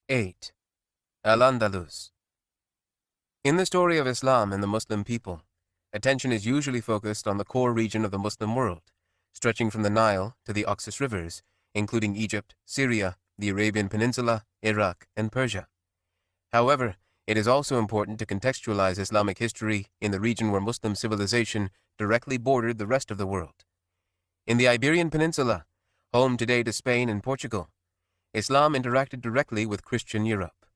8. Al-Andalus. In the story of Islam and the Muslim people, attention is usually focused on the core region of the Muslim world, stretching from the Nile to the Oxus rivers, including Egypt, Syria, the Arabian Peninsula, Iraq, and Persia. However, it is also important to contextualize Islamic history in the region where Muslim civilization directly bordered the rest of the world. In the Iberian Peninsula, home today to Spain and Portugal, Islam interacted directly with Christian Europe.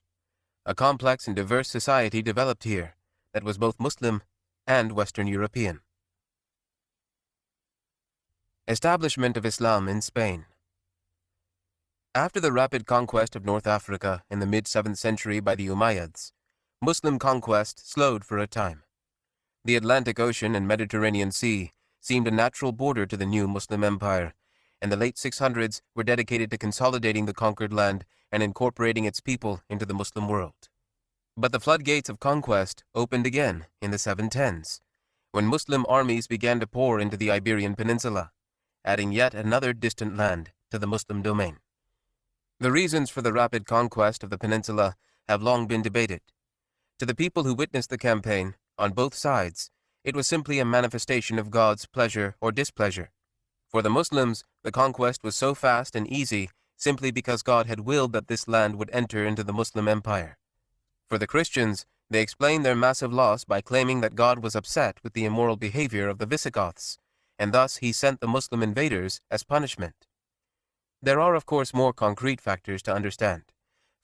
A complex and diverse society developed here that was both Muslim and Western European. Establishment of Islam in Spain. After the rapid conquest of North Africa in the mid-7th century by the Umayyads, Muslim conquest slowed for a time. The Atlantic Ocean and Mediterranean Sea seemed a natural border to the new Muslim empire, and the late 600s were dedicated to consolidating the conquered land and incorporating its people into the Muslim world. But the floodgates of conquest opened again in the 710s, when Muslim armies began to pour into the Iberian Peninsula, adding yet another distant land to the Muslim domain. The reasons for the rapid conquest of the peninsula have long been debated. To the people who witnessed the campaign, on both sides, it was simply a manifestation of God's pleasure or displeasure. For the Muslims, the conquest was so fast and easy simply because God had willed that this land would enter into the Muslim empire. For the Christians, they explained their massive loss by claiming that God was upset with the immoral behavior of the Visigoths, and thus he sent the Muslim invaders as punishment. There are, of course, more concrete factors to understand.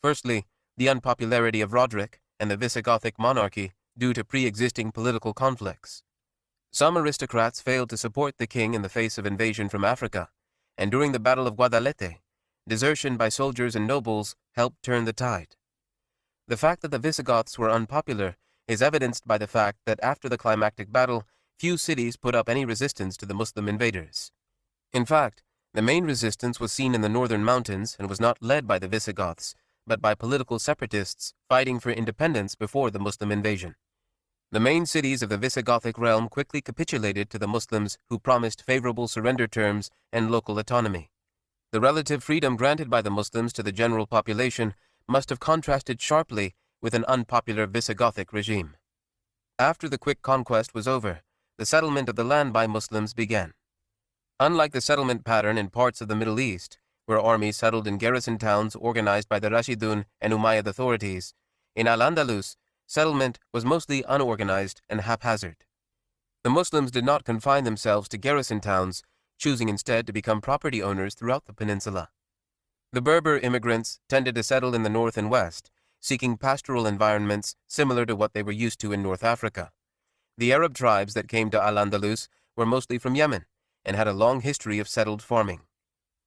Firstly, the unpopularity of Roderick and the Visigothic monarchy due to pre-existing political conflicts. Some aristocrats failed to support the king in the face of invasion from Africa, and during the Battle of Guadalete, desertion by soldiers and nobles helped turn the tide. The fact that the Visigoths were unpopular is evidenced by the fact that after the climactic battle, few cities put up any resistance to the Muslim invaders. In fact, the main resistance was seen in the northern mountains and was not led by the Visigoths, but by political separatists fighting for independence before the Muslim invasion. The main cities of the Visigothic realm quickly capitulated to the Muslims who promised favorable surrender terms and local autonomy. The relative freedom granted by the Muslims to the general population must have contrasted sharply with an unpopular Visigothic regime. After the quick conquest was over, the settlement of the land by Muslims began. Unlike the settlement pattern in parts of the Middle East, where armies settled in garrison towns organized by the Rashidun and Umayyad authorities, in Al-Andalus, settlement was mostly unorganized and haphazard. The Muslims did not confine themselves to garrison towns, choosing instead to become property owners throughout the peninsula. The Berber immigrants tended to settle in the north and west, seeking pastoral environments similar to what they were used to in North Africa. The Arab tribes that came to Al-Andalus were mostly from Yemen and had a long history of settled farming.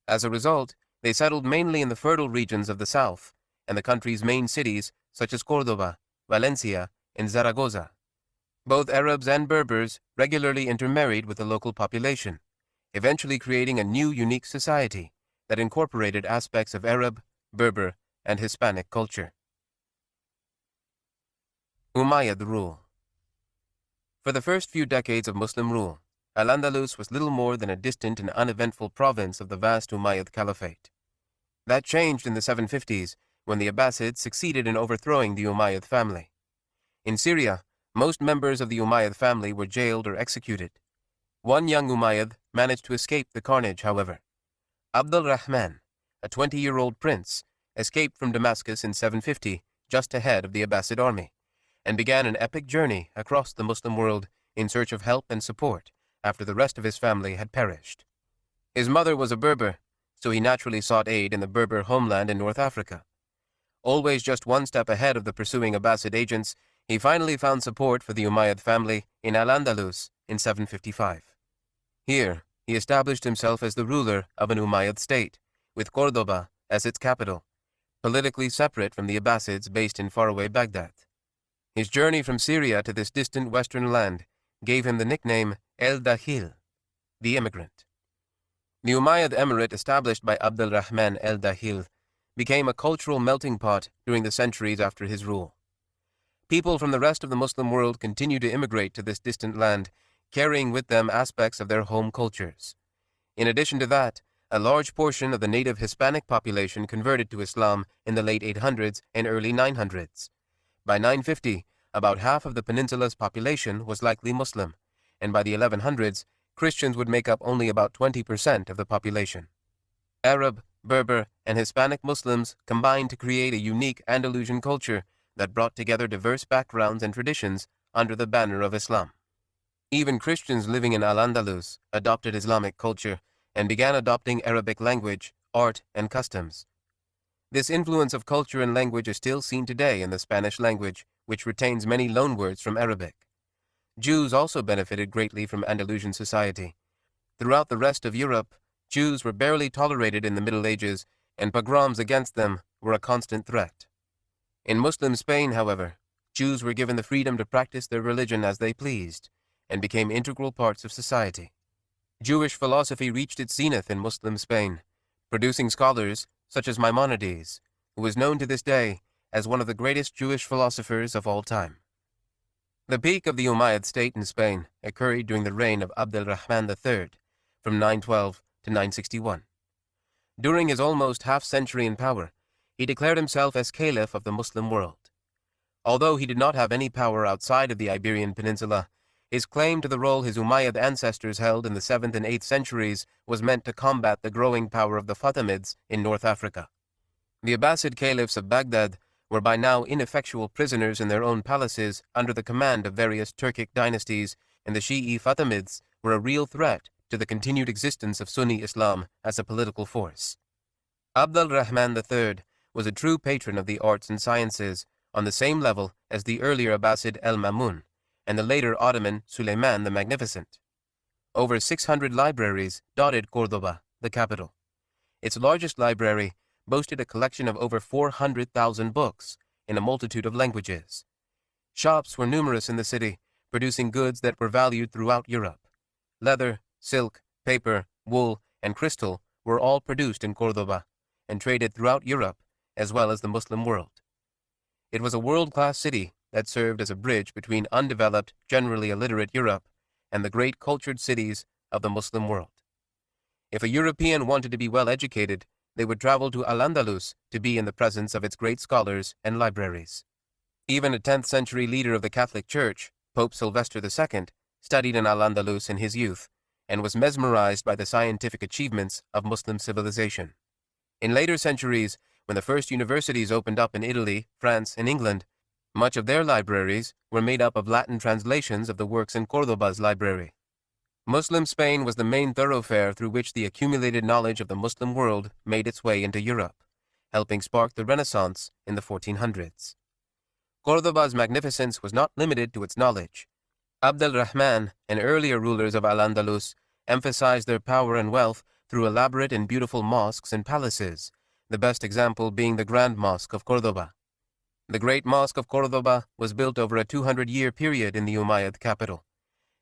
As a result, they settled mainly in the fertile regions of the south and the country's main cities such as Córdoba, Valencia, and Zaragoza. Both Arabs and Berbers regularly intermarried with the local population, eventually creating a new unique society that incorporated aspects of Arab, Berber, and Hispanic culture. Umayyad rule. For the first few decades of Muslim rule, Al-Andalus was little more than a distant and uneventful province of the vast Umayyad Caliphate. That changed in the 750s when the Abbasids succeeded in overthrowing the Umayyad family. In Syria, most members of the Umayyad family were jailed or executed. One young Umayyad managed to escape the carnage, however. Abd al-Rahman, a 20-year-old prince, escaped from Damascus in 750, just ahead of the Abbasid army, and began an epic journey across the Muslim world in search of help and support after the rest of his family had perished. His mother was a Berber, so he naturally sought aid in the Berber homeland in North Africa. Always just one step ahead of the pursuing Abbasid agents, he finally found support for the Umayyad family in Al-Andalus in 755. Here, he established himself as the ruler of an Umayyad state, with Córdoba as its capital, politically separate from the Abbasids based in faraway Baghdad. His journey from Syria to this distant western land gave him the nickname El-Dakhil, the immigrant. The Umayyad Emirate established by Abd al-Rahman el-Dakhil became a cultural melting pot during the centuries after his rule. People from the rest of the Muslim world continued to immigrate to this distant land, carrying with them aspects of their home cultures. In addition to that, A large portion of the native Hispanic population converted to Islam in the late 800s and early 900s. By 950, about half of the peninsula's population was likely Muslim, and by the 1100s, Christians would make up only about 20% of the population. Arab, Berber, and Hispanic Muslims combined to create a unique Andalusian culture that brought together diverse backgrounds and traditions under the banner of Islam. Even Christians living in Al-Andalus adopted Islamic culture and began adopting Arabic language, art, and customs. This influence of culture and language is still seen today in the Spanish language, which retains many loanwords from Arabic. Jews also benefited greatly from Andalusian society. Throughout the rest of Europe, Jews were barely tolerated in the Middle Ages, and pogroms against them were a constant threat. In Muslim Spain, however, Jews were given the freedom to practice their religion as they pleased, and became integral parts of society. Jewish philosophy reached its zenith in Muslim Spain, producing scholars such as Maimonides, who is known to this day as one of the greatest Jewish philosophers of all time. The peak of the Umayyad state in Spain occurred during the reign of Abd al-Rahman III, from 912 to 961. During his almost half-century in power, he declared himself as Caliph of the Muslim world. Although he did not have any power outside of the Iberian Peninsula, his claim to the role his Umayyad ancestors held in the 7th and 8th centuries was meant to combat the growing power of the Fatimids in North Africa. The Abbasid caliphs of Baghdad were by now ineffectual prisoners in their own palaces under the command of various Turkic dynasties, and the Shi'i Fatimids were a real threat to the continued existence of Sunni Islam as a political force. Abd al-Rahman III was a true patron of the arts and sciences, on the same level as the earlier Abbasid al-Mamun and the later Ottoman Suleiman the Magnificent. Over 600 libraries dotted Córdoba, the capital. Its largest library boasted a collection of over 400,000 books in a multitude of languages. Shops were numerous in the city, producing goods that were valued throughout Europe. Leather, silk, paper, wool, and crystal were all produced in Córdoba and traded throughout Europe as well as the Muslim world. It was a world-class city that served as a bridge between undeveloped, generally illiterate Europe and the great cultured cities of the Muslim world. If a European wanted to be well educated, they would travel to Al-Andalus to be in the presence of its great scholars and libraries. Even a 10th century leader of the Catholic Church, Pope Sylvester II, studied in Al-Andalus in his youth and was mesmerized by the scientific achievements of Muslim civilization. In later centuries, when the first universities opened up in Italy, France, and England, much of their libraries were made up of Latin translations of the works in Córdoba's library. Muslim Spain was the main thoroughfare through which the accumulated knowledge of the Muslim world made its way into Europe, helping spark the Renaissance in the 1400s. Córdoba's magnificence was not limited to its knowledge. Abd al-Rahman and earlier rulers of Al-Andalus emphasized their power and wealth through elaborate and beautiful mosques and palaces, the best example being the Grand Mosque of Córdoba. The Great Mosque of Córdoba was built over a 200-year period in the Umayyad capital.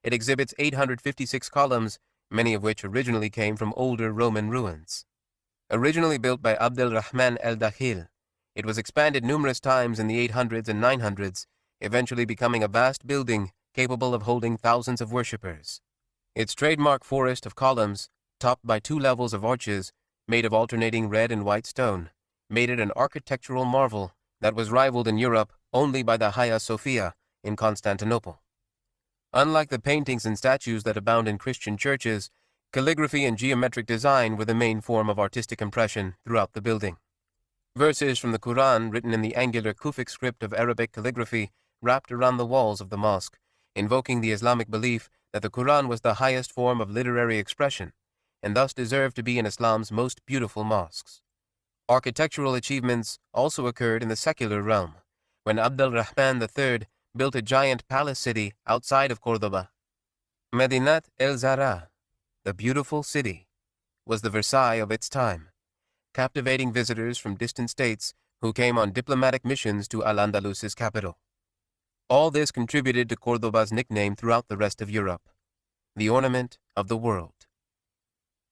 It exhibits 856 columns, many of which originally came from older Roman ruins. Originally built by Abd al-Rahman el-Dakhil, it was expanded numerous times in the 800s and 900s, eventually becoming a vast building capable of holding thousands of worshippers. Its trademark forest of columns, topped by 2 levels of arches, made of alternating red and white stone, made it an architectural marvel that was rivaled in Europe only by the Hagia Sophia in Constantinople. Unlike the paintings and statues that abound in Christian churches, calligraphy and geometric design were the main form of artistic impression throughout the building. Verses from the Quran written in the angular Kufic script of Arabic calligraphy wrapped around the walls of the mosque, invoking the Islamic belief that the Quran was the highest form of literary expression, and thus deserved to be in Islam's most beautiful mosques. Architectural achievements also occurred in the secular realm, when Abd al-Rahman III built a giant palace city outside of Córdoba. Medinat el-Zahra, the beautiful city, was the Versailles of its time, captivating visitors from distant states who came on diplomatic missions to Al-Andalus's capital. All this contributed to Córdoba's nickname throughout the rest of Europe, the ornament of the world.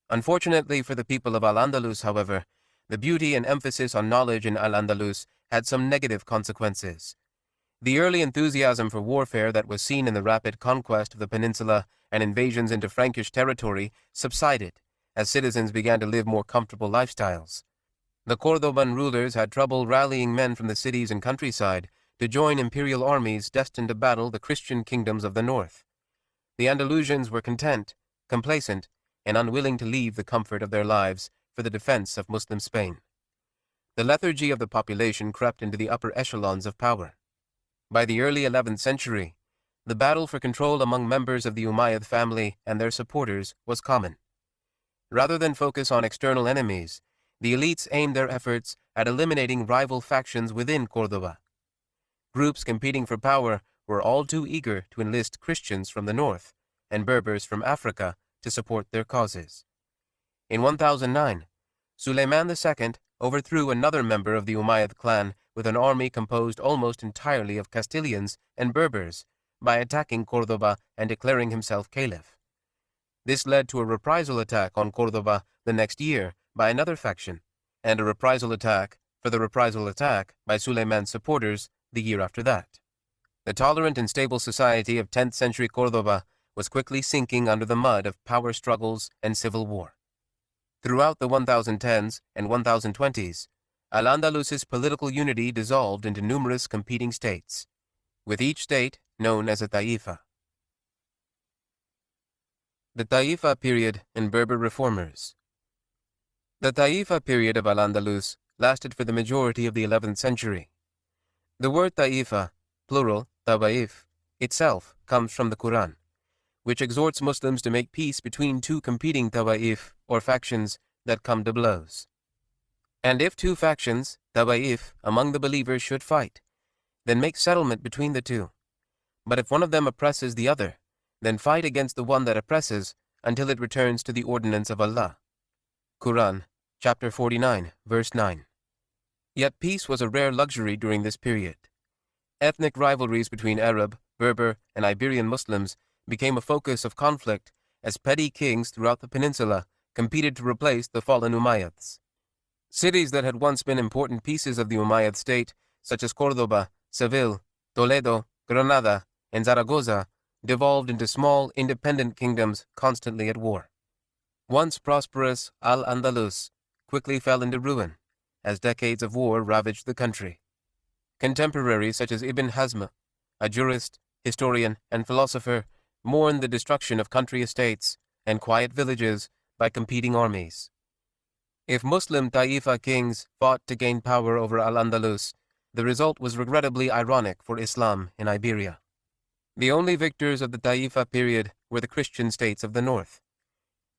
Unfortunately for the people of Al-Andalus, however, the beauty and emphasis on knowledge in Al-Andalus had some negative consequences. The early enthusiasm for warfare that was seen in the rapid conquest of the peninsula and invasions into Frankish territory subsided as citizens began to live more comfortable lifestyles. The Cordoban rulers had trouble rallying men from the cities and countryside to join imperial armies destined to battle the Christian kingdoms of the north. The Andalusians were content, complacent, and unwilling to leave the comfort of their lives for the defense of Muslim Spain. The lethargy of the population crept into the upper echelons of power. By the early 11th century, the battle for control among members of the Umayyad family and their supporters was common. Rather than focus on external enemies, the elites aimed their efforts at eliminating rival factions within Córdoba. Groups competing for power were all too eager to enlist Christians from the north and Berbers from Africa to support their causes. In 1009, Suleiman II overthrew another member of the Umayyad clan with an army composed almost entirely of Castilians and Berbers by attacking Córdoba and declaring himself caliph. This led to a reprisal attack on Córdoba the next year by another faction, and a reprisal attack for the reprisal attack by Suleiman's supporters the year after that. The tolerant and stable society of 10th century Córdoba was quickly sinking under the mud of power struggles and civil war. Throughout the 1010s and 1020s, Al-Andalus's political unity dissolved into numerous competing states, with each state known as a taifa. The Taifa period in Berber reformers. The Taifa period of Al-Andalus lasted for the majority of the 11th century. The word Taifa, plural, tawaif, itself comes from the Quran, which exhorts Muslims to make peace between two competing tawaif, or factions, that come to blows. And if two factions, tawaif, among the believers should fight, then make settlement between the two. But if one of them oppresses the other, then fight against the one that oppresses until it returns to the ordinance of Allah. Quran, chapter 49, verse 9. Yet peace was a rare luxury during this period. Ethnic rivalries between Arab, Berber, and Iberian Muslims became a focus of conflict as petty kings throughout the peninsula competed to replace the fallen Umayyads. Cities that had once been important pieces of the Umayyad state, such as Córdoba, Seville, Toledo, Granada, and Zaragoza, devolved into small, independent kingdoms constantly at war. Once prosperous Al-Andalus quickly fell into ruin as decades of war ravaged the country. Contemporaries such as Ibn Hazm, a jurist, historian, and philosopher, mourned the destruction of country estates and quiet villages by competing armies. If Muslim Taifa kings fought to gain power over Al-Andalus, the result was regrettably ironic for Islam in Iberia. The only victors of the Taifa period were the Christian states of the north.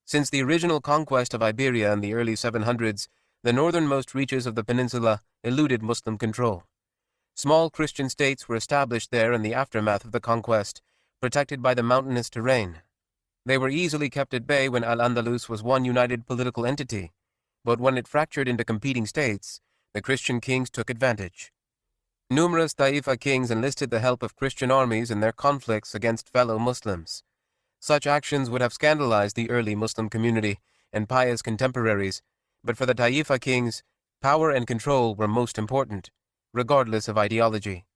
Since the original conquest of Iberia in the early 700s, the northernmost reaches of the peninsula eluded Muslim control. Small Christian states were established there in the aftermath of the conquest, protected by the mountainous terrain. They were easily kept at bay when Al-Andalus was one united political entity, but when it fractured into competing states, the Christian kings took advantage. Numerous Taifa kings enlisted the help of Christian armies in their conflicts against fellow Muslims. Such actions would have scandalized the early Muslim community and pious contemporaries, but for the Taifa kings, power and control were most important, regardless of ideology.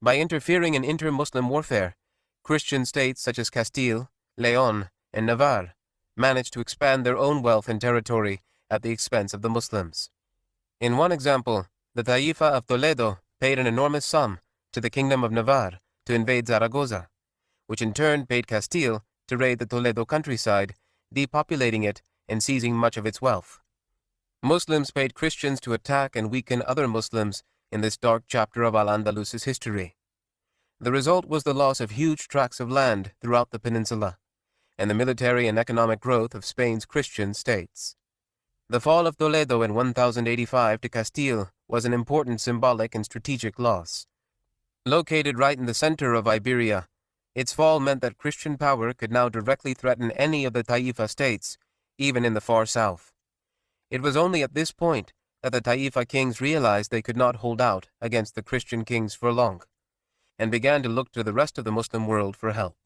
By interfering in inter-Muslim warfare, Christian states such as Castile, Leon, and Navarre managed to expand their own wealth and territory at the expense of the Muslims. In one example, the Taifa of Toledo paid an enormous sum to the Kingdom of Navarre to invade Zaragoza, which in turn paid Castile to raid the Toledo countryside, depopulating it and seizing much of its wealth. Muslims paid Christians to attack and weaken other Muslims in this dark chapter of Al-Andalus's history. The result was the loss of huge tracts of land throughout the peninsula, and the military and economic growth of Spain's Christian states. The fall of Toledo in 1085 to Castile was an important symbolic and strategic loss. Located right in the center of Iberia, its fall meant that Christian power could now directly threaten any of the Taifa states, even in the far south. It was only at this point that the Taifa kings realized they could not hold out against the Christian kings for long, and began to look to the rest of the Muslim world for help.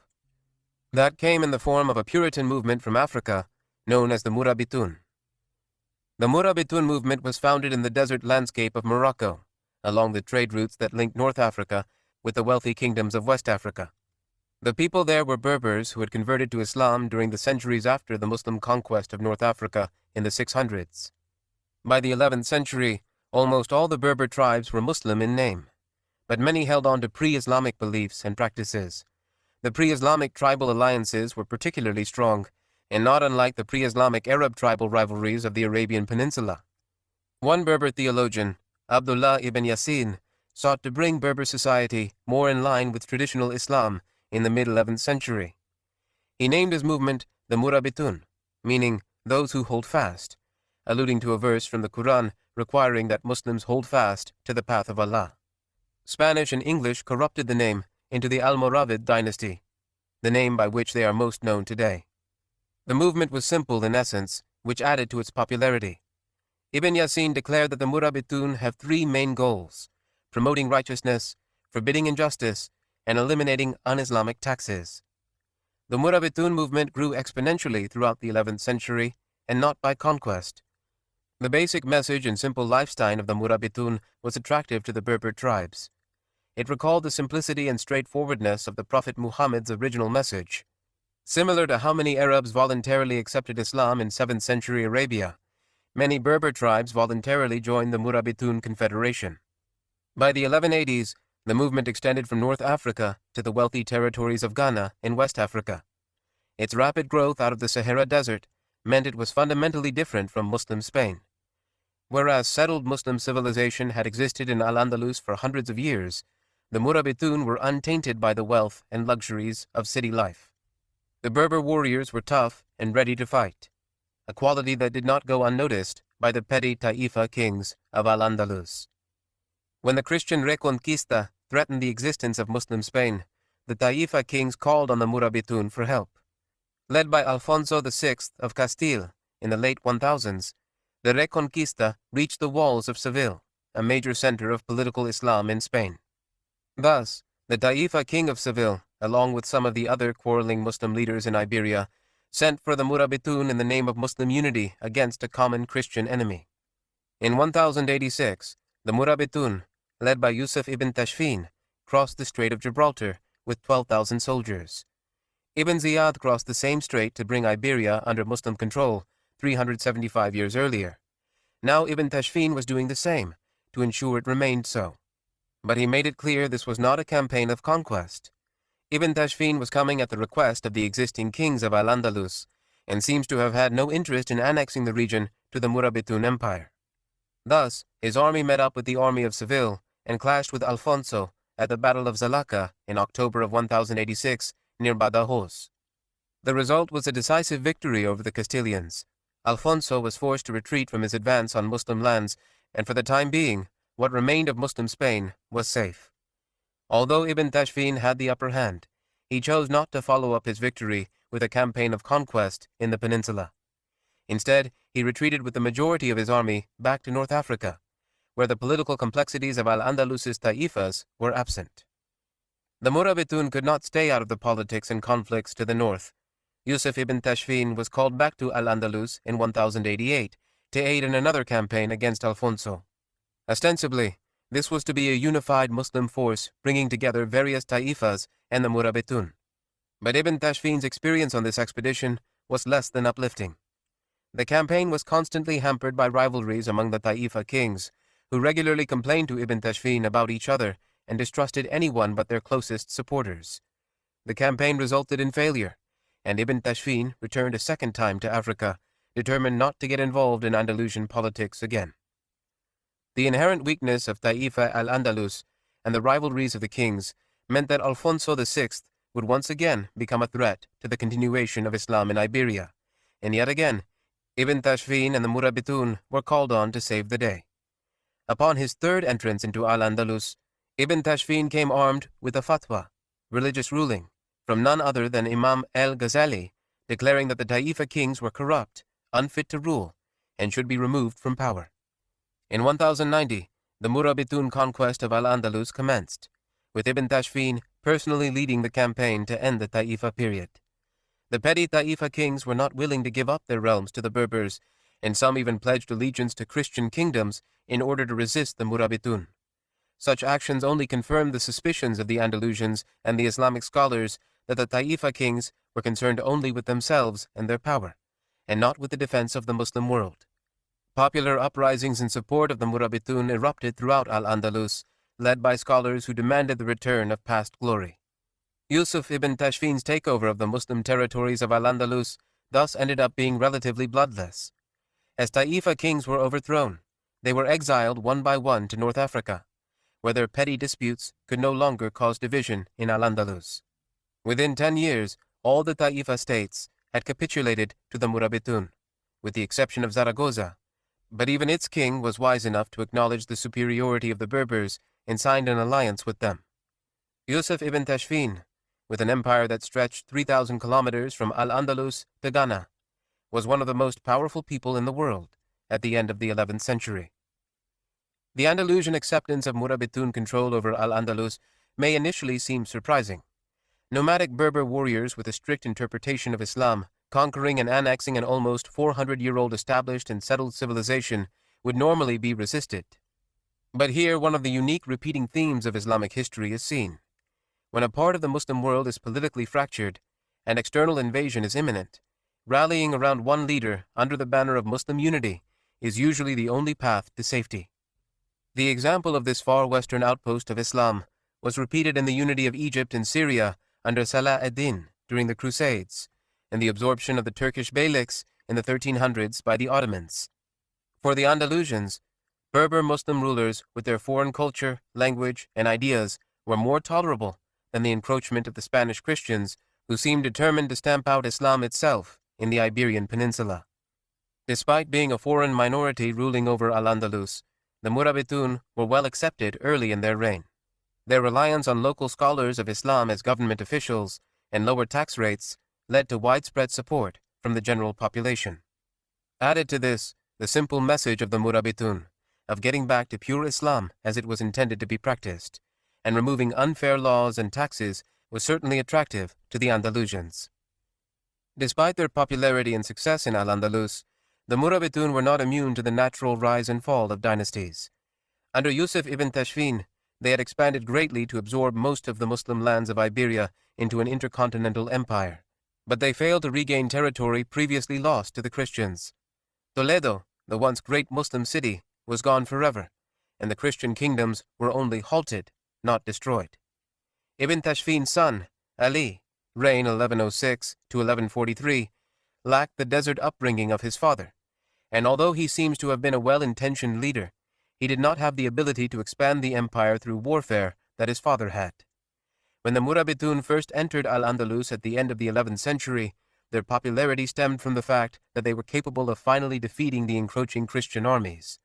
That came in the form of a Puritan movement from Africa known as the Murabitun. The Murabitun movement was founded in the desert landscape of Morocco, along the trade routes that linked North Africa with the wealthy kingdoms of West Africa. The people there were Berbers who had converted to Islam during the centuries after the Muslim conquest of North Africa in the 600s. By the 11th century, almost all the Berber tribes were Muslim in name, but many held on to pre-Islamic beliefs and practices. The pre-Islamic tribal alliances were particularly strong, and not unlike the pre-Islamic Arab tribal rivalries of the Arabian Peninsula. One Berber theologian, Abdullah ibn Yasin, sought to bring Berber society more in line with traditional Islam in the mid-11th century. He named his movement the Murabitun, meaning those who hold fast, alluding to a verse from the Quran requiring that Muslims hold fast to the path of Allah. Spanish and English corrupted the name into the Almoravid dynasty, the name by which they are most known today. The movement was simple in essence, which added to its popularity. Ibn Yasin declared that the Murabitun have three main goals: promoting righteousness, forbidding injustice, and eliminating un-Islamic taxes. The Murabitun movement grew exponentially throughout the 11th century, and not by conquest. The basic message and simple lifestyle of the Murabitun was attractive to the Berber tribes. It recalled the simplicity and straightforwardness of the Prophet Muhammad's original message. Similar to how many Arabs voluntarily accepted Islam in 7th century Arabia, many Berber tribes voluntarily joined the Murabitun Confederation. By the 1180s, the movement extended from North Africa to the wealthy territories of Ghana in West Africa. Its rapid growth out of the Sahara Desert meant it was fundamentally different from Muslim Spain. Whereas settled Muslim civilization had existed in Al-Andalus for hundreds of years, the Murabitun were untainted by the wealth and luxuries of city life. The Berber warriors were tough and ready to fight, a quality that did not go unnoticed by the petty Taifa kings of Al-Andalus. When the Christian Reconquista threatened the existence of Muslim Spain, the Taifa kings called on the Murabitun for help. Led by Alfonso VI of Castile in the late 1000s, the Reconquista reached the walls of Seville, a major center of political Islam in Spain. Thus, the Taifa king of Seville, along with some of the other quarreling Muslim leaders in Iberia, sent for the Murabitun in the name of Muslim unity against a common Christian enemy. In 1086, the Murabitun, led by Yusuf ibn Tashfin, crossed the Strait of Gibraltar with 12,000 soldiers. Ibn Ziyad crossed the same strait to bring Iberia under Muslim control 375 years earlier. Now Ibn Tashfin was doing the same, to ensure it remained so. But he made it clear this was not a campaign of conquest. Ibn Tashfin was coming at the request of the existing kings of Al-Andalus, and seems to have had no interest in annexing the region to the Murabitun Empire. Thus, his army met up with the army of Seville and clashed with Alfonso at the Battle of Zalaca in October of 1086 near Badajoz. The result was a decisive victory over the Castilians. Alfonso was forced to retreat from his advance on Muslim lands, and for the time being, what remained of Muslim Spain was safe. Although Ibn Tashfin had the upper hand, he chose not to follow up his victory with a campaign of conquest in the peninsula. Instead, he retreated with the majority of his army back to North Africa, where the political complexities of Al-Andalus's Taifas were absent. The Murabitun could not stay out of the politics and conflicts to the north. Yusuf ibn Tashfin was called back to Al-Andalus in 1088 to aid in another campaign against Alfonso. Ostensibly, this was to be a unified Muslim force bringing together various Taifas and the Murabitun. But Ibn Tashfin's experience on this expedition was less than uplifting. The campaign was constantly hampered by rivalries among the Taifa kings, who regularly complained to Ibn Tashfin about each other and distrusted anyone but their closest supporters. The campaign resulted in failure, and Ibn Tashfin returned a second time to Africa, determined not to get involved in Andalusian politics again. The inherent weakness of Taifa al-Andalus and the rivalries of the kings meant that Alfonso VI would once again become a threat to the continuation of Islam in Iberia, and yet again, Ibn Tashfin and the Murabitun were called on to save the day. Upon his third entrance into Al-Andalus, Ibn Tashfin came armed with a fatwa, religious ruling, from none other than Imam el-Ghazali, declaring that the Taifa kings were corrupt, unfit to rule, and should be removed from power. In 1090, the Murabitun conquest of Al-Andalus commenced, with Ibn Tashfin personally leading the campaign to end the Taifa period. The petty Taifa kings were not willing to give up their realms to the Berbers, and some even pledged allegiance to Christian kingdoms in order to resist the Murabitun. Such actions only confirmed the suspicions of the Andalusians and the Islamic scholars that the Taifa kings were concerned only with themselves and their power, and not with the defense of the Muslim world. Popular uprisings in support of the Murabitun erupted throughout Al-Andalus, led by scholars who demanded the return of past glory. Yusuf ibn Tashfin's takeover of the Muslim territories of Al-Andalus thus ended up being relatively bloodless. As Taifa kings were overthrown, they were exiled one by one to North Africa, where their petty disputes could no longer cause division in Al-Andalus. Within 10 years, all the Taifa states had capitulated to the Murabitun, with the exception of Zaragoza, but even its king was wise enough to acknowledge the superiority of the Berbers and signed an alliance with them. Yusuf ibn Tashfin, with an empire that stretched 3,000 kilometers from Al-Andalus to Ghana, was one of the most powerful people in the world at the end of the 11th century. The Andalusian acceptance of Murabitun control over Al-Andalus may initially seem surprising. Nomadic Berber warriors with a strict interpretation of Islam, conquering and annexing an almost 400-year-old established and settled civilization, would normally be resisted. But here one of the unique repeating themes of Islamic history is seen. When a part of the Muslim world is politically fractured and external invasion is imminent, rallying around one leader under the banner of Muslim unity is usually the only path to safety. The example of this far western outpost of Islam was repeated in the unity of Egypt and Syria under Salah ad-Din during the Crusades, and the absorption of the Turkish beyliks in the 1300s by the Ottomans. For the Andalusians, Berber Muslim rulers with their foreign culture, language, and ideas were more tolerable than the encroachment of the Spanish Christians, who seemed determined to stamp out Islam itself in the Iberian Peninsula. Despite being a foreign minority ruling over Al-Andalus, the Murabitun were well accepted early in their reign. Their reliance on local scholars of Islam as government officials and lower tax rates led to widespread support from the general population. Added to this, the simple message of the Murabitun, of getting back to pure Islam as it was intended to be practiced, and removing unfair laws and taxes, was certainly attractive to the Andalusians. Despite their popularity and success in Al-Andalus, the Murabitun were not immune to the natural rise and fall of dynasties. Under Yusuf ibn Tashfin, they had expanded greatly to absorb most of the Muslim lands of Iberia into an intercontinental empire, but they failed to regain territory previously lost to the Christians. Toledo, the once great Muslim city, was gone forever, and the Christian kingdoms were only halted, not destroyed. Ibn Tashfin's son, Ali, reign 1106 to 1143, lacked the desert upbringing of his father, and although he seems to have been a well-intentioned leader, he did not have the ability to expand the empire through warfare that his father had. When the Murabitun first entered Al-Andalus at the end of the 11th century, their popularity stemmed from the fact that they were capable of finally defeating the encroaching Christian armies.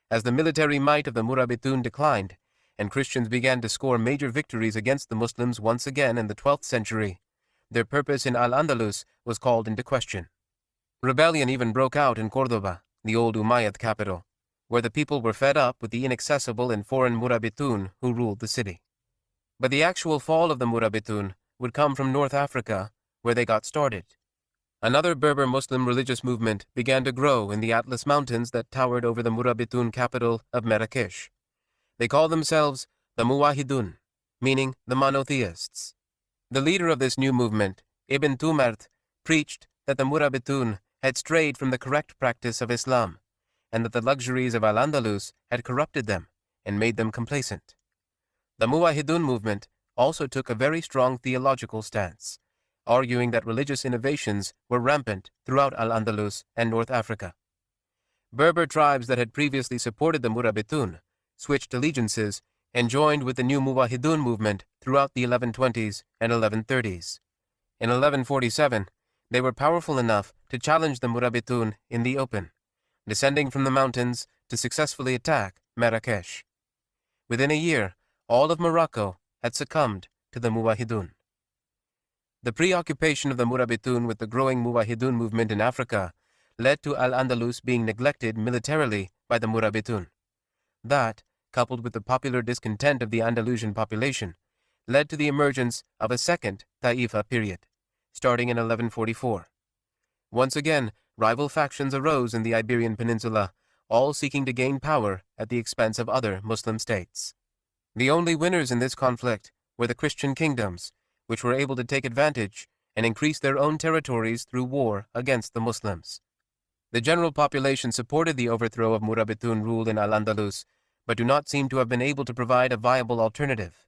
As the military might of the Murabitun declined, and Christians began to score major victories against the Muslims once again in the 12th century, their purpose in Al-Andalus was called into question. Rebellion even broke out in Cordoba, the old Umayyad capital, where the people were fed up with the inaccessible and foreign Murabitun who ruled the city. But the actual fall of the Murabitun would come from North Africa, where they got started. Another Berber Muslim religious movement began to grow in the Atlas Mountains that towered over the Murabitun capital of Marrakesh. They called themselves the Muwahidun, meaning the monotheists. The leader of this new movement, Ibn Tumart, preached that the Murabitun had strayed from the correct practice of Islam, and that the luxuries of Al-Andalus had corrupted them and made them complacent. The Muwahidun movement also took a very strong theological stance, arguing that religious innovations were rampant throughout Al-Andalus and North Africa. Berber tribes that had previously supported the Murabitun switched allegiances and joined with the new Muwahidun movement throughout the 1120s and 1130s. In 1147, they were powerful enough to challenge the Murabitun in the open, descending from the mountains to successfully attack Marrakesh. Within a year, all of Morocco had succumbed to the Muwahidun. The preoccupation of the Murabitun with the growing Muwahidun movement in Africa led to Al-Andalus being neglected militarily by the Murabitun. That, coupled with the popular discontent of the Andalusian population, led to the emergence of a second Taifa period, starting in 1144. Once again, rival factions arose in the Iberian Peninsula, all seeking to gain power at the expense of other Muslim states. The only winners in this conflict were the Christian kingdoms, which were able to take advantage and increase their own territories through war against the Muslims. The general population supported the overthrow of Murabitun rule in Al-Andalus, but do not seem to have been able to provide a viable alternative.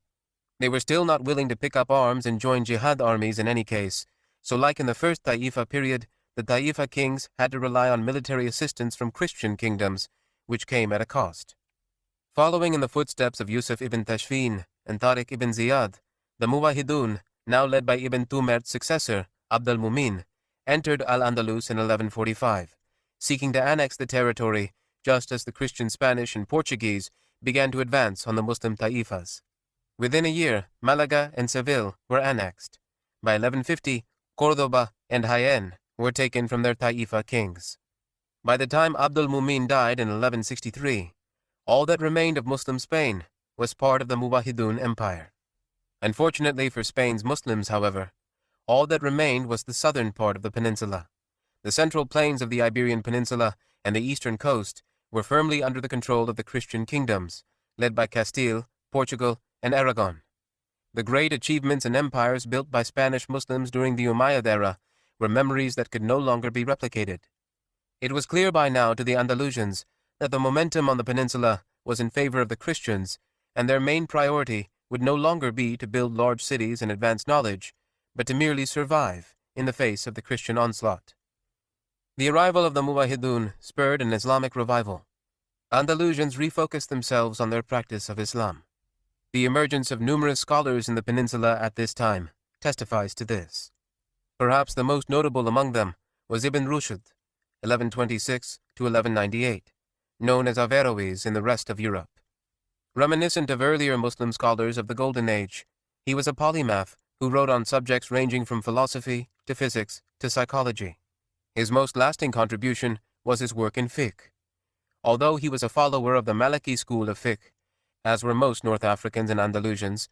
They were still not willing to pick up arms and join jihad armies in any case, so like in the first Taifa period, the Taifa kings had to rely on military assistance from Christian kingdoms, which came at a cost. Following in the footsteps of Yusuf ibn Tashfin and Tariq ibn Ziyad, the Muwahidun, now led by Ibn Tumer's successor, Abd al-Mumin, entered Al-Andalus in 1145, seeking to annex the territory just as the Christian Spanish and Portuguese began to advance on the Muslim Taifas. Within a year, Malaga and Seville were annexed. By 1150, Córdoba and Jaén were taken from their Taifa kings. By the time Abd al-Mumin died in 1163, all that remained of Muslim Spain was part of the Muwahidun Empire. Unfortunately for Spain's Muslims, however, all that remained was the southern part of the peninsula. The central plains of the Iberian Peninsula and the eastern coast were firmly under the control of the Christian kingdoms, led by Castile, Portugal, and Aragon. The great achievements and empires built by Spanish Muslims during the Umayyad era were memories that could no longer be replicated. It was clear by now to the Andalusians that the momentum on the peninsula was in favor of the Christians, and their main priority would no longer be to build large cities and advance knowledge, but to merely survive in the face of the Christian onslaught. The arrival of the Muwahidun spurred an Islamic revival. Andalusians refocused themselves on their practice of Islam. The emergence of numerous scholars in the peninsula at this time testifies to this. Perhaps the most notable among them was Ibn Rushd, 1126 to 1198, known as Averroes in the rest of Europe. Reminiscent of earlier Muslim scholars of the Golden Age, he was a polymath who wrote on subjects ranging from philosophy to physics to psychology. His most lasting contribution was his work in fiqh. Although he was a follower of the Maliki school of fiqh, as were most North Africans and Andalusians,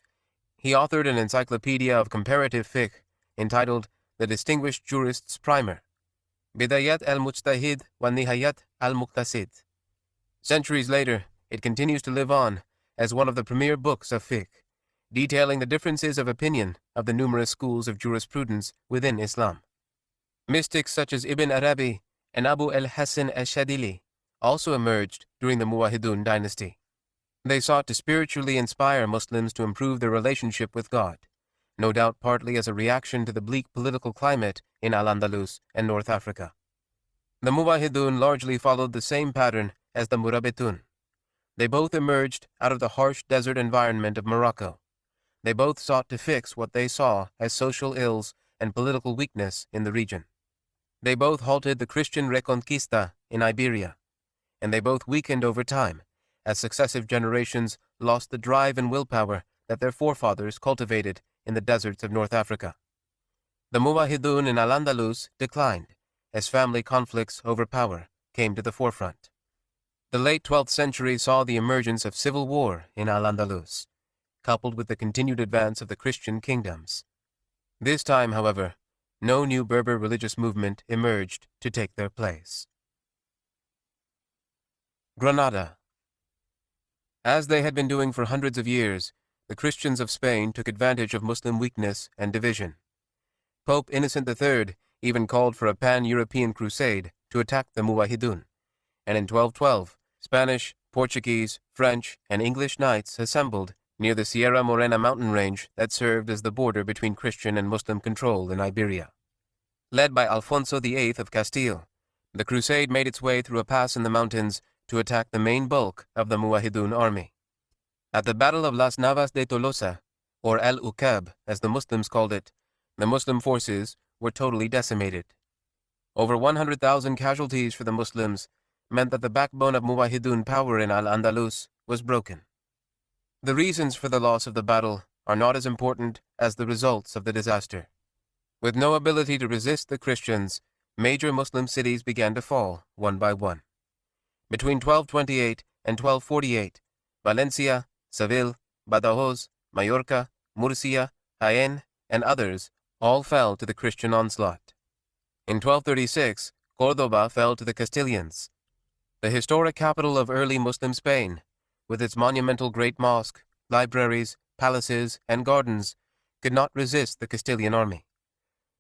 he authored an encyclopedia of comparative fiqh entitled The Distinguished Jurist's Primer, Bidayat al-Mujtahid wa Nihayat al-Muqtasid. Centuries later, it continues to live on as one of the premier books of fiqh, detailing the differences of opinion of the numerous schools of jurisprudence within Islam. Mystics such as Ibn Arabi and Abu al-Hasan al-Shadili also emerged during the Muwahidun dynasty. They sought to spiritually inspire Muslims to improve their relationship with God, no doubt partly as a reaction to the bleak political climate in Al-Andalus and North Africa. The Muwahidun largely followed the same pattern as the Murabitun. They both emerged out of the harsh desert environment of Morocco. They both sought to fix what they saw as social ills and political weakness in the region. They both halted the Christian Reconquista in Iberia, and they both weakened over time as successive generations lost the drive and willpower that their forefathers cultivated in the deserts of North Africa. The Muwahidun in Al-Andalus declined as family conflicts over power came to the forefront. The late 12th century saw the emergence of civil war in Al-Andalus, coupled with the continued advance of the Christian kingdoms. This time, however, no new Berber religious movement emerged to take their place. Granada. As they had been doing for hundreds of years, the Christians of Spain took advantage of Muslim weakness and division. Pope Innocent III even called for a pan-European crusade to attack the Muwahidun, and in 1212, Spanish, Portuguese, French, and English knights assembled near the Sierra Morena mountain range that served as the border between Christian and Muslim control in Iberia. Led by Alfonso VIII of Castile, the crusade made its way through a pass in the mountains to attack the main bulk of the Muwahidun army. At the Battle of Las Navas de Tolosa, or El Ukab as the Muslims called it, the Muslim forces were totally decimated. Over 100,000 casualties for the Muslims meant that the backbone of Muwahidun power in Al-Andalus was broken. The reasons for the loss of the battle are not as important as the results of the disaster. With no ability to resist the Christians, major Muslim cities began to fall one by one. Between 1228 and 1248, Valencia, Seville, Badajoz, Mallorca, Murcia, Jaén, and others all fell to the Christian onslaught. In 1236, Córdoba fell to the Castilians. The historic capital of early Muslim Spain, with its monumental great mosque, libraries, palaces, and gardens, could not resist the Castilian army.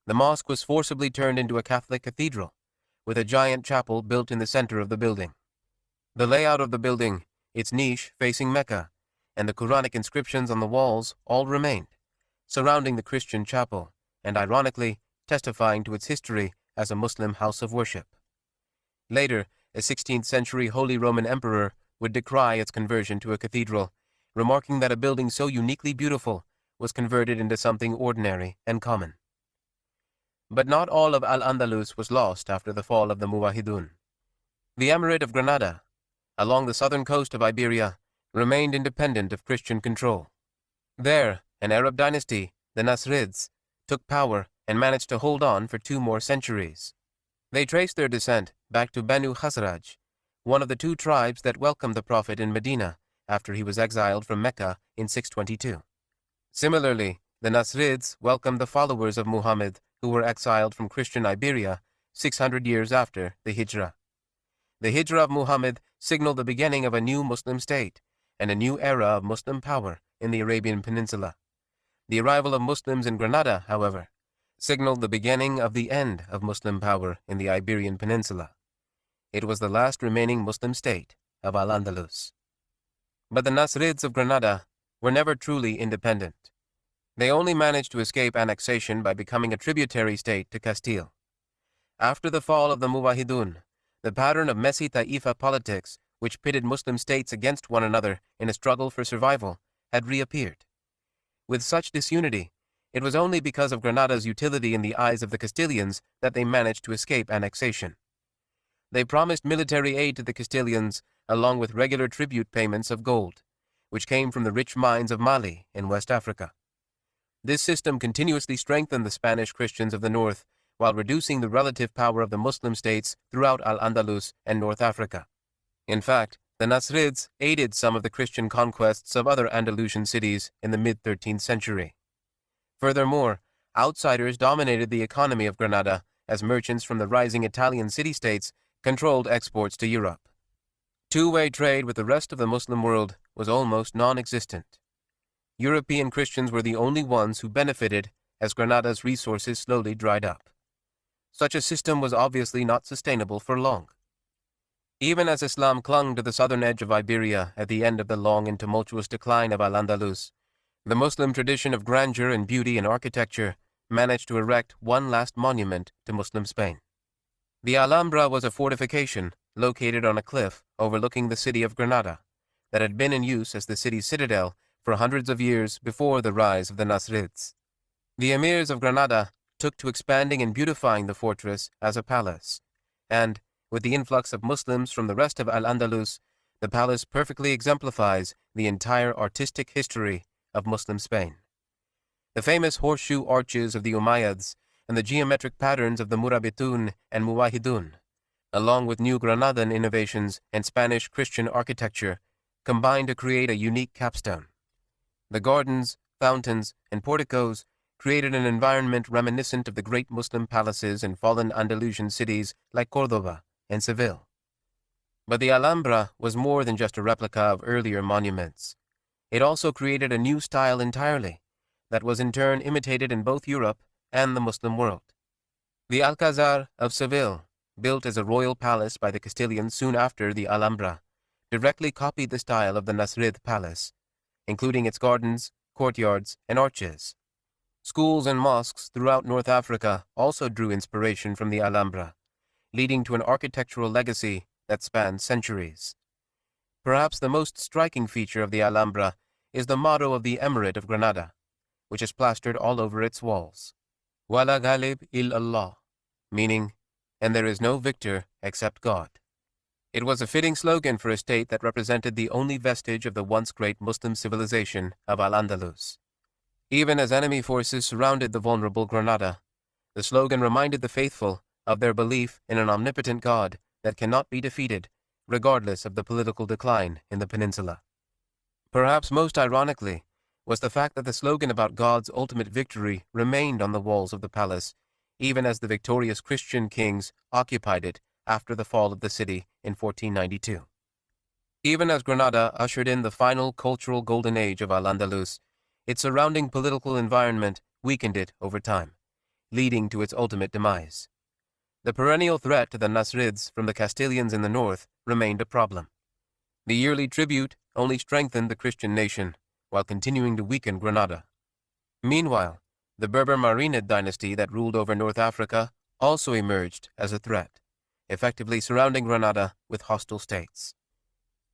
The mosque was forcibly turned into a Catholic cathedral, with a giant chapel built in the center of the building. The layout of the building, its niche facing Mecca, and the Quranic inscriptions on the walls all remained, surrounding the Christian chapel, and ironically testifying to its history as a Muslim house of worship. Later, a 16th century Holy Roman Emperor would decry its conversion to a cathedral, remarking that a building so uniquely beautiful was converted into something ordinary and common. But not all of Al-Andalus was lost after the fall of the Muwahidun. The Emirate of Granada, along the southern coast of Iberia, remained independent of Christian control. There, an Arab dynasty, the Nasrids, took power and managed to hold on for 2 more centuries. They traced their descent back to Banu Khazraj, one of the 2 tribes that welcomed the Prophet in Medina after he was exiled from Mecca in 622. Similarly, the Nasrids welcomed the followers of Muhammad who were exiled from Christian Iberia 600 years after the Hijrah. The Hijrah of Muhammad signaled the beginning of a new Muslim state and a new era of Muslim power in the Arabian Peninsula. The arrival of Muslims in Granada, however, signaled the beginning of the end of Muslim power in the Iberian Peninsula. It was the last remaining Muslim state of Al-Andalus. But the Nasrids of Granada were never truly independent. They only managed to escape annexation by becoming a tributary state to Castile. After the fall of the Muwahidun, the pattern of messy Taifa politics, which pitted Muslim states against one another in a struggle for survival, had reappeared. With such disunity, it was only because of Granada's utility in the eyes of the Castilians that they managed to escape annexation. They promised military aid to the Castilians along with regular tribute payments of gold, which came from the rich mines of Mali in West Africa. This system continuously strengthened the Spanish Christians of the north while reducing the relative power of the Muslim states throughout Al-Andalus and North Africa. In fact, the Nasrids aided some of the Christian conquests of other Andalusian cities in the mid-13th century. Furthermore, outsiders dominated the economy of Granada as merchants from the rising Italian city-states controlled exports to Europe. Two-way trade with the rest of the Muslim world was almost non-existent. European Christians were the only ones who benefited as Granada's resources slowly dried up. Such a system was obviously not sustainable for long. Even as Islam clung to the southern edge of Iberia at the end of the long and tumultuous decline of Al-Andalus, the Muslim tradition of grandeur and beauty in architecture managed to erect one last monument to Muslim Spain. The Alhambra was a fortification located on a cliff overlooking the city of Granada that had been in use as the city's citadel for hundreds of years before the rise of the Nasrids. The emirs of Granada took to expanding and beautifying the fortress as a palace, and, with the influx of Muslims from the rest of Al-Andalus, the palace perfectly exemplifies the entire artistic history of Muslim Spain. The famous horseshoe arches of the Umayyads and the geometric patterns of the Murabitun and Muwahidun, along with new Granadan innovations and Spanish Christian architecture, combined to create a unique capstone. The gardens, fountains, and porticos created an environment reminiscent of the great Muslim palaces in fallen Andalusian cities like Córdoba and Seville. But the Alhambra was more than just a replica of earlier monuments. It also created a new style entirely, that was in turn imitated in both Europe and the Muslim world. The Alcazar of Seville, built as a royal palace by the Castilians soon after the Alhambra, directly copied the style of the Nasrid Palace, including its gardens, courtyards, and arches. Schools and mosques throughout North Africa also drew inspiration from the Alhambra, leading to an architectural legacy that spans centuries. Perhaps the most striking feature of the Alhambra is the motto of the Emirate of Granada, which is plastered all over its walls. Wala ghalib illallah, meaning, and there is no victor except God. It was a fitting slogan for a state that represented the only vestige of the once great Muslim civilization of Al-Andalus. Even as enemy forces surrounded the vulnerable Granada, the slogan reminded the faithful of their belief in an omnipotent God that cannot be defeated, regardless of the political decline in the peninsula. Perhaps most ironically was the fact that the slogan about God's ultimate victory remained on the walls of the palace, even as the victorious Christian kings occupied it after the fall of the city in 1492. Even as Granada ushered in the final cultural golden age of Al-Andalus, Its surrounding political environment weakened it over time, leading to its ultimate demise. The perennial threat to the Nasrids from the Castilians in the north remained a problem. The yearly tribute only strengthened the Christian nation, while continuing to weaken Granada. Meanwhile, the Berber Marinid dynasty that ruled over North Africa also emerged as a threat, effectively surrounding Granada with hostile states.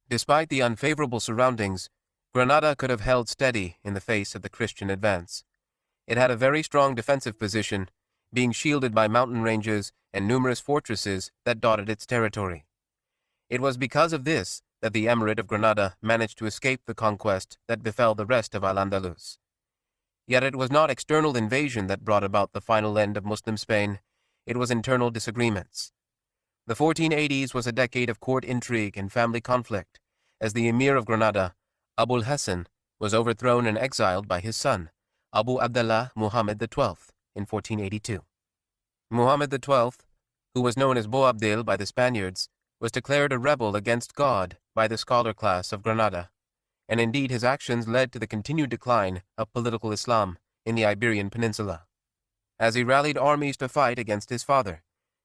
Despite the unfavorable surroundings, Granada could have held steady in the face of the Christian advance. It had a very strong defensive position, being shielded by mountain ranges and numerous fortresses that dotted its territory. It was because of this that the Emirate of Granada managed to escape the conquest that befell the rest of Al-Andalus. Yet it was not external invasion that brought about the final end of Muslim Spain, it was internal disagreements. The 1480s was a decade of court intrigue and family conflict, as the Emir of Granada, Abul Hassan, was overthrown and exiled by his son, Abu Abdallah Muhammad XII, in 1482. Muhammad XII, who was known as Boabdil by the Spaniards, was declared a rebel against God by the scholar class of Granada, and indeed his actions led to the continued decline of political Islam in the Iberian Peninsula. As he rallied armies to fight against his father,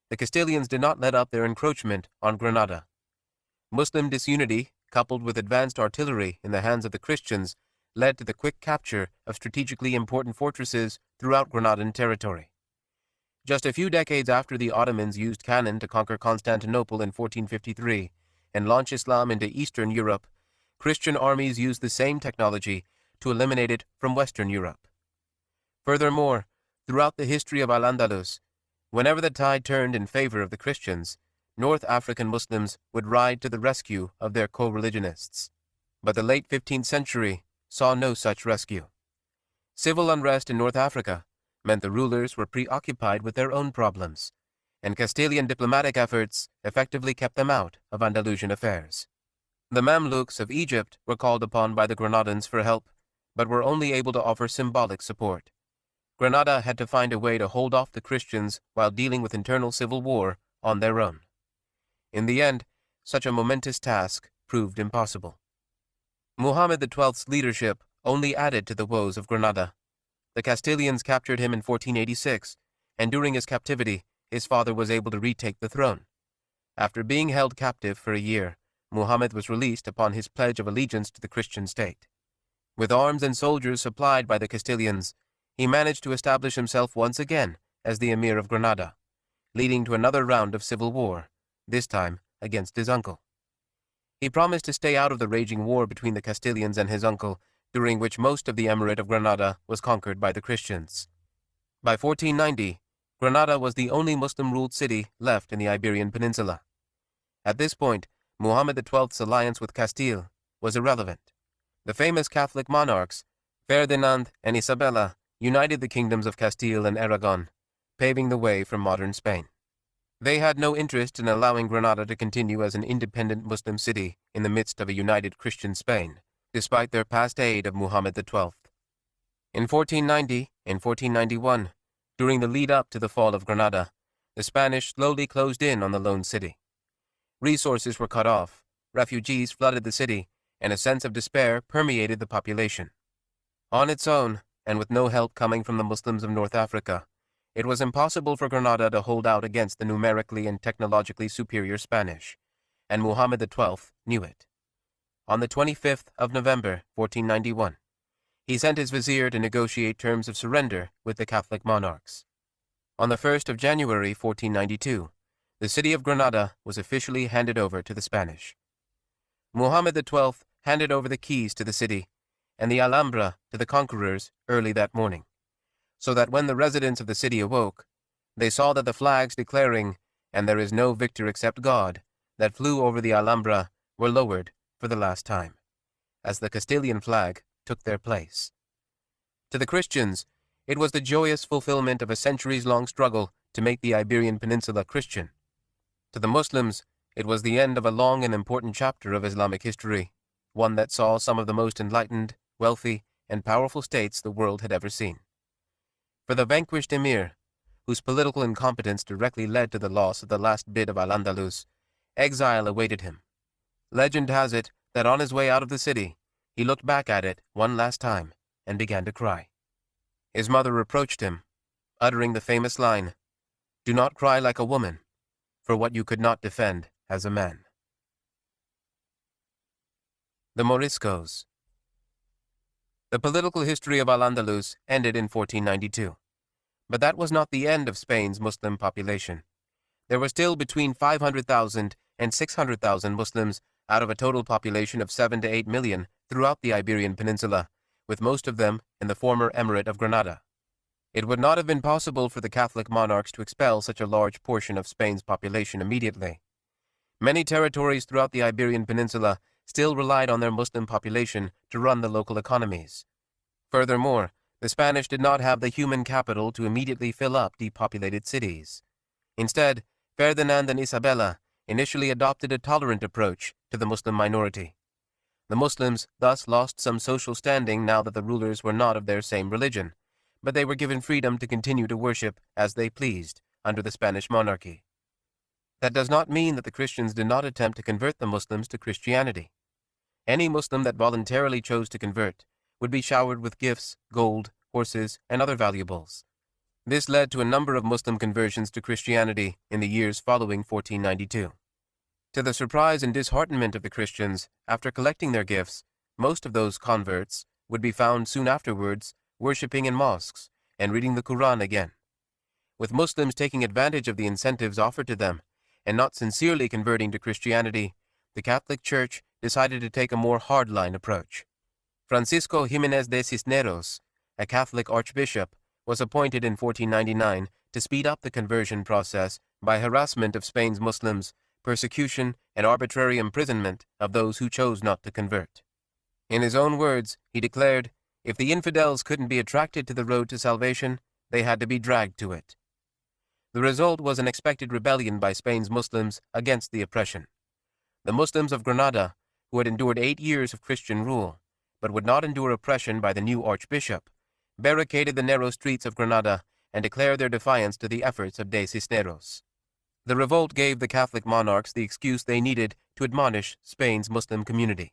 the Castilians did not let up their encroachment on Granada. Muslim disunity, coupled with advanced artillery in the hands of the Christians, led to the quick capture of strategically important fortresses throughout Granadan territory. Just a few decades after the Ottomans used cannon to conquer Constantinople in 1453 and launch Islam into Eastern Europe, Christian armies used the same technology to eliminate it from Western Europe. Furthermore, throughout the history of Al-Andalus, whenever the tide turned in favor of the Christians, North African Muslims would ride to the rescue of their co-religionists. But the late 15th century saw no such rescue. Civil unrest in North Africa meant the rulers were preoccupied with their own problems, and Castilian diplomatic efforts effectively kept them out of Andalusian affairs. The Mamluks of Egypt were called upon by the Granadans for help, but were only able to offer symbolic support. Granada had to find a way to hold off the Christians while dealing with internal civil war on their own. In the end, such a momentous task proved impossible. Muhammad XII's leadership only added to the woes of Granada. The Castilians captured him in 1486, and during his captivity, his father was able to retake the throne. After being held captive for a year, Muhammad was released upon his pledge of allegiance to the Christian state. With arms and soldiers supplied by the Castilians, he managed to establish himself once again as the Emir of Granada, leading to another round of civil war, this time against his uncle. He promised to stay out of the raging war between the Castilians and his uncle, during which most of the Emirate of Granada was conquered by the Christians. By 1490, Granada was the only Muslim-ruled city left in the Iberian Peninsula. At this point, Muhammad XII's alliance with Castile was irrelevant. The famous Catholic monarchs, Ferdinand and Isabella, united the kingdoms of Castile and Aragon, paving the way for modern Spain. They had no interest in allowing Granada to continue as an independent Muslim city in the midst of a united Christian Spain, despite their past aid of Muhammad XII. In 1490 and 1491, during the lead-up to the fall of Granada, the Spanish slowly closed in on the lone city. Resources were cut off, refugees flooded the city, and a sense of despair permeated the population. On its own, and with no help coming from the Muslims of North Africa, it was impossible for Granada to hold out against the numerically and technologically superior Spanish, and Muhammad XII knew it. On the 25th of November, 1491, he sent his vizier to negotiate terms of surrender with the Catholic monarchs. On the 1st of January, 1492, the city of Granada was officially handed over to the Spanish. Muhammad XII handed over the keys to the city and the Alhambra to the conquerors early that morning, so that when the residents of the city awoke, they saw that the flags declaring, "And there is no victor except God," that flew over the Alhambra were lowered for the last time, as the Castilian flag took their place. To the Christians, it was the joyous fulfillment of a centuries-long struggle to make the Iberian Peninsula Christian. To the Muslims, it was the end of a long and important chapter of Islamic history, one that saw some of the most enlightened, wealthy, and powerful states the world had ever seen. For the vanquished emir, whose political incompetence directly led to the loss of the last bit of Al-Andalus, exile awaited him. Legend has it that on his way out of the city, he looked back at it one last time and began to cry. His mother reproached him, uttering the famous line, "Do not cry like a woman, for what you could not defend as a man." The Moriscos. The political history of Al-Andalus ended in 1492. But that was not the end of Spain's Muslim population. There were still between 500,000 and 600,000 Muslims out of a total population of 7 to 8 million throughout the Iberian Peninsula, with most of them in the former Emirate of Granada. It would not have been possible for the Catholic monarchs to expel such a large portion of Spain's population immediately. Many territories throughout the Iberian Peninsula still relied on their Muslim population to run the local economies. Furthermore, the Spanish did not have the human capital to immediately fill up depopulated cities. Instead, Ferdinand and Isabella initially adopted a tolerant approach to the Muslim minority. The Muslims thus lost some social standing now that the rulers were not of their same religion, but they were given freedom to continue to worship as they pleased under the Spanish monarchy. That does not mean that the Christians did not attempt to convert the Muslims to Christianity. Any Muslim that voluntarily chose to convert would be showered with gifts, gold, horses, and other valuables. This led to a number of Muslim conversions to Christianity in the years following 1492. To the surprise and disheartenment of the Christians, after collecting their gifts, most of those converts would be found soon afterwards worshipping in mosques and reading the Quran again. With Muslims taking advantage of the incentives offered to them and not sincerely converting to Christianity, the Catholic Church decided to take a more hardline approach. Francisco Jiménez de Cisneros, a Catholic archbishop, was appointed in 1499 to speed up the conversion process by harassment of Spain's Muslims, persecution, and arbitrary imprisonment of those who chose not to convert. In his own words, he declared, if the infidels couldn't be attracted to the road to salvation, they had to be dragged to it. The result was an expected rebellion by Spain's Muslims against the oppression. The Muslims of Granada, who had endured 8 years of Christian rule, but would not endure oppression by the new archbishop, barricaded the narrow streets of Granada and declared their defiance to the efforts of de Cisneros. The revolt gave the Catholic monarchs the excuse they needed to admonish Spain's Muslim community.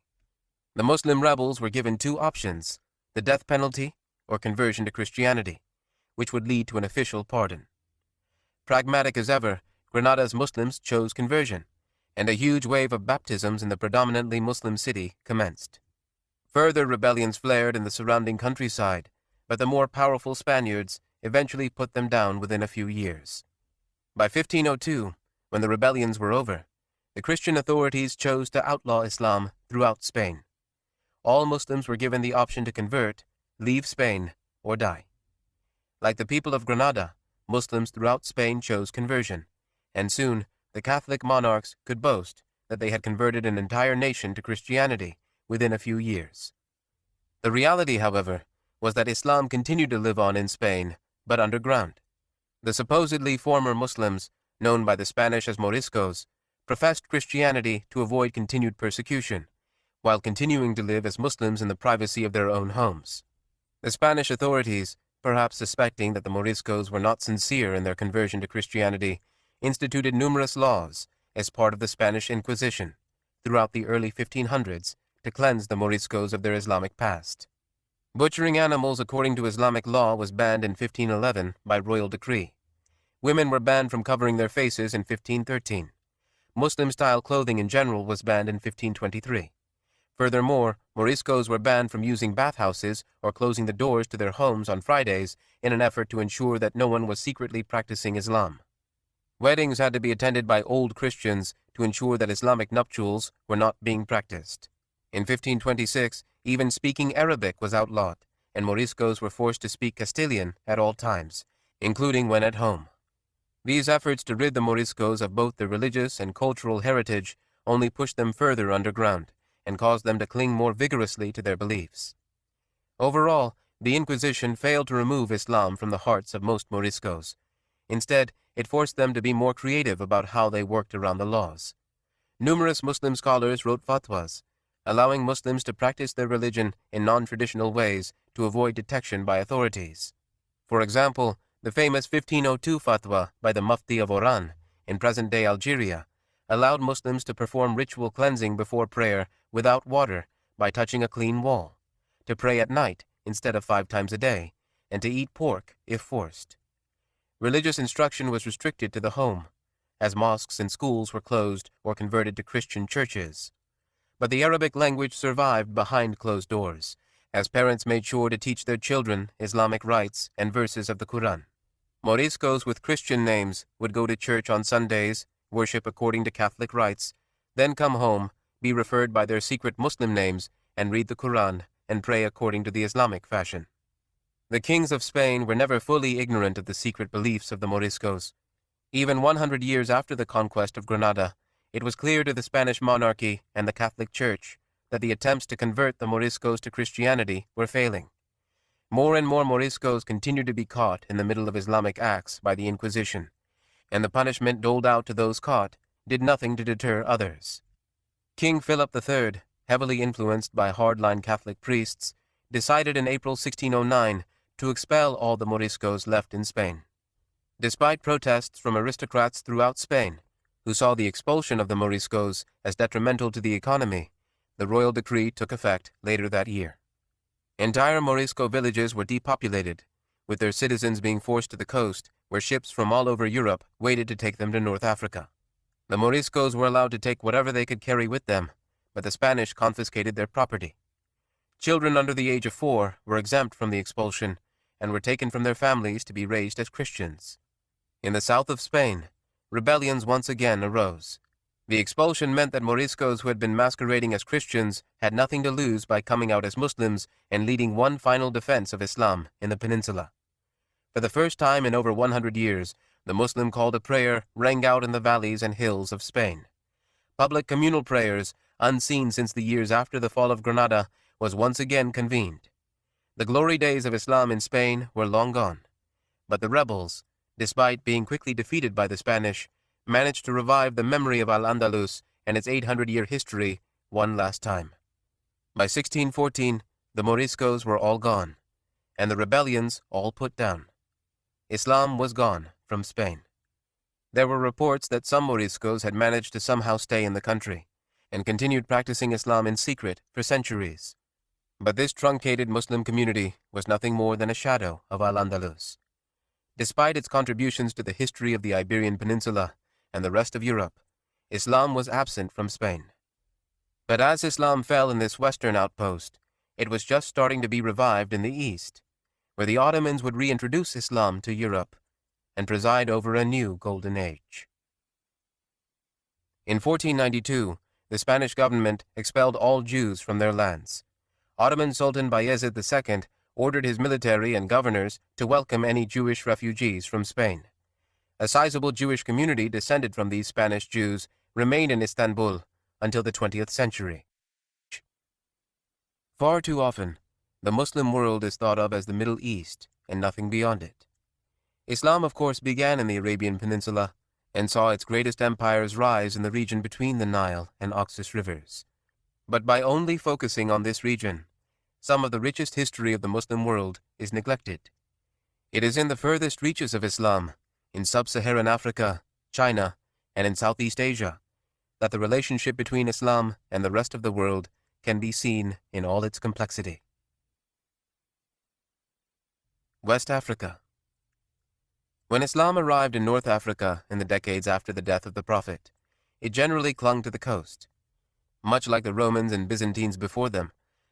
The Muslim rebels were given 2 options, the death penalty or conversion to Christianity, which would lead to an official pardon. Pragmatic as ever, Granada's Muslims chose conversion, and a huge wave of baptisms in the predominantly Muslim city commenced. Further rebellions flared in the surrounding countryside, but the more powerful Spaniards eventually put them down within a few years. By 1502, when the rebellions were over, the Christian authorities chose to outlaw Islam throughout Spain. All Muslims were given the option to convert, leave Spain, or die. Like the people of Granada, Muslims throughout Spain chose conversion, and soon the Catholic monarchs could boast that they had converted an entire nation to Christianity within a few years. The reality, however, was that Islam continued to live on in Spain, but underground. The supposedly former Muslims, known by the Spanish as Moriscos, professed Christianity to avoid continued persecution, while continuing to live as Muslims in the privacy of their own homes. The Spanish authorities, perhaps suspecting that the Moriscos were not sincere in their conversion to Christianity, instituted numerous laws as part of the Spanish Inquisition throughout the early 1500s to cleanse the Moriscos of their Islamic past. Butchering animals according to Islamic law was banned in 1511 by royal decree. Women were banned from covering their faces in 1513. Muslim-style clothing in general was banned in 1523. Furthermore, Moriscos were banned from using bathhouses or closing the doors to their homes on Fridays in an effort to ensure that no one was secretly practicing Islam. Weddings had to be attended by old Christians to ensure that Islamic nuptials were not being practiced. In 1526, even speaking Arabic was outlawed, and Moriscos were forced to speak Castilian at all times, including when at home. These efforts to rid the Moriscos of both their religious and cultural heritage only pushed them further underground and caused them to cling more vigorously to their beliefs. Overall, the Inquisition failed to remove Islam from the hearts of most Moriscos. Instead, it forced them to be more creative about how they worked around the laws. Numerous Muslim scholars wrote fatwas, allowing Muslims to practice their religion in non-traditional ways to avoid detection by authorities. For example, the famous 1502 fatwa by the Mufti of Oran in present-day Algeria allowed Muslims to perform ritual cleansing before prayer without water by touching a clean wall, to pray at night instead of 5 times a day, and to eat pork if forced. Religious instruction was restricted to the home, as mosques and schools were closed or converted to Christian churches. But the Arabic language survived behind closed doors, as parents made sure to teach their children Islamic rites and verses of the Quran. Moriscos with Christian names would go to church on Sundays, worship according to Catholic rites, then come home, be referred by their secret Muslim names, and read the Quran and pray according to the Islamic fashion. The kings of Spain were never fully ignorant of the secret beliefs of the Moriscos. Even 100 years after the conquest of Granada, it was clear to the Spanish monarchy and the Catholic Church that the attempts to convert the Moriscos to Christianity were failing. More and more Moriscos continued to be caught in the middle of Islamic acts by the Inquisition, and the punishment doled out to those caught did nothing to deter others. King Philip III, heavily influenced by hardline Catholic priests, decided in April 1609 to expel all the Moriscos left in Spain. Despite protests from aristocrats throughout Spain, who saw the expulsion of the Moriscos as detrimental to the economy, the royal decree took effect later that year. Entire Morisco villages were depopulated, with their citizens being forced to the coast, where ships from all over Europe waited to take them to North Africa. The Moriscos were allowed to take whatever they could carry with them, but the Spanish confiscated their property. Children under the age of 4 were exempt from the expulsion and were taken from their families to be raised as Christians. In the south of Spain, rebellions once again arose. The expulsion meant that Moriscos who had been masquerading as Christians had nothing to lose by coming out as Muslims and leading one final defense of Islam in the peninsula. For the first time in over 100 years, the Muslim call to prayer rang out in the valleys and hills of Spain. Public communal prayers, unseen since the years after the fall of Granada, was once again convened. The glory days of Islam in Spain were long gone, but the rebels, despite being quickly defeated by the Spanish, managed to revive the memory of Al-Andalus and its 800-year history one last time. By 1614, the Moriscos were all gone, and the rebellions all put down. Islam was gone from Spain. There were reports that some Moriscos had managed to somehow stay in the country, and continued practicing Islam in secret for centuries. But this truncated Muslim community was nothing more than a shadow of Al-Andalus. Despite its contributions to the history of the Iberian Peninsula and the rest of Europe, Islam was absent from Spain. But as Islam fell in this western outpost, it was just starting to be revived in the east, where the Ottomans would reintroduce Islam to Europe and preside over a new golden age. In 1492, the Spanish government expelled all Jews from their lands. Ottoman Sultan Bayezid II ordered his military and governors to welcome any Jewish refugees from Spain. A sizable Jewish community descended from these Spanish Jews remained in Istanbul until the 20th century. Far too often, the Muslim world is thought of as the Middle East and nothing beyond it. Islam, of course, began in the Arabian Peninsula and saw its greatest empires rise in the region between the Nile and Oxus rivers. But by only focusing on this region, some of the richest history of the Muslim world is neglected. It is in the furthest reaches of Islam, in sub-Saharan Africa, China, and in Southeast Asia, that the relationship between Islam and the rest of the world can be seen in all its complexity. West Africa. When Islam arrived in North Africa in the decades after the death of the Prophet, it generally clung to the coast. Much like the Romans and Byzantines before them,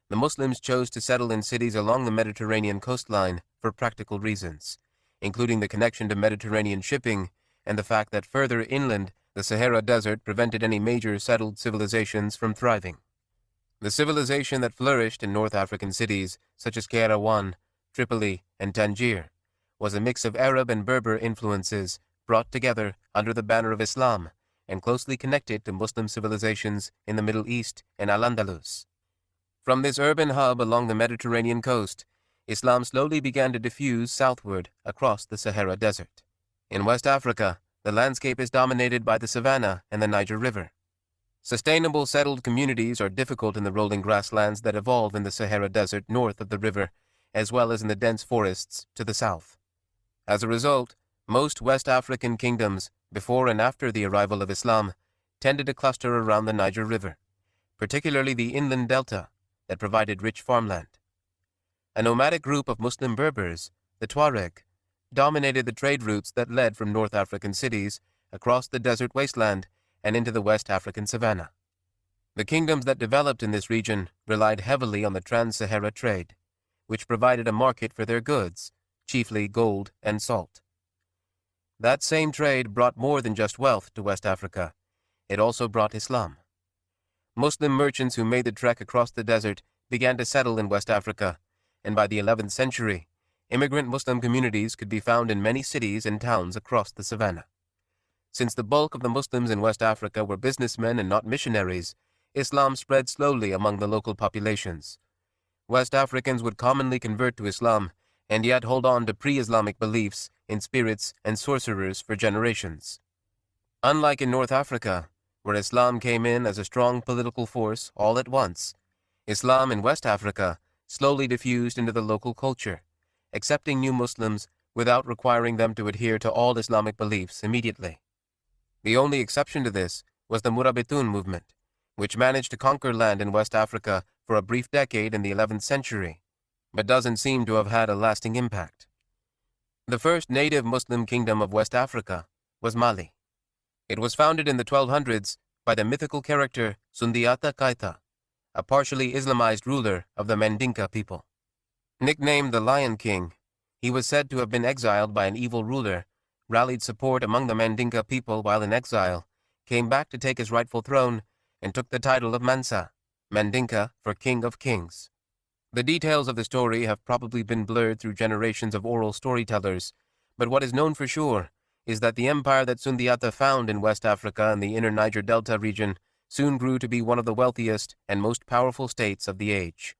the Muslims chose to settle in cities along the Mediterranean coastline for practical reasons, including the connection to Mediterranean shipping and the fact that further inland the Sahara Desert prevented any major settled civilizations from thriving. The civilization that flourished in North African cities such as Kairouan, Tripoli, and Tangier was a mix of Arab and Berber influences brought together under the banner of Islam and closely connected to Muslim civilizations in the Middle East and Al-Andalus. From this urban hub along the Mediterranean coast, Islam slowly began to diffuse southward across the Sahara Desert. In West Africa, the landscape is dominated by the savanna and the Niger River. Sustainable settled communities are difficult in the rolling grasslands that evolve in the Sahara Desert north of the river, as well as in the dense forests to the south. As a result, most West African kingdoms, before and after the arrival of Islam, tended to cluster around the Niger River, particularly the inland delta that provided rich farmland. a nomadic group of Muslim Berbers, the Tuareg, dominated the trade routes that led from North African cities across the desert wasteland and into the West African savanna. The kingdoms that developed in this region relied heavily on the trans-Sahara trade, which provided a market for their goods, chiefly gold and salt. That same trade brought more than just wealth to West Africa. It also brought Islam. Muslim merchants who made the trek across the desert began to settle in West Africa, and by the 11th century, immigrant Muslim communities could be found in many cities and towns across the savannah. Since the bulk of the Muslims in West Africa were businessmen and not missionaries, Islam spread slowly among the local populations. West Africans would commonly convert to Islam and yet hold on to pre-Islamic beliefs in spirits and sorcerers for generations. Unlike in North Africa, where Islam came in as a strong political force all at once, Islam in West Africa slowly diffused into the local culture, accepting new Muslims without requiring them to adhere to all Islamic beliefs immediately. The only exception to this was the Murabitun movement, which managed to conquer land in West Africa for a brief decade in the 11th century, but doesn't seem to have had a lasting impact. The first native Muslim kingdom of West Africa was Mali. It was founded in the 1200s by the mythical character Sundiata Keita, a partially Islamized ruler of the Mandinka people. Nicknamed the Lion King, he was said to have been exiled by an evil ruler, rallied support among the Mandinka people while in exile, came back to take his rightful throne, and took the title of Mansa, Mandinka for King of Kings. The details of the story have probably been blurred through generations of oral storytellers, but what is known for sure is that the empire that Sundiata found in West Africa and the inner Niger Delta region soon grew to be one of the wealthiest and most powerful states of the age.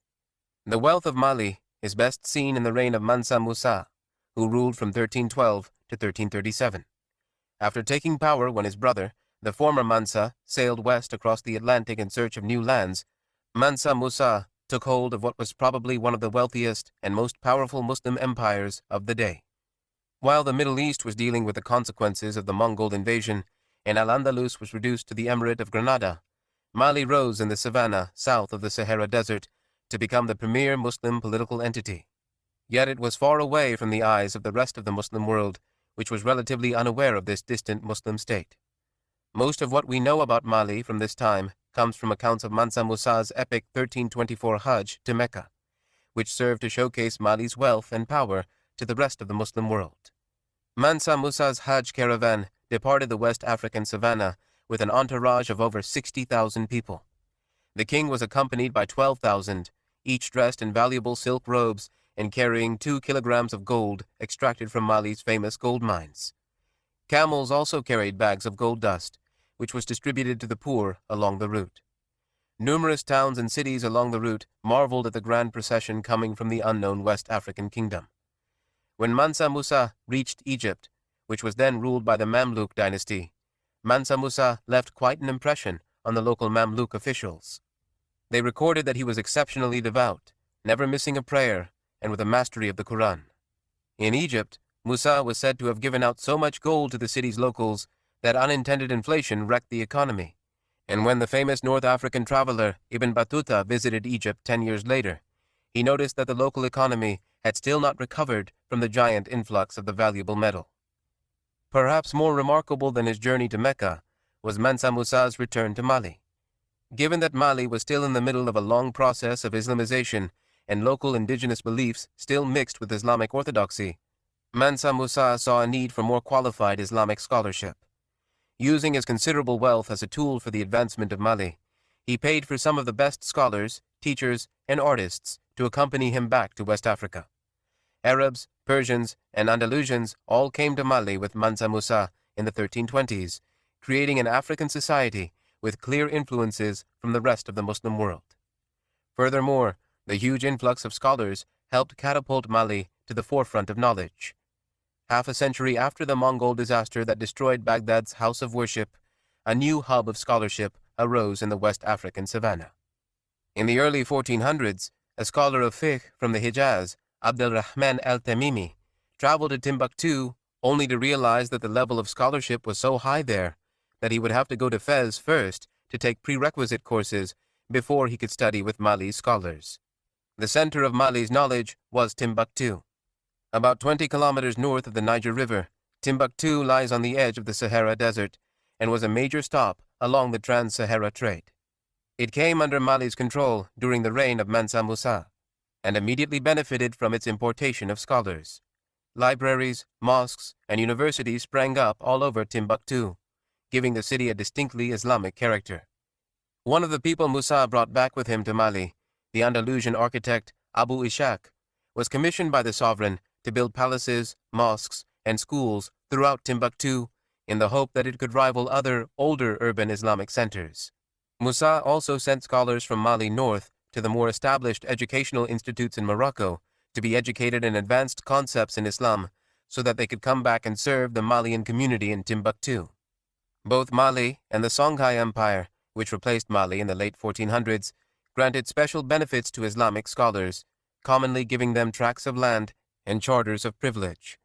The wealth of Mali is best seen in the reign of Mansa Musa, who ruled from 1312 to 1337. After taking power when his brother, the former Mansa, sailed west across the Atlantic in search of new lands, Mansa Musa took hold of what was probably one of the wealthiest and most powerful Muslim empires of the day. While the Middle East was dealing with the consequences of the Mongol invasion and Al-Andalus was reduced to the Emirate of Granada, Mali rose in the savannah south of the Sahara Desert to become the premier Muslim political entity. Yet it was far away from the eyes of the rest of the Muslim world, which was relatively unaware of this distant Muslim state. Most of what we know about Mali from this time comes from accounts of Mansa Musa's epic 1324 Hajj to Mecca, which served to showcase Mali's wealth and power to the rest of the Muslim world. Mansa Musa's Hajj caravan departed the West African savannah with an entourage of over 60,000 people. The king was accompanied by 12,000, each dressed in valuable silk robes and carrying 2 kilograms of gold extracted from Mali's famous gold mines. Camels also carried bags of gold dust, which was distributed to the poor along the route. Numerous towns and cities along the route marveled at the grand procession coming from the unknown West African kingdom. When Mansa Musa reached Egypt, which was then ruled by the Mamluk dynasty, Mansa Musa left quite an impression on the local Mamluk officials. They recorded that he was exceptionally devout, never missing a prayer, and with a mastery of the Quran. In Egypt, Musa was said to have given out so much gold to the city's locals that unintended inflation wrecked the economy, and when the famous North African traveler Ibn Battuta visited Egypt 10 years later, he noticed that the local economy had still not recovered from the giant influx of the valuable metal. Perhaps more remarkable than his journey to Mecca was Mansa Musa's return to Mali. Given that Mali was still in the middle of a long process of Islamization and local indigenous beliefs still mixed with Islamic orthodoxy, Mansa Musa saw a need for more qualified Islamic scholarship. Using his considerable wealth as a tool for the advancement of Mali, he paid for some of the best scholars, teachers, and artists to accompany him back to West Africa. Arabs, Persians, and Andalusians all came to Mali with Mansa Musa in the 1320s, creating an African society with clear influences from the rest of the Muslim world. Furthermore, the huge influx of scholars helped catapult Mali to the forefront of knowledge. Half a century after the Mongol disaster that destroyed Baghdad's house of worship, a new hub of scholarship arose in the West African savannah. In the early 1400s, a scholar of fiqh from the Hijaz, Abdelrahman al-Tamimi, traveled to Timbuktu only to realize that the level of scholarship was so high there that he would have to go to Fez first to take prerequisite courses before he could study with Mali's scholars. The center of Mali's knowledge was Timbuktu. About 20 kilometers north of the Niger River, Timbuktu lies on the edge of the Sahara Desert and was a major stop along the Trans-Sahara trade. It came under Mali's control during the reign of Mansa Musa and immediately benefited from its importation of scholars. Libraries, mosques, and universities sprang up all over Timbuktu, giving the city a distinctly Islamic character. One of the people Musa brought back with him to Mali, the Andalusian architect Abu Ishaq, was commissioned by the sovereign to build palaces, mosques, and schools throughout Timbuktu in the hope that it could rival other, older urban Islamic centers. Musa also sent scholars from Mali north to the more established educational institutes in Morocco to be educated in advanced concepts in Islam so that they could come back and serve the Malian community in Timbuktu. Both Mali and the Songhai Empire, which replaced Mali in the late 1400s, granted special benefits to Islamic scholars, commonly giving them tracts of land and charters of privilege.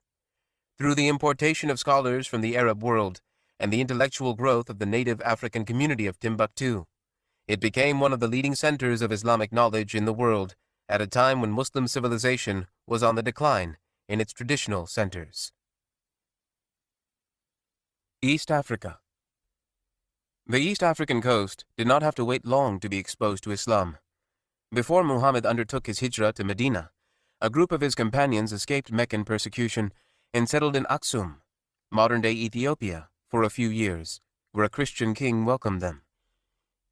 Through the importation of scholars from the Arab world and the intellectual growth of the native African community of Timbuktu, it became one of the leading centers of Islamic knowledge in the world at a time when Muslim civilization was on the decline in its traditional centers. East Africa. The East African coast did not have to wait long to be exposed to Islam. Before Muhammad undertook his hijrah to Medina, a group of his companions escaped Meccan persecution and settled in Aksum, modern-day Ethiopia, for a few years, where a Christian king welcomed them.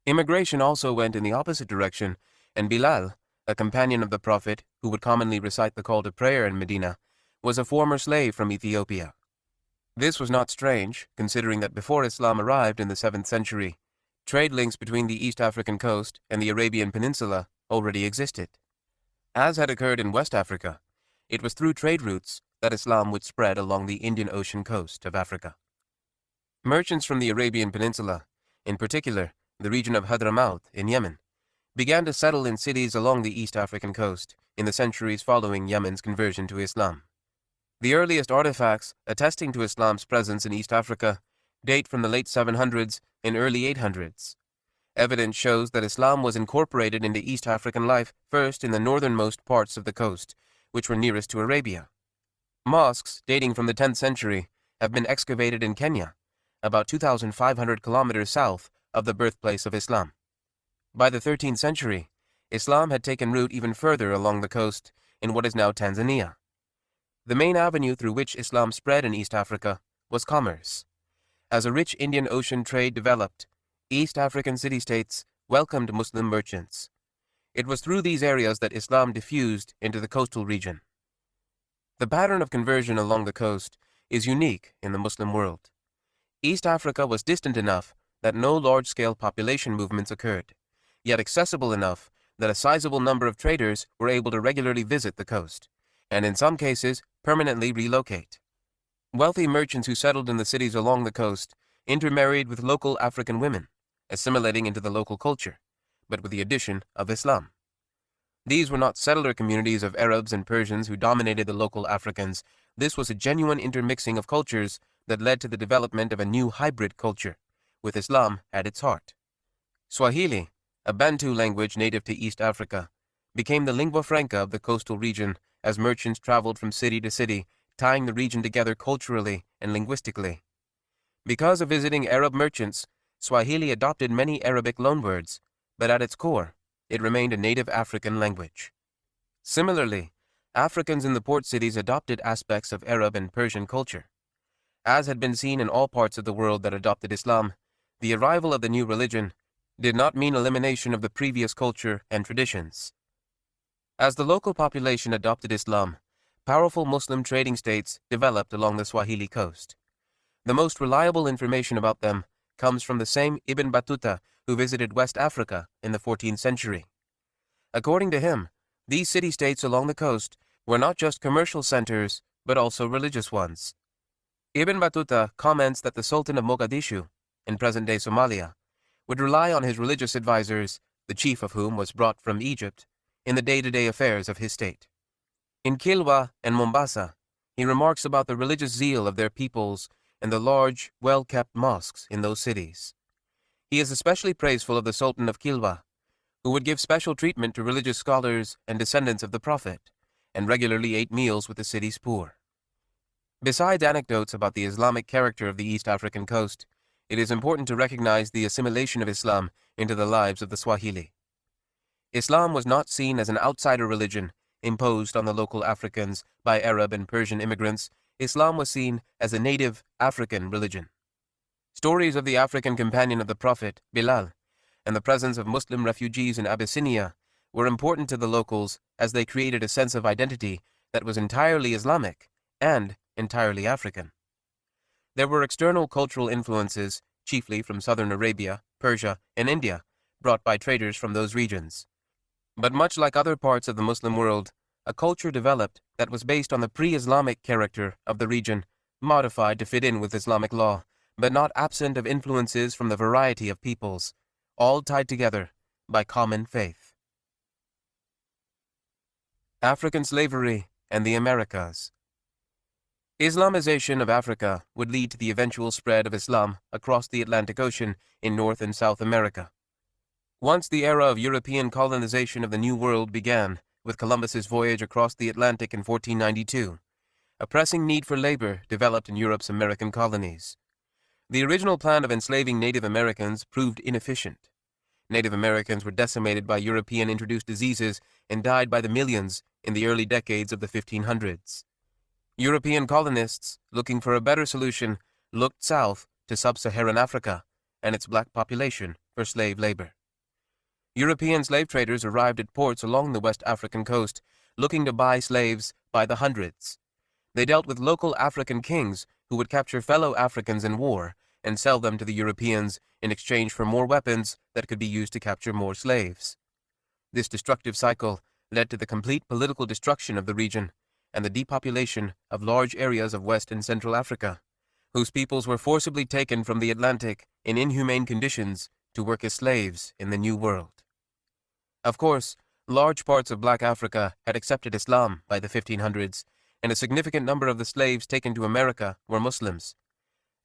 Immigration also went in the opposite direction, and Bilal, a companion of the Prophet who would commonly recite the call to prayer in Medina, was a former slave from Ethiopia. This was not strange, considering that before Islam arrived in the 7th century, trade links between the East African coast and the Arabian Peninsula already existed. As had occurred in West Africa, it was through trade routes that Islam would spread along the Indian Ocean coast of Africa. Merchants from the Arabian Peninsula, in particular the region of Hadramaut in Yemen, began to settle in cities along the East African coast in the centuries following Yemen's conversion to Islam. The earliest artifacts attesting to Islam's presence in East Africa date from the late 700s and early 800s. Evidence shows that Islam was incorporated into East African life first in the northernmost parts of the coast, which were nearest to Arabia. Mosques dating from the 10th century have been excavated in Kenya, about 2,500 kilometers south of the birthplace of Islam. By the 13th century, Islam had taken root even further along the coast in what is now Tanzania. The main avenue through which Islam spread in East Africa was commerce. As a rich Indian Ocean trade developed, East African city-states welcomed Muslim merchants. It was through these areas that Islam diffused into the coastal region. The pattern of conversion along the coast is unique in the Muslim world. East Africa was distant enough that no large-scale population movements occurred, yet accessible enough that a sizable number of traders were able to regularly visit the coast, and in some cases permanently relocate. Wealthy merchants who settled in the cities along the coast intermarried with local African women, assimilating into the local culture, but with the addition of Islam. These were not settler communities of Arabs and Persians who dominated the local Africans. This was a genuine intermixing of cultures that led to the development of a new hybrid culture, with Islam at its heart. Swahili, a Bantu language native to East Africa, became the lingua franca of the coastal region as merchants traveled from city to city, tying the region together culturally and linguistically. Because of visiting Arab merchants, Swahili adopted many Arabic loanwords, but at its core, it remained a native African language. Similarly, Africans in the port cities adopted aspects of Arab and Persian culture. As had been seen in all parts of the world that adopted Islam, the arrival of the new religion did not mean elimination of the previous culture and traditions. As the local population adopted Islam, powerful Muslim trading states developed along the Swahili coast. The most reliable information about them comes from the same Ibn Battuta who visited West Africa in the 14th century. According to him, these city-states along the coast were not just commercial centers, but also religious ones. Ibn Battuta comments that the Sultan of Mogadishu, in present-day Somalia, would rely on his religious advisors, the chief of whom was brought from Egypt, in the day-to-day affairs of his state. In Kilwa and Mombasa, he remarks about the religious zeal of their peoples and the large, well-kept mosques in those cities. He is especially praiseful of the Sultan of Kilwa, who would give special treatment to religious scholars and descendants of the Prophet, and regularly ate meals with the city's poor. Besides anecdotes about the Islamic character of the East African coast, it is important to recognize the assimilation of Islam into the lives of the Swahili. Islam was not seen as an outsider religion imposed on the local Africans by Arab and Persian immigrants. Islam was seen as a native African religion. Stories of the African companion of the Prophet, Bilal, and the presence of Muslim refugees in Abyssinia were important to the locals as they created a sense of identity that was entirely Islamic and entirely African. There were external cultural influences, chiefly from southern Arabia, Persia, and India, brought by traders from those regions. But much like other parts of the Muslim world, a culture developed that was based on the pre-Islamic character of the region, modified to fit in with Islamic law, but not absent of influences from the variety of peoples, all tied together by common faith. African slavery and the Americas. Islamization of Africa would lead to the eventual spread of Islam across the Atlantic Ocean in North and South America. Once the era of European colonization of the New World began, with Columbus's voyage across the Atlantic in 1492, a pressing need for labor developed in Europe's American colonies. The original plan of enslaving Native Americans proved inefficient. Native Americans were decimated by European-introduced diseases and died by the millions in the early decades of the 1500s. European colonists, looking for a better solution, looked south to sub-Saharan Africa and its black population for slave labor. European slave traders arrived at ports along the West African coast, looking to buy slaves by the hundreds. They dealt with local African kings who would capture fellow Africans in war and sell them to the Europeans in exchange for more weapons that could be used to capture more slaves. This destructive cycle led to the complete political destruction of the region and the depopulation of large areas of West and Central Africa, whose peoples were forcibly taken from the Atlantic in inhumane conditions to work as slaves in the New World. Of course, large parts of Black Africa had accepted Islam by the 1500s, and a significant number of the slaves taken to America were Muslims.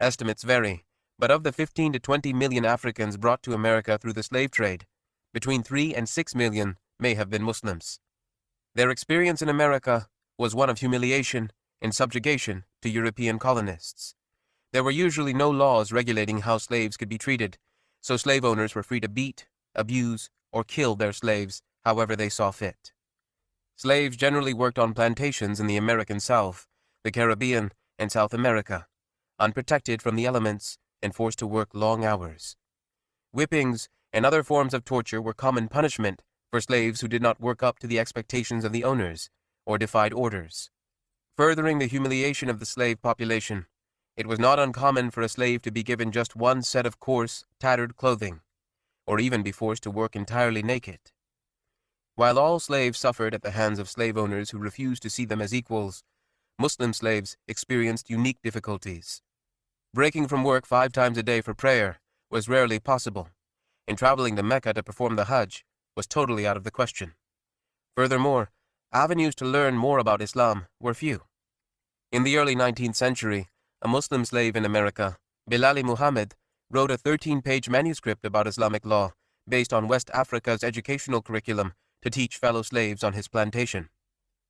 Estimates vary, but of the 15 to 20 million Africans brought to America through the slave trade, between 3 and 6 million may have been Muslims. Their experience in America was one of humiliation and subjugation to European colonists. There were usually no laws regulating how slaves could be treated, so slave owners were free to beat, abuse, or kill their slaves however they saw fit. Slaves generally worked on plantations in the American South, the Caribbean, and South America, unprotected from the elements and forced to work long hours. Whippings and other forms of torture were common punishment for slaves who did not work up to the expectations of the owners or defied orders. Furthering the humiliation of the slave population, it was not uncommon for a slave to be given just one set of coarse, tattered clothing, or even be forced to work entirely naked. While all slaves suffered at the hands of slave owners who refused to see them as equals, Muslim slaves experienced unique difficulties. Breaking from work 5 times a day for prayer was rarely possible, and traveling to Mecca to perform the Hajj was totally out of the question. Furthermore, avenues to learn more about Islam were few. In the early 19th century, a Muslim slave in America, Bilal Muhammad, wrote a 13-page manuscript about Islamic law based on West Africa's educational curriculum to teach fellow slaves on his plantation.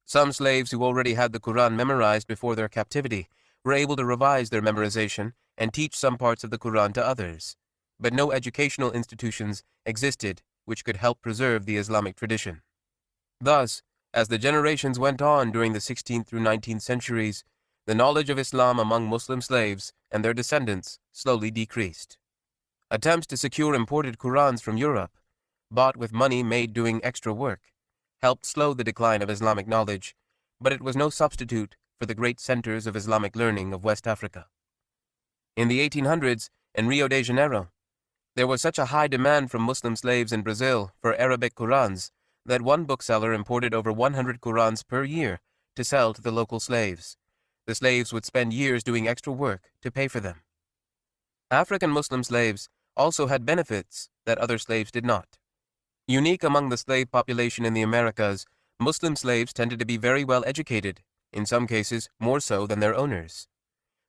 Some slaves who already had the Quran memorized before their captivity were able to revise their memorization and teach some parts of the Quran to others, but no educational institutions existed which could help preserve the Islamic tradition. Thus, as the generations went on during the 16th through 19th centuries, the knowledge of Islam among Muslim slaves and their descendants slowly decreased. Attempts to secure imported Qurans from Europe, bought with money made doing extra work, helped slow the decline of Islamic knowledge, but it was no substitute for the great centers of Islamic learning of West Africa. In the 1800s, in Rio de Janeiro, there was such a high demand from Muslim slaves in Brazil for Arabic Qurans that one bookseller imported over 100 Qurans per year to sell to the local slaves. The slaves would spend years doing extra work to pay for them. African Muslim slaves also had benefits that other slaves did not. Unique among the slave population in the Americas, Muslim slaves tended to be very well educated, in some cases more so than their owners.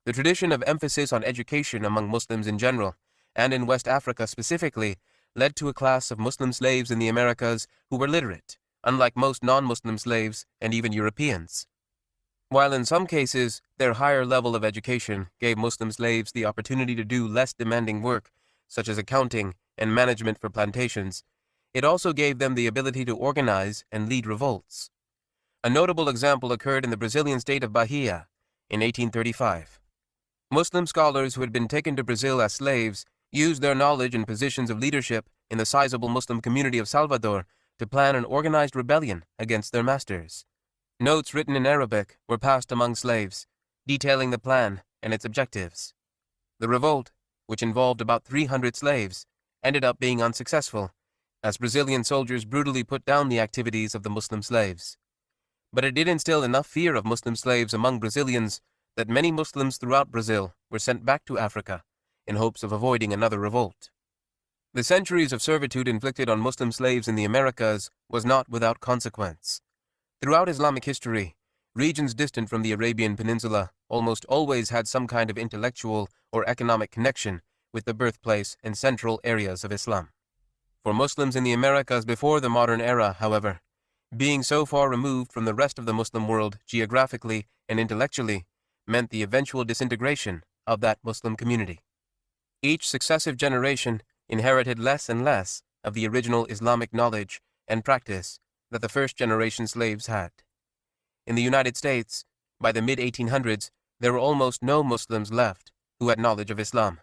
The tradition of emphasis on education among Muslims in general, and in West Africa specifically, led to a class of Muslim slaves in the Americas who were literate, unlike most non-Muslim slaves and even Europeans. While in some cases their higher level of education gave Muslim slaves the opportunity to do less demanding work, such as accounting and management for plantations, it also gave them the ability to organize and lead revolts. A notable example occurred in the Brazilian state of Bahia in 1835. Muslim scholars who had been taken to Brazil as slaves used their knowledge and positions of leadership in the sizable Muslim community of Salvador to plan an organized rebellion against their masters. Notes written in Arabic were passed among slaves, detailing the plan and its objectives. The revolt, which involved about 300 slaves, ended up being unsuccessful, as Brazilian soldiers brutally put down the activities of the Muslim slaves. But it did instill enough fear of Muslim slaves among Brazilians that many Muslims throughout Brazil were sent back to Africa in hopes of avoiding another revolt. The centuries of servitude inflicted on Muslim slaves in the Americas was not without consequence. Throughout Islamic history, regions distant from the Arabian Peninsula almost always had some kind of intellectual or economic connection with the birthplace and central areas of Islam. For Muslims in the Americas before the modern era, however, being so far removed from the rest of the Muslim world geographically and intellectually meant the eventual disintegration of that Muslim community. Each successive generation inherited less and less of the original Islamic knowledge and practice that the first-generation slaves had. In the United States, by the mid-1800s, there were almost no Muslims left who had knowledge of Islam,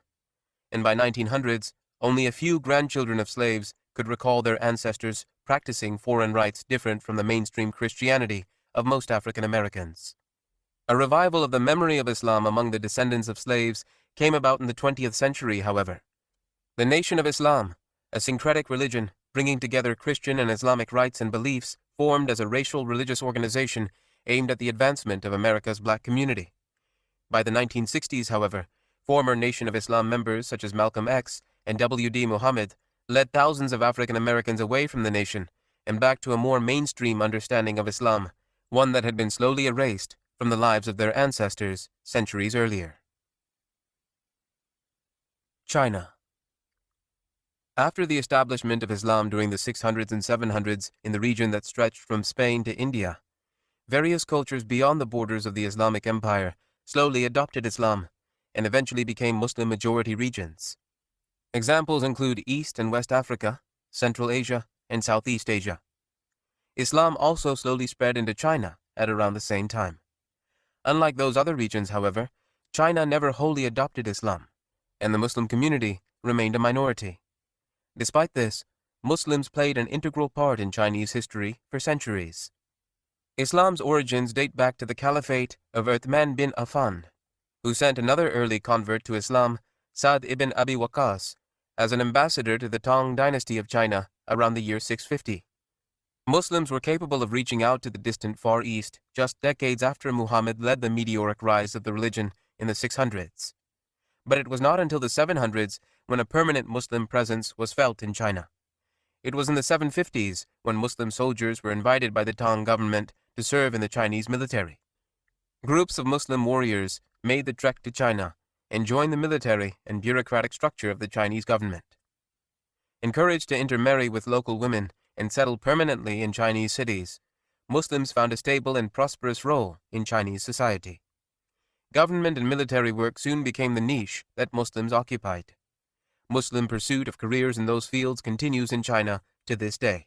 and by 1900s, only a few grandchildren of slaves could recall their ancestors practicing foreign rites different from the mainstream Christianity of most African Americans. A revival of the memory of Islam among the descendants of slaves came about in the 20th century, however. The Nation of Islam, a syncretic religion bringing together Christian and Islamic rites and beliefs, formed as a racial religious organization aimed at the advancement of America's black community. By the 1960s, however, former Nation of Islam members such as Malcolm X and W.D. Muhammad led thousands of African Americans away from the nation and back to a more mainstream understanding of Islam, one that had been slowly erased from the lives of their ancestors centuries earlier. China. After the establishment of Islam during the 600s and 700s in the region that stretched from Spain to India, various cultures beyond the borders of the Islamic Empire slowly adopted Islam and eventually became Muslim-majority regions. Examples include East and West Africa, Central Asia, and Southeast Asia. Islam also slowly spread into China at around the same time. Unlike those other regions, however, China never wholly adopted Islam, and the Muslim community remained a minority. Despite this, Muslims played an integral part in Chinese history for centuries. Islam's origins date back to the caliphate of Uthman bin Affan, who sent another early convert to Islam, Sa'd ibn Abi Waqqas, as an ambassador to the Tang dynasty of China around the year 650. Muslims were capable of reaching out to the distant Far East just decades after Muhammad led the meteoric rise of the religion in the 600s. But it was not until the 700s when a permanent Muslim presence was felt in China. It was in the 750s when Muslim soldiers were invited by the Tang government to serve in the Chinese military. Groups of Muslim warriors made the trek to China and joined the military and bureaucratic structure of the Chinese government. Encouraged to intermarry with local women and settle permanently in Chinese cities, Muslims found a stable and prosperous role in Chinese society. Government and military work soon became the niche that Muslims occupied. Muslim pursuit of careers in those fields continues in China to this day.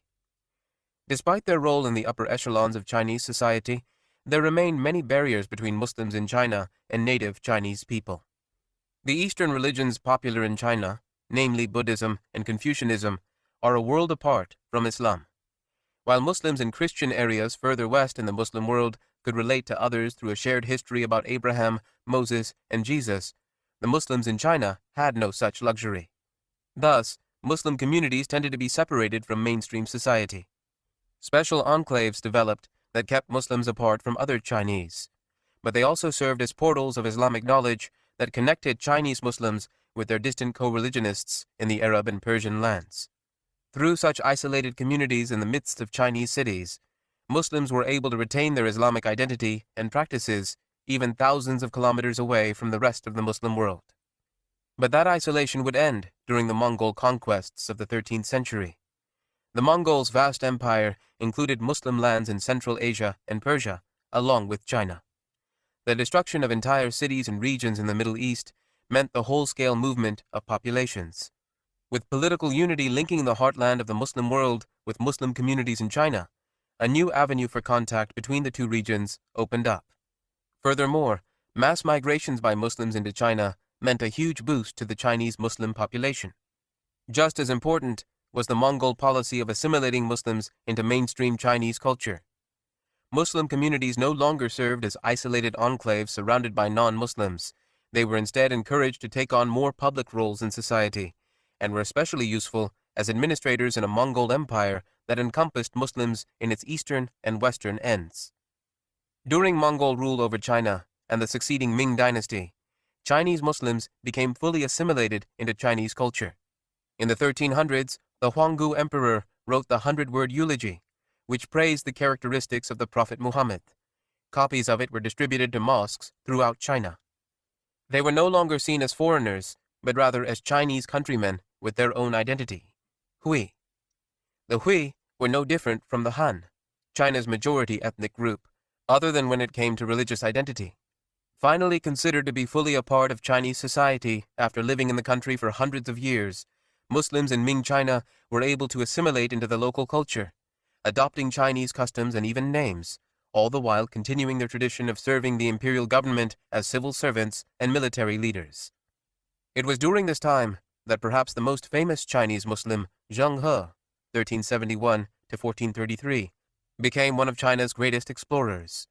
Despite their role in the upper echelons of Chinese society, there remain many barriers between Muslims in China and native Chinese people. The Eastern religions popular in China, namely Buddhism and Confucianism, are a world apart from Islam. While Muslims in Christian areas further west in the Muslim world could relate to others through a shared history about Abraham, Moses, and Jesus, the Muslims in China had no such luxury. Thus, Muslim communities tended to be separated from mainstream society. Special enclaves developed that kept Muslims apart from other Chinese, but they also served as portals of Islamic knowledge that connected Chinese Muslims with their distant co-religionists in the Arab and Persian lands. Through such isolated communities in the midst of Chinese cities, Muslims were able to retain their Islamic identity and practices even thousands of kilometers away from the rest of the Muslim world. But that isolation would end during the Mongol conquests of the 13th century. The Mongols' vast empire included Muslim lands in Central Asia and Persia, along with China. The destruction of entire cities and regions in the Middle East meant the whole-scale movement of populations. With political unity linking the heartland of the Muslim world with Muslim communities in China, a new avenue for contact between the two regions opened up. Furthermore, mass migrations by Muslims into China meant a huge boost to the Chinese Muslim population. Just as important was the Mongol policy of assimilating Muslims into mainstream Chinese culture. Muslim communities no longer served as isolated enclaves surrounded by non-Muslims. They were instead encouraged to take on more public roles in society, and were especially useful as administrators in a Mongol empire that encompassed Muslims in its eastern and western ends. During Mongol rule over China and the succeeding Ming dynasty, Chinese Muslims became fully assimilated into Chinese culture. In the 1300s, the Huanggu emperor wrote the 100-word eulogy, which praised the characteristics of the Prophet Muhammad. Copies of it were distributed to mosques throughout China. They were no longer seen as foreigners, but rather as Chinese countrymen with their own identity, Hui. The Hui were no different from the Han, China's majority ethnic group, other than when it came to religious identity. Finally considered to be fully a part of Chinese society after living in the country for hundreds of years, Muslims in Ming China were able to assimilate into the local culture, adopting Chinese customs and even names, all the while continuing their tradition of serving the imperial government as civil servants and military leaders. It was during this time that perhaps the most famous Chinese Muslim, Zheng He, 1371 to 1433, became one of China's greatest explorers.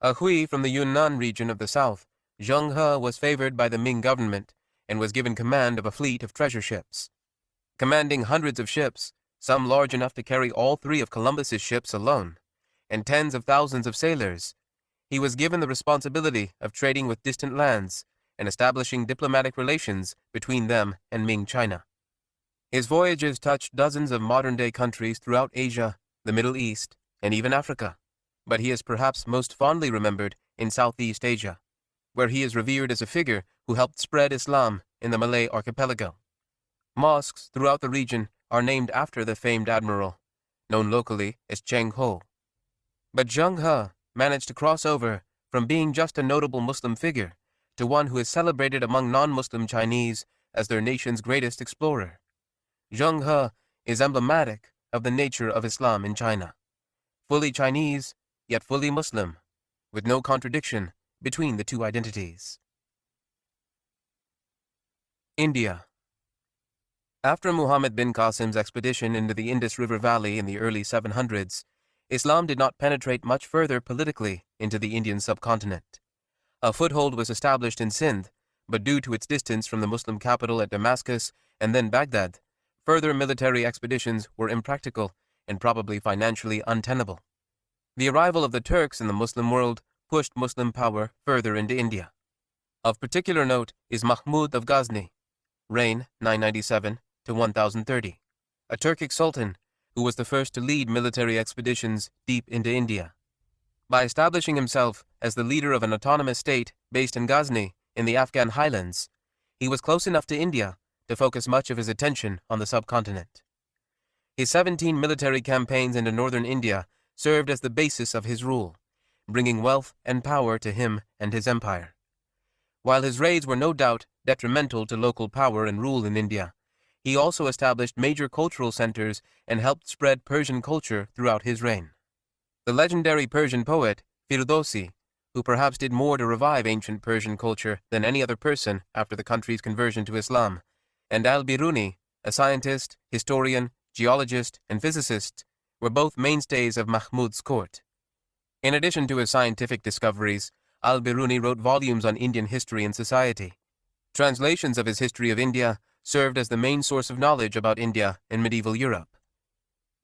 A Hui from the Yunnan region of the south, Zheng He was favored by the Ming government and was given command of a fleet of treasure ships. Commanding hundreds of ships, some large enough to carry all three of Columbus's ships alone, and tens of thousands of sailors, he was given the responsibility of trading with distant lands and establishing diplomatic relations between them and Ming China. His voyages touched dozens of modern-day countries throughout Asia, the Middle East, and even Africa, but he is perhaps most fondly remembered in Southeast Asia, where he is revered as a figure who helped spread Islam in the Malay archipelago. Mosques throughout the region are named after the famed admiral, known locally as Cheng Ho. But Zheng He managed to cross over from being just a notable Muslim figure to one who is celebrated among non-Muslim Chinese as their nation's greatest explorer. Zheng He is emblematic of the nature of Islam in China, fully Chinese, yet fully Muslim, with no contradiction between the two identities. India. After Muhammad bin Qasim's expedition into the Indus River Valley in the early 700s, Islam did not penetrate much further politically into the Indian subcontinent. A foothold was established in Sindh, but due to its distance from the Muslim capital at Damascus and then Baghdad, further military expeditions were impractical and probably financially untenable. The arrival of the Turks in the Muslim world pushed Muslim power further into India. Of particular note is Mahmud of Ghazni, reign 997 to 1030, a Turkic sultan who was the first to lead military expeditions deep into India. By establishing himself as the leader of an autonomous state based in Ghazni in the Afghan highlands, he was close enough to India to focus much of his attention on the subcontinent. His 17 military campaigns into northern India served as the basis of his rule, bringing wealth and power to him and his empire. While his raids were no doubt detrimental to local power and rule in India, he also established major cultural centers and helped spread Persian culture throughout his reign. The legendary Persian poet Firdausi, who perhaps did more to revive ancient Persian culture than any other person after the country's conversion to Islam, and Al-Biruni, a scientist, historian, geologist, and physicist, were both mainstays of Mahmud's court. In addition to his scientific discoveries, Al-Biruni wrote volumes on Indian history and society. Translations of his History of India served as the main source of knowledge about India in medieval Europe.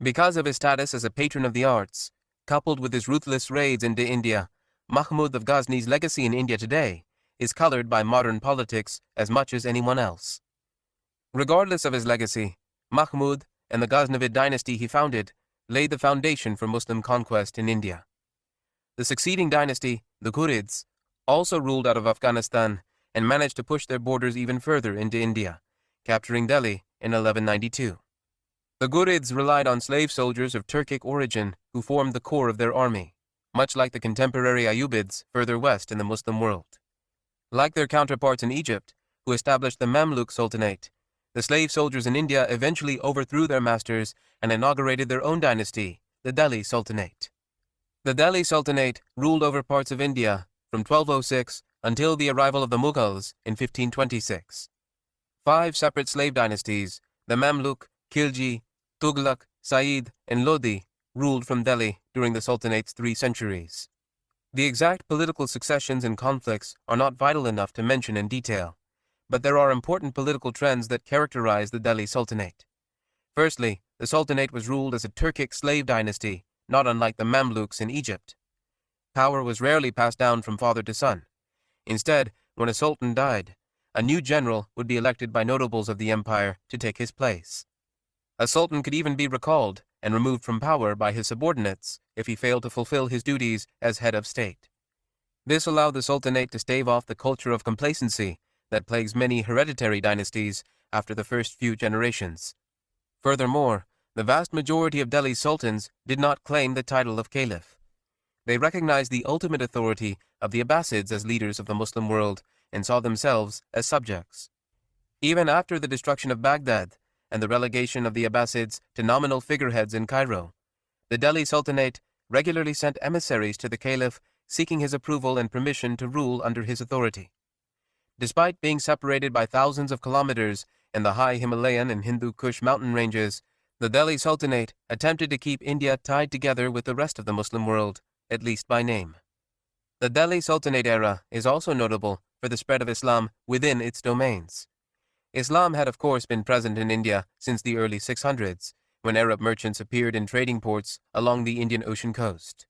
Because of his status as a patron of the arts, coupled with his ruthless raids into India, Mahmud of Ghazni's legacy in India today is colored by modern politics as much as anyone else. Regardless of his legacy, Mahmud and the Ghaznavid dynasty he founded laid the foundation for Muslim conquest in India. The succeeding dynasty, the Ghurids, also ruled out of Afghanistan and managed to push their borders even further into India, capturing Delhi in 1192. The Ghurids relied on slave soldiers of Turkic origin who formed the core of their army, much like the contemporary Ayyubids further west in the Muslim world. Like their counterparts in Egypt, who established the Mamluk Sultanate, the slave soldiers in India eventually overthrew their masters and inaugurated their own dynasty, the Delhi Sultanate. The Delhi Sultanate ruled over parts of India from 1206 until the arrival of the Mughals in 1526. 5 separate slave dynasties, the Mamluk, Khilji, Tughlaq, Sayyid, and Lodi, ruled from Delhi during the Sultanate's 3 centuries. The exact political successions and conflicts are not vital enough to mention in detail, but there are important political trends that characterize the Delhi Sultanate. Firstly, the Sultanate was ruled as a Turkic slave dynasty, not unlike the Mamluks in Egypt. Power was rarely passed down from father to son. Instead, when a sultan died, a new general would be elected by notables of the empire to take his place. A sultan could even be recalled and removed from power by his subordinates if he failed to fulfill his duties as head of state. This allowed the Sultanate to stave off the culture of complacency that plagues many hereditary dynasties after the first few generations. Furthermore, the vast majority of Delhi's sultans did not claim the title of caliph. They recognized the ultimate authority of the Abbasids as leaders of the Muslim world and saw themselves as subjects. Even after the destruction of Baghdad and the relegation of the Abbasids to nominal figureheads in Cairo, the Delhi Sultanate regularly sent emissaries to the caliph seeking his approval and permission to rule under his authority. Despite being separated by thousands of kilometers in the high Himalayan and Hindu Kush mountain ranges, the Delhi Sultanate attempted to keep India tied together with the rest of the Muslim world, at least by name. The Delhi Sultanate era is also notable for the spread of Islam within its domains. Islam had of course been present in India since the early 600s, when Arab merchants appeared in trading ports along the Indian Ocean coast.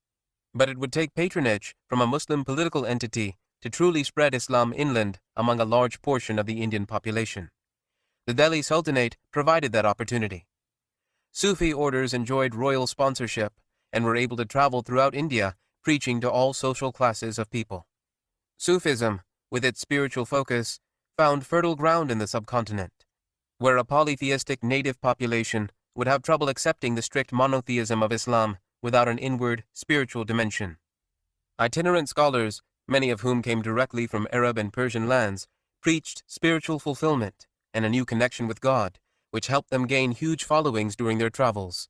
But it would take patronage from a Muslim political entity to truly spread Islam inland among a large portion of the Indian population. The Delhi Sultanate provided that opportunity. Sufi orders enjoyed royal sponsorship and were able to travel throughout India preaching to all social classes of people. Sufism, with its spiritual focus, found fertile ground in the subcontinent, where a polytheistic native population would have trouble accepting the strict monotheism of Islam without an inward spiritual dimension. Itinerant scholars, many of whom came directly from Arab and Persian lands, preached spiritual fulfillment and a new connection with God, which helped them gain huge followings during their travels.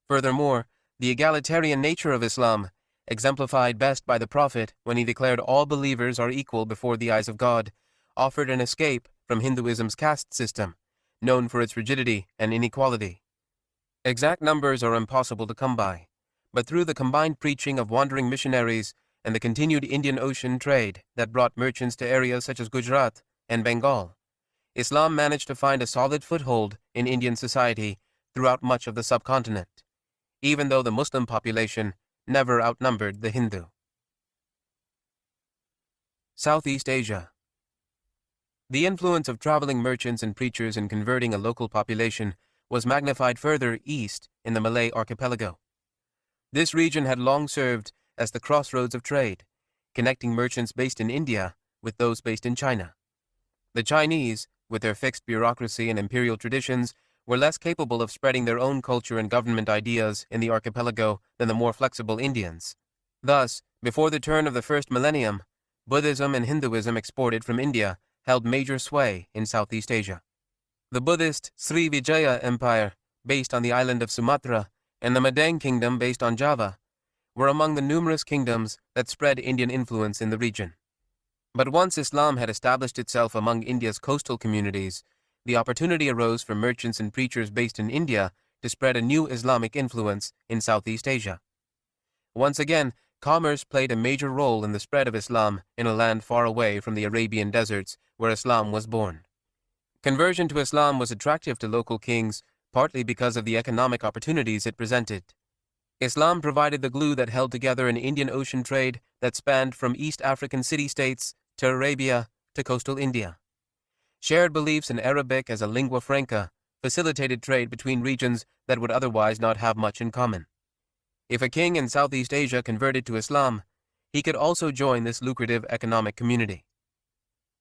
Furthermore, the egalitarian nature of Islam, exemplified best by the Prophet when he declared all believers are equal before the eyes of God, offered an escape from Hinduism's caste system, known for its rigidity and inequality. Exact numbers are impossible to come by, but through the combined preaching of wandering missionaries and the continued Indian Ocean trade that brought merchants to areas such as Gujarat and Bengal, Islam managed to find a solid foothold in Indian society throughout much of the subcontinent, even though the Muslim population never outnumbered the Hindu. Southeast Asia. The influence of traveling merchants and preachers in converting a local population was magnified further east in the Malay archipelago. This region had long served as the crossroads of trade, connecting merchants based in India with those based in China. The Chinese, with their fixed bureaucracy and imperial traditions, were less capable of spreading their own culture and government ideas in the archipelago than the more flexible Indians. Thus, before the turn of the first millennium, Buddhism and Hinduism exported from India held major sway in Southeast Asia. The Buddhist Sri Vijaya Empire, based on the island of Sumatra, and the Madang Kingdom based on Java, were among the numerous kingdoms that spread Indian influence in the region. But once Islam had established itself among India's coastal communities, the opportunity arose for merchants and preachers based in India to spread a new Islamic influence in Southeast Asia. Once again, commerce played a major role in the spread of Islam in a land far away from the Arabian deserts where Islam was born. Conversion to Islam was attractive to local kings, partly because of the economic opportunities it presented. Islam provided the glue that held together an Indian Ocean trade that spanned from East African city-states to Arabia to coastal India. Shared beliefs in Arabic as a lingua franca facilitated trade between regions that would otherwise not have much in common. If a king in Southeast Asia converted to Islam, he could also join this lucrative economic community.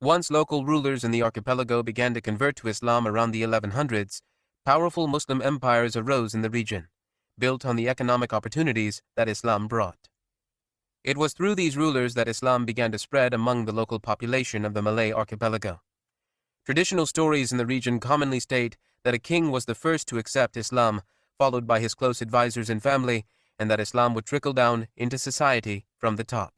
Once local rulers in the archipelago began to convert to Islam around the 1100s, powerful Muslim empires arose in the region, built on the economic opportunities that Islam brought. It was through these rulers that Islam began to spread among the local population of the Malay archipelago. Traditional stories in the region commonly state that a king was the first to accept Islam, followed by his close advisors and family, and that Islam would trickle down into society from the top.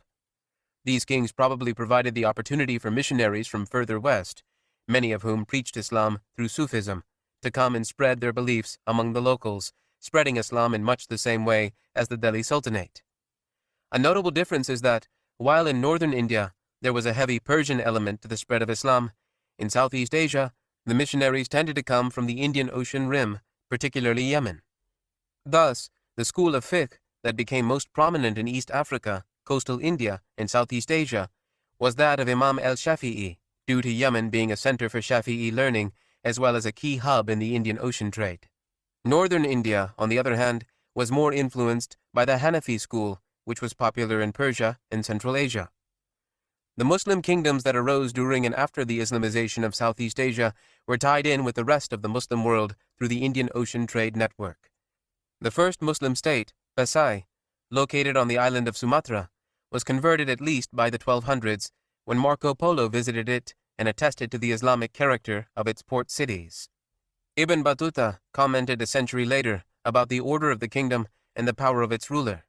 These kings probably provided the opportunity for missionaries from further west, many of whom preached Islam through Sufism, to come and spread their beliefs among the locals, spreading Islam in much the same way as the Delhi Sultanate. A notable difference is that, while in northern India there was a heavy Persian element to the spread of Islam, in Southeast Asia the missionaries tended to come from the Indian Ocean rim, particularly Yemen. Thus, the school of fiqh that became most prominent in East Africa, coastal India, and Southeast Asia was that of Imam al-Shafi'i, due to Yemen being a center for Shafi'i learning as well as a key hub in the Indian Ocean trade. Northern India, on the other hand, was more influenced by the Hanafi school, which was popular in Persia and Central Asia. The Muslim kingdoms that arose during and after the Islamization of Southeast Asia were tied in with the rest of the Muslim world through the Indian Ocean trade network. The first Muslim state, Pasai, located on the island of Sumatra, was converted at least by the 1200s when Marco Polo visited it and attested to the Islamic character of its port cities. Ibn Battuta commented a century later about the order of the kingdom and the power of its ruler.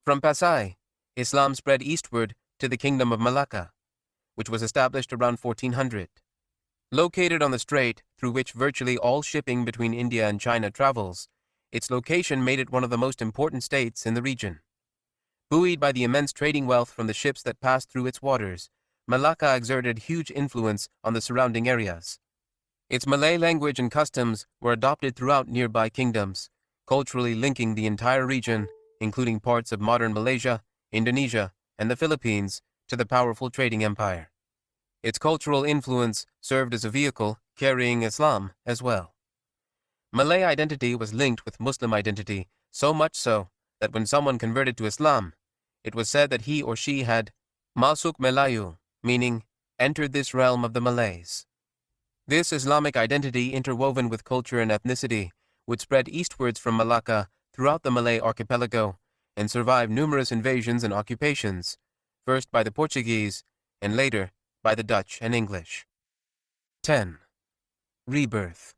From Pasai, Islam spread eastward to the kingdom of Malacca, which was established around 1400. Located on the strait through which virtually all shipping between India and China travels, its location made it one of the most important states in the region. Buoyed by the immense trading wealth from the ships that passed through its waters, Malacca exerted huge influence on the surrounding areas. Its Malay language and customs were adopted throughout nearby kingdoms, culturally linking the entire region, including parts of modern Malaysia, Indonesia, and the Philippines, to the powerful trading empire. Its cultural influence served as a vehicle carrying Islam as well. Malay identity was linked with Muslim identity, so much so that when someone converted to Islam, it was said that he or she had Masuk Melayu, meaning entered this realm of the Malays. This Islamic identity, interwoven with culture and ethnicity, would spread eastwards from Malacca throughout the Malay archipelago and survive numerous invasions and occupations, first by the Portuguese and later by the Dutch and English. 10. Rebirth.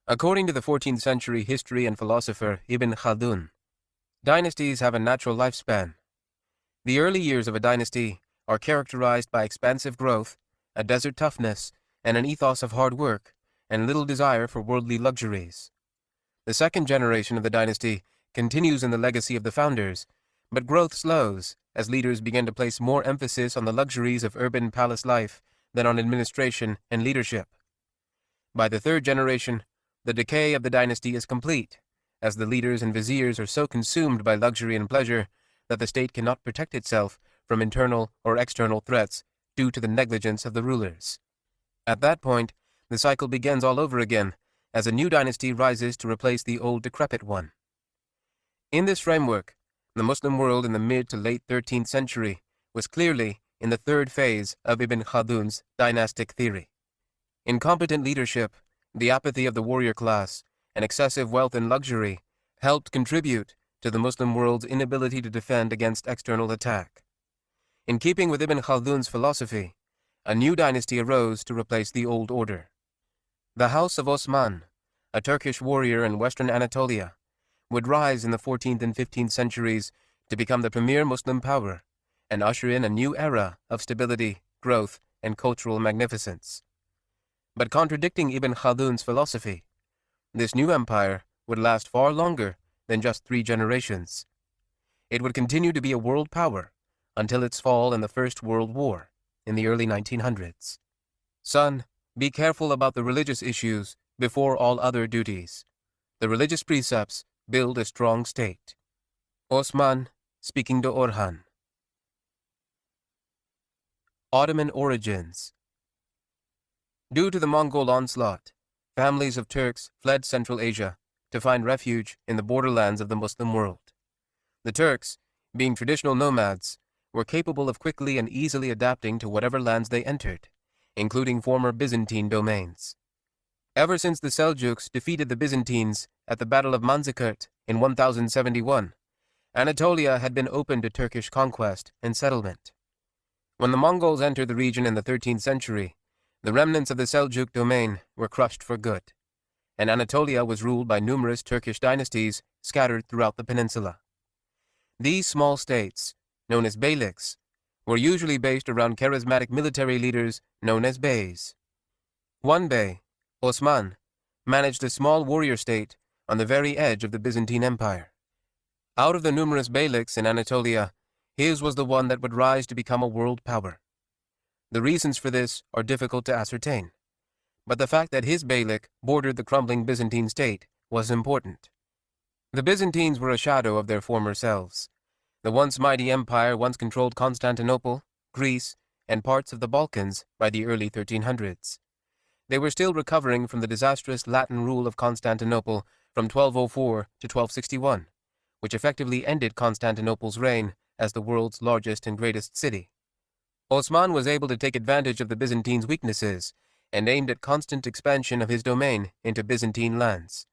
According to the 14th century history and philosopher Ibn Khaldun, dynasties have a natural lifespan. The early years of a dynasty are characterized by expansive growth, a desert toughness, and an ethos of hard work, and little desire for worldly luxuries. The second generation of the dynasty continues in the legacy of the founders, but growth slows as leaders begin to place more emphasis on the luxuries of urban palace life than on administration and leadership. By the third generation, the decay of the dynasty is complete, as the leaders and viziers are so consumed by luxury and pleasure that the state cannot protect itself from internal or external threats due to the negligence of the rulers. At that point, the cycle begins all over again, as a new dynasty rises to replace the old decrepit one. In this framework, the Muslim world in the mid to late 13th century was clearly in the third phase of Ibn Khaldun's dynastic theory. Incompetent leadership, the apathy of the warrior class, and excessive wealth and luxury helped contribute to the Muslim world's inability to defend against external attack. In keeping with Ibn Khaldun's philosophy, a new dynasty arose to replace the old order. The House of Osman, a Turkish warrior in western Anatolia, would rise in the 14th and 15th centuries to become the premier Muslim power and usher in a new era of stability, growth, and cultural magnificence. But contradicting Ibn Khaldun's philosophy, this new empire would last far longer than just 3 generations. It would continue to be a world power until its fall in the First World War in the early 1900s. Son, be careful about the religious issues before all other duties. The religious precepts build a strong state. Osman, speaking to Orhan. Ottoman origins. Due to the Mongol onslaught, families of Turks fled Central Asia to find refuge in the borderlands of the Muslim world. The Turks, being traditional nomads, were capable of quickly and easily adapting to whatever lands they entered, including former Byzantine domains. Ever since the Seljuks defeated the Byzantines at the Battle of Manzikert in 1071, Anatolia had been open to Turkish conquest and settlement. When the Mongols entered the region in the 13th century, the remnants of the Seljuk domain were crushed for good, and Anatolia was ruled by numerous Turkish dynasties scattered throughout the peninsula. These small states, known as beyliks, were usually based around charismatic military leaders known as beys. One bey, Osman, managed a small warrior state on the very edge of the Byzantine Empire. Out of the numerous beyliks in Anatolia, his was the one that would rise to become a world power. The reasons for this are difficult to ascertain, but the fact that his beylik bordered the crumbling Byzantine state was important. The Byzantines were a shadow of their former selves. The once mighty empire once controlled Constantinople, Greece, and parts of the Balkans by the early 1300s. They were still recovering from the disastrous Latin rule of Constantinople from 1204 to 1261, which effectively ended Constantinople's reign as the world's largest and greatest city. Osman was able to take advantage of the Byzantines' weaknesses and aimed at constant expansion of his domain into Byzantine lands.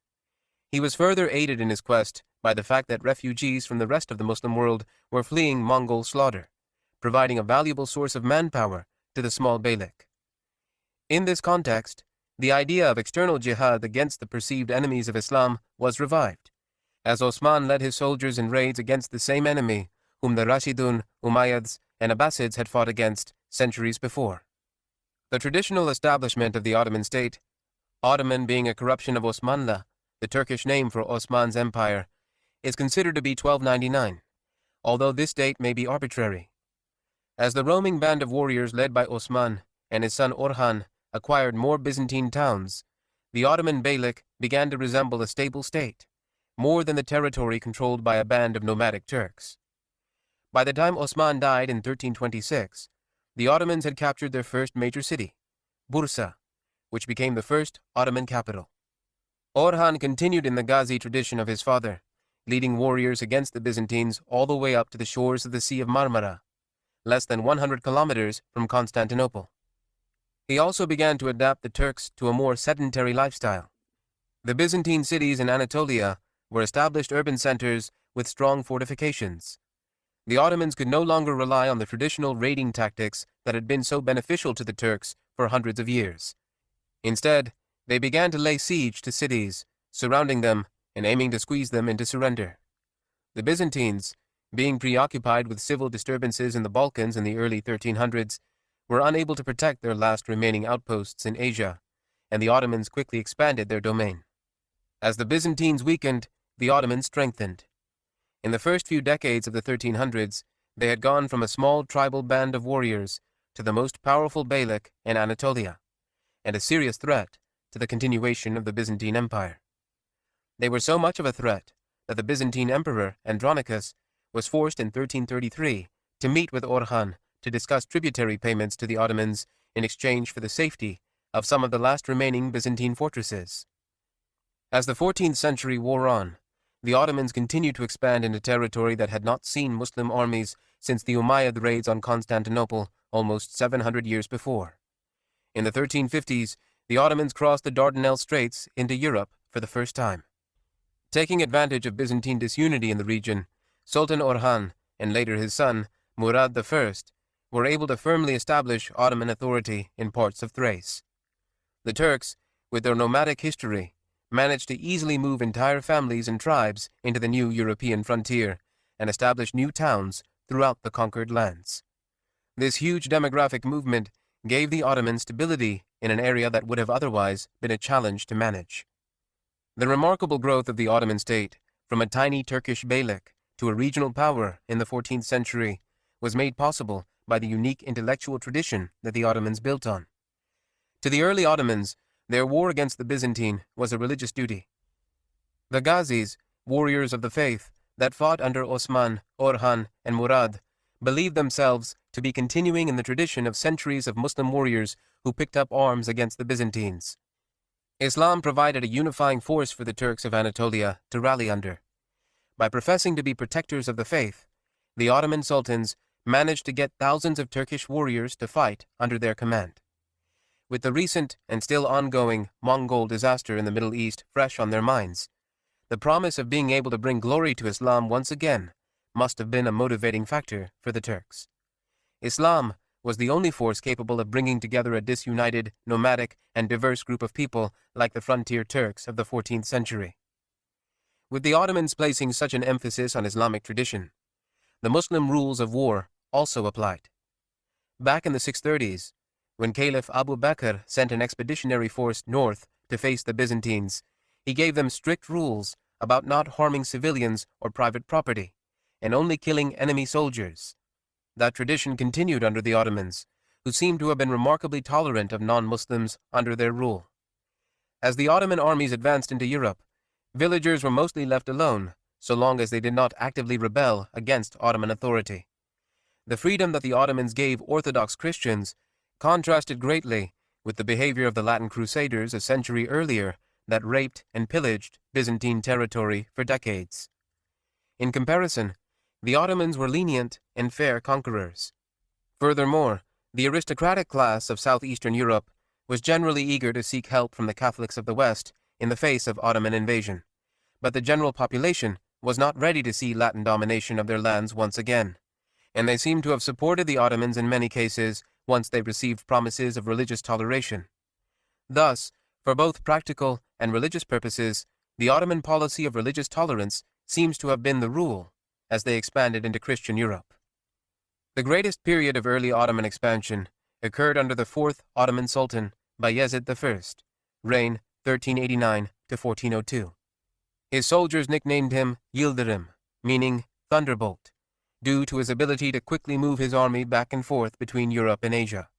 He was further aided in his quest by the fact that refugees from the rest of the Muslim world were fleeing Mongol slaughter, providing a valuable source of manpower to the small beylik. In this context, the idea of external jihad against the perceived enemies of Islam was revived, as Osman led his soldiers in raids against the same enemy whom the Rashidun, Umayyads, and Abbasids had fought against centuries before. The traditional establishment of the Ottoman state, Ottoman being a corruption of Osmanlı, the Turkish name for Osman's empire, is considered to be 1299, although this date may be arbitrary. As the roaming band of warriors led by Osman and his son Orhan acquired more Byzantine towns, the Ottoman beylik began to resemble a stable state, more than the territory controlled by a band of nomadic Turks. By the time Osman died in 1326, the Ottomans had captured their first major city, Bursa, which became the first Ottoman capital. Orhan continued in the Ghazi tradition of his father, leading warriors against the Byzantines all the way up to the shores of the Sea of Marmara, less than 100 kilometers from Constantinople. He also began to adapt the Turks to a more sedentary lifestyle. The Byzantine cities in Anatolia were established urban centers with strong fortifications. The Ottomans could no longer rely on the traditional raiding tactics that had been so beneficial to the Turks for hundreds of years. Instead, they began to lay siege to cities, surrounding them and aiming to squeeze them into surrender. The Byzantines, being preoccupied with civil disturbances in the Balkans in the early 1300s, were unable to protect their last remaining outposts in Asia, and the Ottomans quickly expanded their domain. As the Byzantines weakened, the Ottomans strengthened. In the first few decades of the 1300s, they had gone from a small tribal band of warriors to the most powerful beylik in Anatolia, and a serious threat to the continuation of the Byzantine Empire. They were so much of a threat that the Byzantine Emperor Andronicus was forced in 1333 to meet with Orhan to discuss tributary payments to the Ottomans in exchange for the safety of some of the last remaining Byzantine fortresses. As the 14th century wore on, the Ottomans continued to expand into territory that had not seen Muslim armies since the Umayyad raids on Constantinople almost 700 years before. In the 1350s, the Ottomans crossed the Dardanelles Straits into Europe for the first time. Taking advantage of Byzantine disunity in the region, Sultan Orhan, and later his son, Murad I, were able to firmly establish Ottoman authority in parts of Thrace. The Turks, with their nomadic history, managed to easily move entire families and tribes into the new European frontier and establish new towns throughout the conquered lands. This huge demographic movement gave the Ottomans stability in an area that would have otherwise been a challenge to manage. The remarkable growth of the Ottoman state, from a tiny Turkish beylik to a regional power in the 14th century, was made possible by the unique intellectual tradition that the Ottomans built on. To the early Ottomans, their war against the Byzantine was a religious duty. The Ghazis, warriors of the faith, that fought under Osman, Orhan, and Murad, believed themselves to be continuing in the tradition of centuries of Muslim warriors who picked up arms against the Byzantines. Islam provided a unifying force for the Turks of Anatolia to rally under. By professing to be protectors of the faith, the Ottoman sultans managed to get thousands of Turkish warriors to fight under their command. With the recent and still ongoing Mongol disaster in the Middle East fresh on their minds, the promise of being able to bring glory to Islam once again must have been a motivating factor for the Turks. Islam was the only force capable of bringing together a disunited, nomadic, and diverse group of people like the frontier Turks of the 14th century. With the Ottomans placing such an emphasis on Islamic tradition, the Muslim rules of war also applied. Back in the 630s, when Caliph Abu Bakr sent an expeditionary force north to face the Byzantines, he gave them strict rules about not harming civilians or private property, and only killing enemy soldiers. That tradition continued under the Ottomans, who seem to have been remarkably tolerant of non-Muslims under their rule. As the Ottoman armies advanced into Europe, villagers were mostly left alone, so long as they did not actively rebel against Ottoman authority. The freedom that the Ottomans gave Orthodox Christians contrasted greatly with the behavior of the Latin Crusaders a century earlier that raped and pillaged Byzantine territory for decades. In comparison, the Ottomans were lenient and fair conquerors. Furthermore, the aristocratic class of southeastern Europe was generally eager to seek help from the Catholics of the West in the face of Ottoman invasion, but the general population was not ready to see Latin domination of their lands once again, and they seem to have supported the Ottomans in many cases once they received promises of religious toleration. Thus, for both practical and religious purposes, the Ottoman policy of religious tolerance seems to have been the rule as they expanded into Christian Europe. The greatest period of early Ottoman expansion occurred under the fourth Ottoman Sultan, Bayezid I, reign 1389 to 1402. His soldiers nicknamed him Yildirim, meaning thunderbolt, due to his ability to quickly move his army back and forth between Europe and Asia.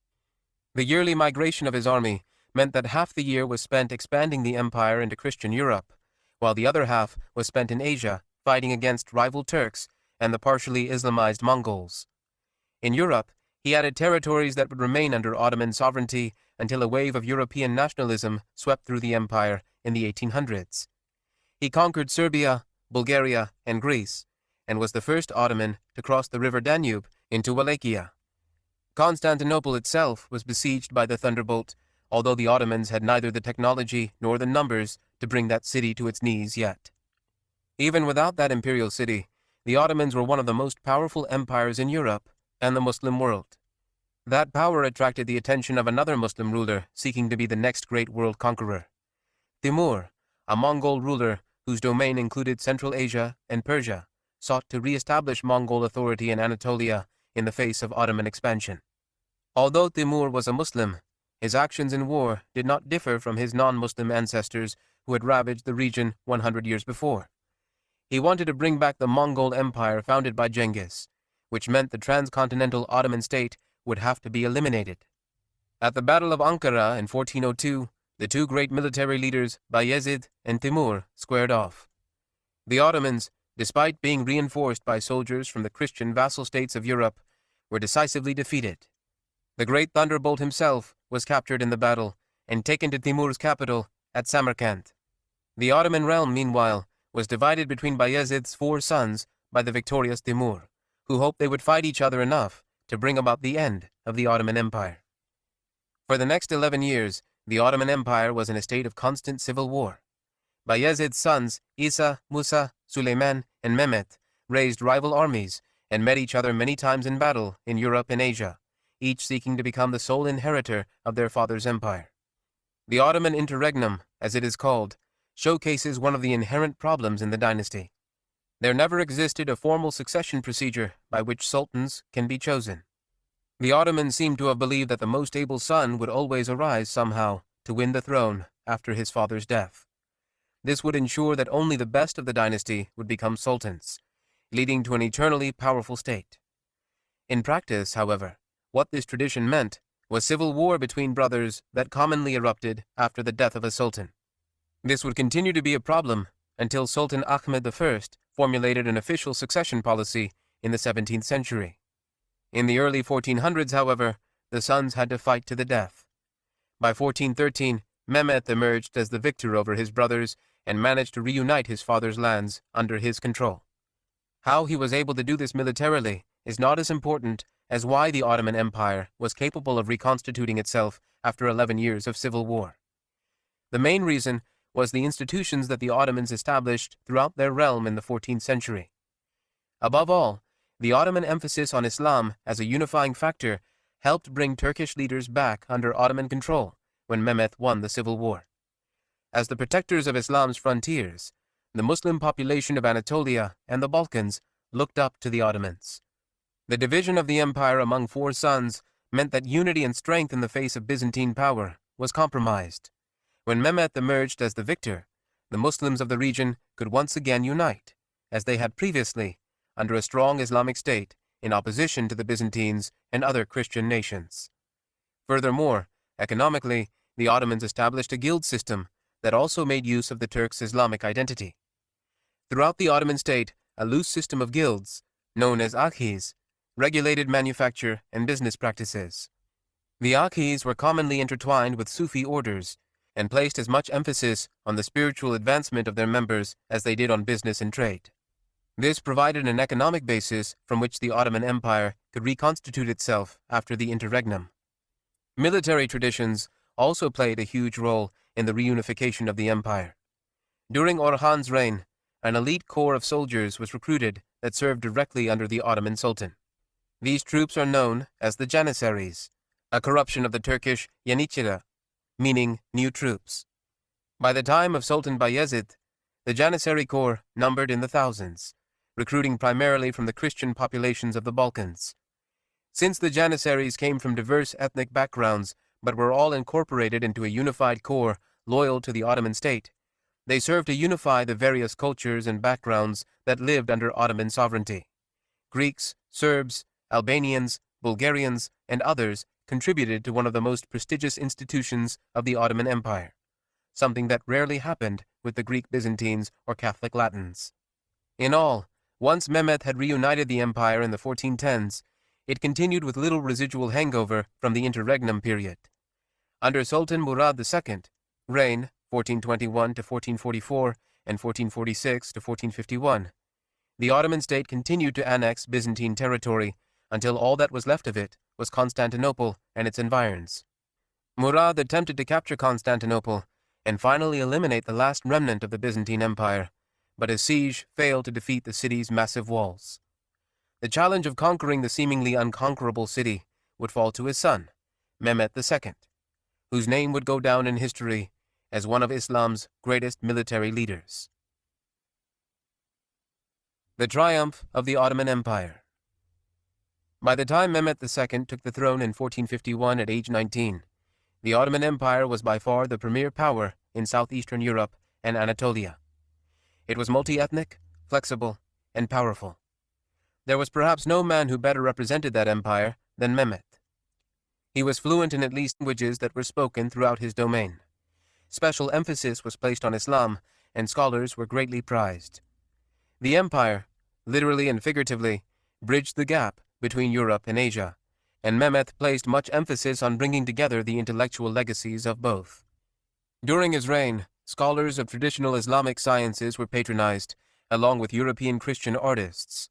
The yearly migration of his army meant that half the year was spent expanding the empire into Christian Europe, while the other half was spent in Asia fighting against rival Turks and the partially Islamized Mongols. In Europe, he added territories that would remain under Ottoman sovereignty until a wave of European nationalism swept through the empire in the 1800s. He conquered Serbia, Bulgaria, and Greece, and was the first Ottoman to cross the river Danube into Wallachia. Constantinople itself was besieged by the thunderbolt, although the Ottomans had neither the technology nor the numbers to bring that city to its knees yet. Even without that imperial city, the Ottomans were one of the most powerful empires in Europe and the Muslim world. That power attracted the attention of another Muslim ruler seeking to be the next great world conqueror. Timur, a Mongol ruler whose domain included Central Asia and Persia, sought to re-establish Mongol authority in Anatolia in the face of Ottoman expansion. Although Timur was a Muslim, his actions in war did not differ from his non-Muslim ancestors who had ravaged the region 100 years before. He wanted to bring back the Mongol Empire founded by Genghis, which meant the transcontinental Ottoman state would have to be eliminated. At the Battle of Ankara in 1402, the two great military leaders, Bayezid and Timur, squared off. The Ottomans, despite being reinforced by soldiers from the Christian vassal states of Europe, were decisively defeated. The great thunderbolt himself was captured in the battle and taken to Timur's capital at Samarkand. The Ottoman realm, meanwhile, was divided between Bayezid's 4 sons by the victorious Timur, who hoped they would fight each other enough to bring about the end of the Ottoman Empire. For the next 11 years, the Ottoman Empire was in a state of constant civil war. Bayezid's sons, Isa, Musa, Suleiman, and Mehmet, raised rival armies and met each other many times in battle in Europe and Asia, each seeking to become the sole inheritor of their father's empire. The Ottoman interregnum, as it is called, showcases one of the inherent problems in the dynasty. There never existed a formal succession procedure by which sultans can be chosen. The Ottomans seem to have believed that the most able son would always arise somehow to win the throne after his father's death. This would ensure that only the best of the dynasty would become sultans, leading to an eternally powerful state. In practice, however, what this tradition meant was civil war between brothers that commonly erupted after the death of a sultan. This would continue to be a problem until Sultan Ahmed I formulated an official succession policy in the 17th century. In the early 1400s, however, the sons had to fight to the death. By 1413, Mehmet emerged as the victor over his brothers and managed to reunite his father's lands under his control. How he was able to do this militarily is not as important as why the Ottoman Empire was capable of reconstituting itself after 11 years of civil war. The main reason was the institutions that the Ottomans established throughout their realm in the 14th century. Above all, the Ottoman emphasis on Islam as a unifying factor helped bring Turkish leaders back under Ottoman control when Mehmet won the civil war. As the protectors of Islam's frontiers, the Muslim population of Anatolia and the Balkans looked up to the Ottomans. The division of the empire among four sons meant that unity and strength in the face of Byzantine power was compromised. When Mehmet emerged as the victor, the Muslims of the region could once again unite, as they had previously, under a strong Islamic state in opposition to the Byzantines and other Christian nations. Furthermore, economically, the Ottomans established a guild system that also made use of the Turks' Islamic identity. Throughout the Ottoman state, a loose system of guilds, known as akhis, regulated manufacture and business practices. The akhis were commonly intertwined with Sufi orders and placed as much emphasis on the spiritual advancement of their members as they did on business and trade. This provided an economic basis from which the Ottoman Empire could reconstitute itself after the interregnum. Military traditions also played a huge role in the reunification of the empire. During Orhan's reign, an elite corps of soldiers was recruited that served directly under the Ottoman Sultan. These troops are known as the Janissaries, a corruption of the Turkish Yeniçeri, meaning new troops. By the time of Sultan Bayezid, the Janissary Corps numbered in the thousands, recruiting primarily from the Christian populations of the Balkans. Since the Janissaries came from diverse ethnic backgrounds but were all incorporated into a unified corps loyal to the Ottoman state, they served to unify the various cultures and backgrounds that lived under Ottoman sovereignty. Greeks, Serbs, Albanians, Bulgarians, and others contributed to one of the most prestigious institutions of the Ottoman Empire, something that rarely happened with the Greek Byzantines or Catholic Latins. In all, once Mehmet had reunited the empire in the 1410s, it continued with little residual hangover from the interregnum period. Under Sultan Murad II, reign 1421 to 1444 and 1446 to 1451, the Ottoman state continued to annex Byzantine territory until all that was left of it was Constantinople and its environs. Murad attempted to capture Constantinople and finally eliminate the last remnant of the Byzantine Empire, but his siege failed to defeat the city's massive walls. The challenge of conquering the seemingly unconquerable city would fall to his son, Mehmet II, whose name would go down in history as one of Islam's greatest military leaders. The triumph of the Ottoman Empire. By the time Mehmet II took the throne in 1451 at age 19, the Ottoman Empire was by far the premier power in southeastern Europe and Anatolia. It was multi-ethnic, flexible, and powerful. There was perhaps no man who better represented that empire than Mehmet. He was fluent in at least languages that were spoken throughout his domain. Special emphasis was placed on Islam, and scholars were greatly prized. The empire, literally and figuratively, bridged the gap between Europe and Asia, and Mehmet placed much emphasis on bringing together the intellectual legacies of both. During his reign, scholars of traditional Islamic sciences were patronized, along with European Christian artists.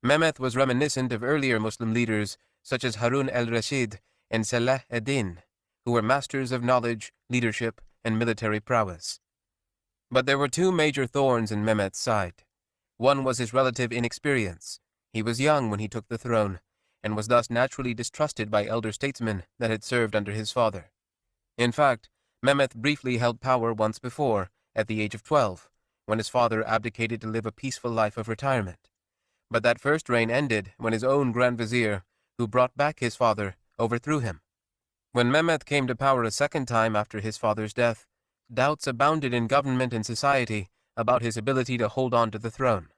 Mehmet was reminiscent of earlier Muslim leaders such as Harun al-Rashid and Salah ad-Din, who were masters of knowledge, leadership, and military prowess. But there were two major thorns in Mehmet's side. One was his relative inexperience. He was young when he took the throne, and was thus naturally distrusted by elder statesmen that had served under his father. In fact, Mehmet briefly held power once before, at the age of 12, when his father abdicated to live a peaceful life of retirement. But that first reign ended when his own Grand Vizier, who brought back his father, overthrew him. When Mehmet came to power a second time after his father's death, doubts abounded in government and society about his ability to hold on to the throne.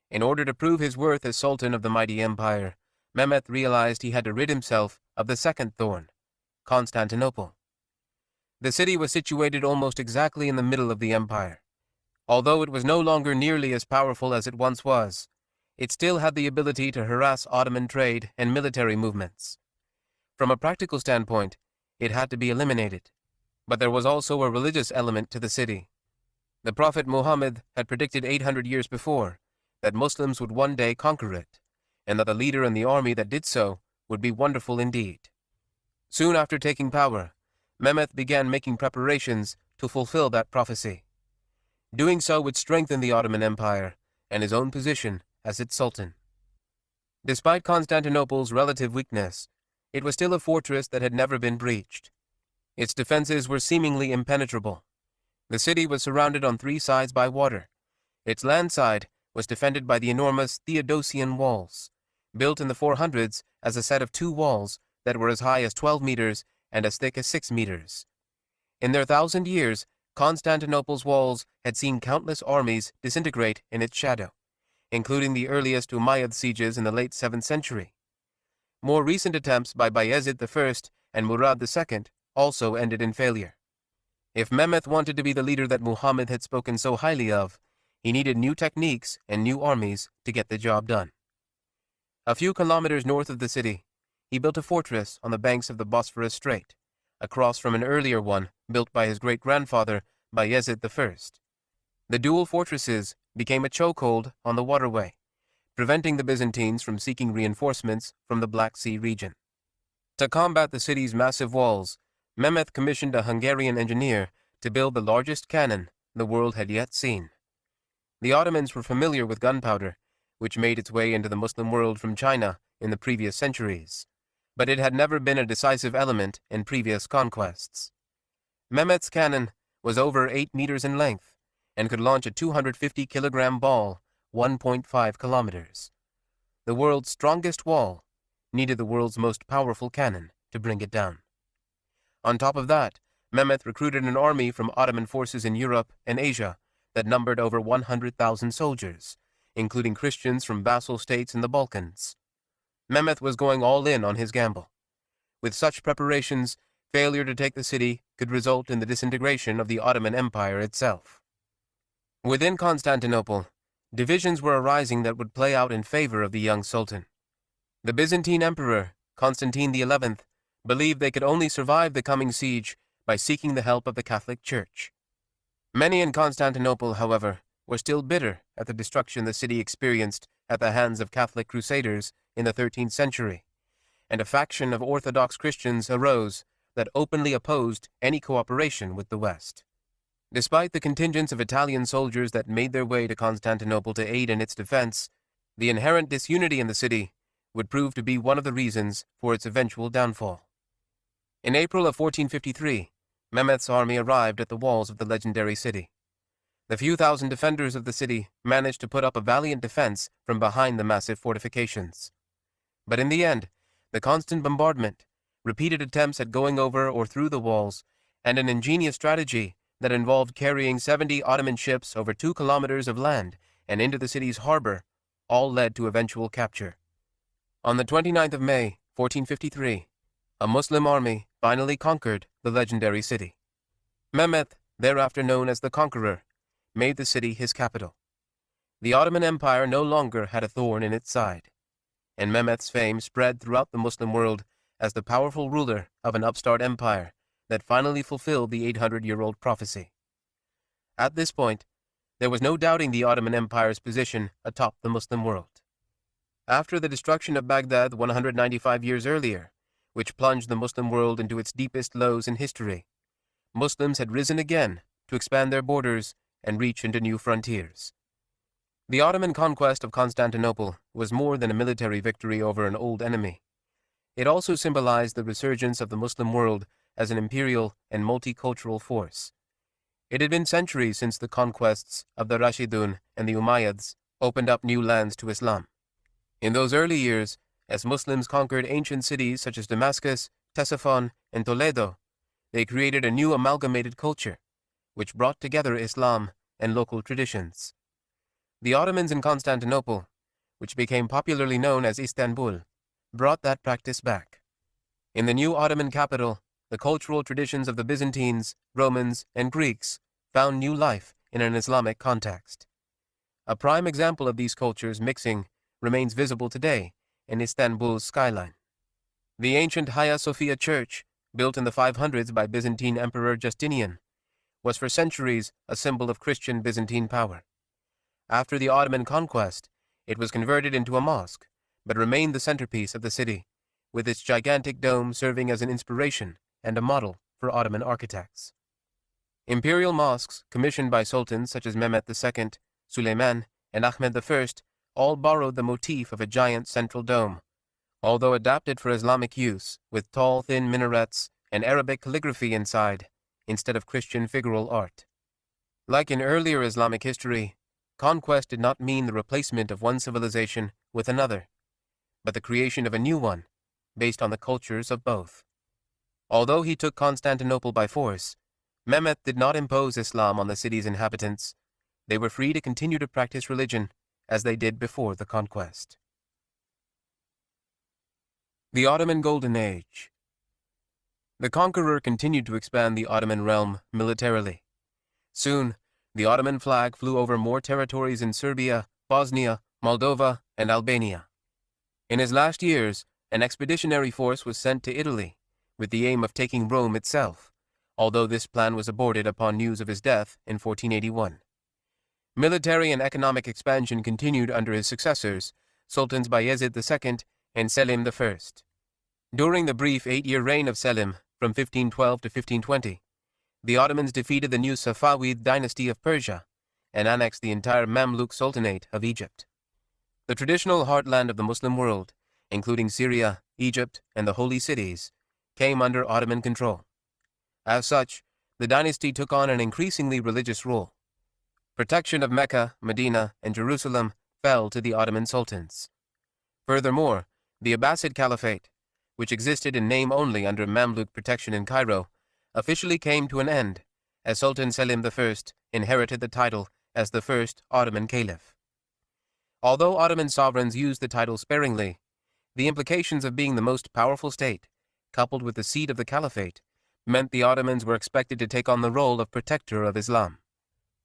In order to prove his worth as Sultan of the mighty empire, Mehmet realized he had to rid himself of the second thorn, Constantinople. The city was situated almost exactly in the middle of the empire. Although it was no longer nearly as powerful as it once was, it still had the ability to harass Ottoman trade and military movements. From a practical standpoint, it had to be eliminated, but there was also a religious element to the city. The Prophet Muhammad had predicted 800 years before that Muslims would one day conquer it, and that the leader in the army that did so would be wonderful indeed. Soon after taking power, Mehmet began making preparations to fulfill that prophecy. Doing so would strengthen the Ottoman Empire and his own position as its sultan. Despite Constantinople's relative weakness, it was still a fortress that had never been breached. Its defenses were seemingly impenetrable. The city was surrounded on 3 sides by water. Its land side was defended by the enormous Theodosian walls, built in the 400s as a set of 2 walls that were as high as 12 meters and as thick as 6 meters. In their 1,000 years, Constantinople's walls had seen countless armies disintegrate in its shadow, including the earliest Umayyad sieges in the late 7th century. More recent attempts by Bayezid I and Murad II also ended in failure. If Mehmet wanted to be the leader that Muhammad had spoken so highly of, he needed new techniques and new armies to get the job done. A few kilometers north of the city, he built a fortress on the banks of the Bosphorus Strait, across from an earlier one built by his great-grandfather Bayezid I. The dual fortresses became a chokehold on the waterway, preventing the Byzantines from seeking reinforcements from the Black Sea region. To combat the city's massive walls, Mehmet commissioned a Hungarian engineer to build the largest cannon the world had yet seen. The Ottomans were familiar with gunpowder, which made its way into the Muslim world from China in the previous centuries, but it had never been a decisive element in previous conquests. Mehmet's cannon was over 8 meters in length and could launch a 250-kilogram ball 1.5 kilometers. The world's strongest wall needed the world's most powerful cannon to bring it down. On top of that, Mehmet recruited an army from Ottoman forces in Europe and Asia that numbered over 100,000 soldiers, including Christians from vassal states in the Balkans. Mehmet was going all in on his gamble. With such preparations, failure to take the city could result in the disintegration of the Ottoman Empire itself. Within Constantinople, divisions were arising that would play out in favor of the young sultan. The Byzantine Emperor, Constantine XI, believed they could only survive the coming siege by seeking the help of the Catholic Church. Many in Constantinople, however, were still bitter at the destruction the city experienced at the hands of Catholic crusaders in the 13th century, and a faction of Orthodox Christians arose that openly opposed any cooperation with the West. Despite the contingents of Italian soldiers that made their way to Constantinople to aid in its defense, the inherent disunity in the city would prove to be one of the reasons for its eventual downfall. In April of 1453, Mehmet's army arrived at the walls of the legendary city. The few thousand defenders of the city managed to put up a valiant defense from behind the massive fortifications. But in the end, the constant bombardment, repeated attempts at going over or through the walls, and an ingenious strategy that involved carrying 70 Ottoman ships over 2 kilometers of land and into the city's harbor, all led to eventual capture. On the 29th of May, 1453, a Muslim army finally conquered the legendary city. Mehmet, thereafter known as the Conqueror, made the city his capital. The Ottoman Empire no longer had a thorn in its side, and Mehmet's fame spread throughout the Muslim world as the powerful ruler of an upstart empire that finally fulfilled the 800-year-old prophecy. At this point, there was no doubting the Ottoman Empire's position atop the Muslim world. After the destruction of Baghdad 195 years earlier, which plunged the Muslim world into its deepest lows in history, Muslims had risen again to expand their borders and reach into new frontiers. The Ottoman conquest of Constantinople was more than a military victory over an old enemy. It also symbolized the resurgence of the Muslim world as an imperial and multicultural force. It had been centuries since the conquests of the Rashidun and the Umayyads opened up new lands to Islam. In those early years, as Muslims conquered ancient cities such as Damascus, Ctesiphon, and Toledo, they created a new amalgamated culture, which brought together Islam and local traditions. The Ottomans in Constantinople, which became popularly known as Istanbul, brought that practice back. In the new Ottoman capital, the cultural traditions of the Byzantines, Romans, and Greeks found new life in an Islamic context. A prime example of these cultures mixing remains visible today in Istanbul's skyline. The ancient Hagia Sophia Church, built in the 500s by Byzantine Emperor Justinian, was for centuries a symbol of Christian Byzantine power. After the Ottoman conquest, it was converted into a mosque, but remained the centerpiece of the city, with its gigantic dome serving as an inspiration and a model for Ottoman architects. Imperial mosques commissioned by sultans such as Mehmet II, Suleiman, and Ahmed I all borrowed the motif of a giant central dome, although adapted for Islamic use with tall, thin minarets and Arabic calligraphy inside, instead of Christian figural art. Like in earlier Islamic history, conquest did not mean the replacement of one civilization with another, but the creation of a new one, based on the cultures of both. Although he took Constantinople by force, Mehmet did not impose Islam on the city's inhabitants. They were free to continue to practice religion as they did before the conquest. The Ottoman Golden Age. The conqueror continued to expand the Ottoman realm militarily. Soon, the Ottoman flag flew over more territories in Serbia, Bosnia, Moldova, and Albania. In his last years, an expeditionary force was sent to Italy, with the aim of taking Rome itself, although this plan was aborted upon news of his death in 1481. Military and economic expansion continued under his successors, Sultans Bayezid II and Selim I. During the brief 8-year reign of Selim, from 1512 to 1520, the Ottomans defeated the new Safavid dynasty of Persia and annexed the entire Mamluk Sultanate of Egypt. The traditional heartland of the Muslim world, including Syria, Egypt, and the Holy Cities, came under Ottoman control. As such, the dynasty took on an increasingly religious role. Protection of Mecca, Medina, and Jerusalem fell to the Ottoman sultans. Furthermore, the Abbasid Caliphate, which existed in name only under Mamluk protection in Cairo, officially came to an end, as Sultan Selim I inherited the title as the first Ottoman caliph. Although Ottoman sovereigns used the title sparingly, the implications of being the most powerful state, coupled with the seat of the caliphate, meant the Ottomans were expected to take on the role of protector of Islam.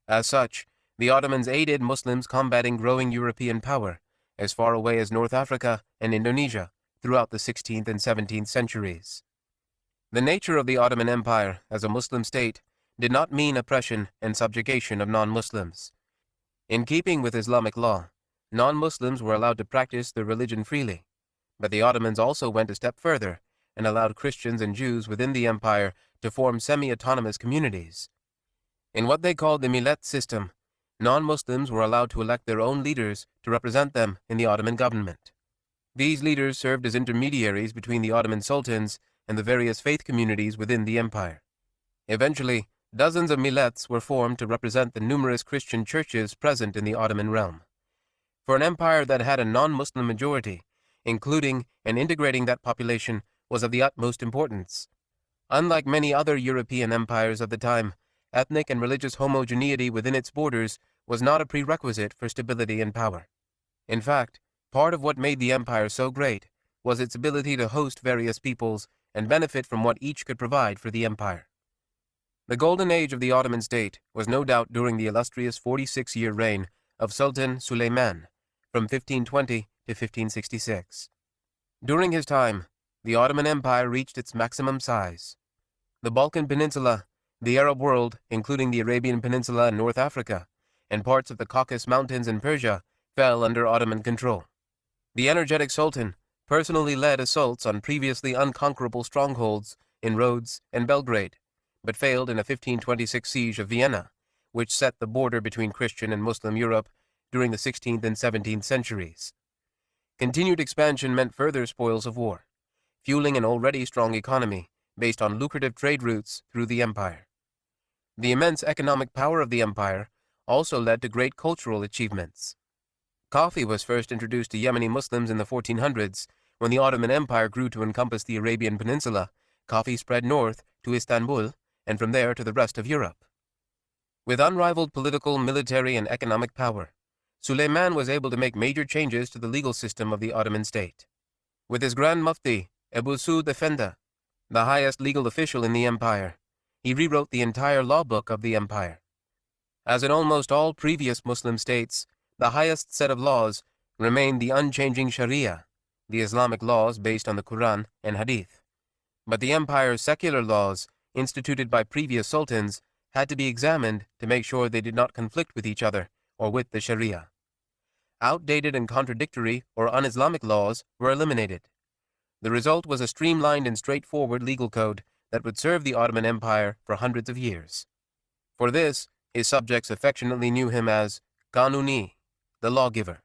As such, the Ottomans aided Muslims combating growing European power as far away as North Africa and Indonesia throughout the 16th and 17th centuries. The nature of the Ottoman Empire as a Muslim state did not mean oppression and subjugation of non-Muslims. In keeping with Islamic law, non-Muslims were allowed to practice their religion freely, but the Ottomans also went a step further and allowed Christians and Jews within the empire to form semi-autonomous communities. In what they called the millet system, non-Muslims were allowed to elect their own leaders to represent them in the Ottoman government. These leaders served as intermediaries between the Ottoman sultans and the various faith communities within the empire. Eventually, dozens of millets were formed to represent the numerous Christian churches present in the Ottoman realm. For an empire that had a non-Muslim majority, including and integrating that population was of the utmost importance. Unlike many other European empires of the time, ethnic and religious homogeneity within its borders was not a prerequisite for stability and power. In fact, part of what made the empire so great was its ability to host various peoples and benefit from what each could provide for the empire. The golden age of the Ottoman state was no doubt during the illustrious 46-year reign of Sultan Suleiman from 1520 to 1566. During his time, the Ottoman Empire reached its maximum size. The Balkan Peninsula, the Arab world, including the Arabian Peninsula and North Africa, and parts of the Caucasus Mountains in Persia, fell under Ottoman control. The energetic Sultan personally led assaults on previously unconquerable strongholds in Rhodes and Belgrade, but failed in a 1526 siege of Vienna, which set the border between Christian and Muslim Europe during the 16th and 17th centuries. Continued expansion meant further spoils of war, fueling an already strong economy based on lucrative trade routes through the empire. The immense economic power of the empire also led to great cultural achievements. Coffee was first introduced to Yemeni Muslims in the 1400s. When the Ottoman Empire grew to encompass the Arabian Peninsula, coffee spread north to Istanbul and from there to the rest of Europe. With unrivaled political, military, and economic power, Suleiman was able to make major changes to the legal system of the Ottoman state. With his Grand Mufti, Ebu Suud Effendi, the highest legal official in the empire, he rewrote the entire law book of the empire. As in almost all previous Muslim states, the highest set of laws remained the unchanging Sharia, the Islamic laws based on the Quran and Hadith. But the empire's secular laws, instituted by previous sultans, had to be examined to make sure they did not conflict with each other or with the Sharia. Outdated and contradictory or un-Islamic laws were eliminated. The result was a streamlined and straightforward legal code that would serve the Ottoman Empire for hundreds of years. For this, his subjects affectionately knew him as Kanuni, the lawgiver.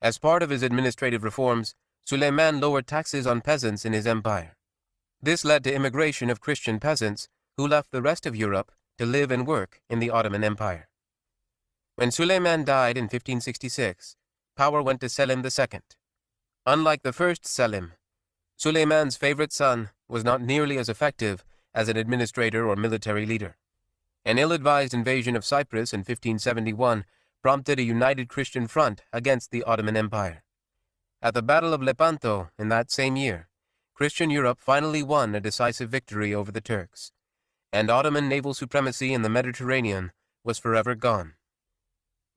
As part of his administrative reforms, Suleiman lowered taxes on peasants in his empire. This led to immigration of Christian peasants who left the rest of Europe to live and work in the Ottoman Empire. When Suleiman died in 1566, power went to Selim II. Unlike the first Selim, Suleiman's favorite son was not nearly as effective as an administrator or military leader. An ill-advised invasion of Cyprus in 1571 prompted a united Christian front against the Ottoman Empire. At the Battle of Lepanto in that same year, Christian Europe finally won a decisive victory over the Turks, and Ottoman naval supremacy in the Mediterranean was forever gone.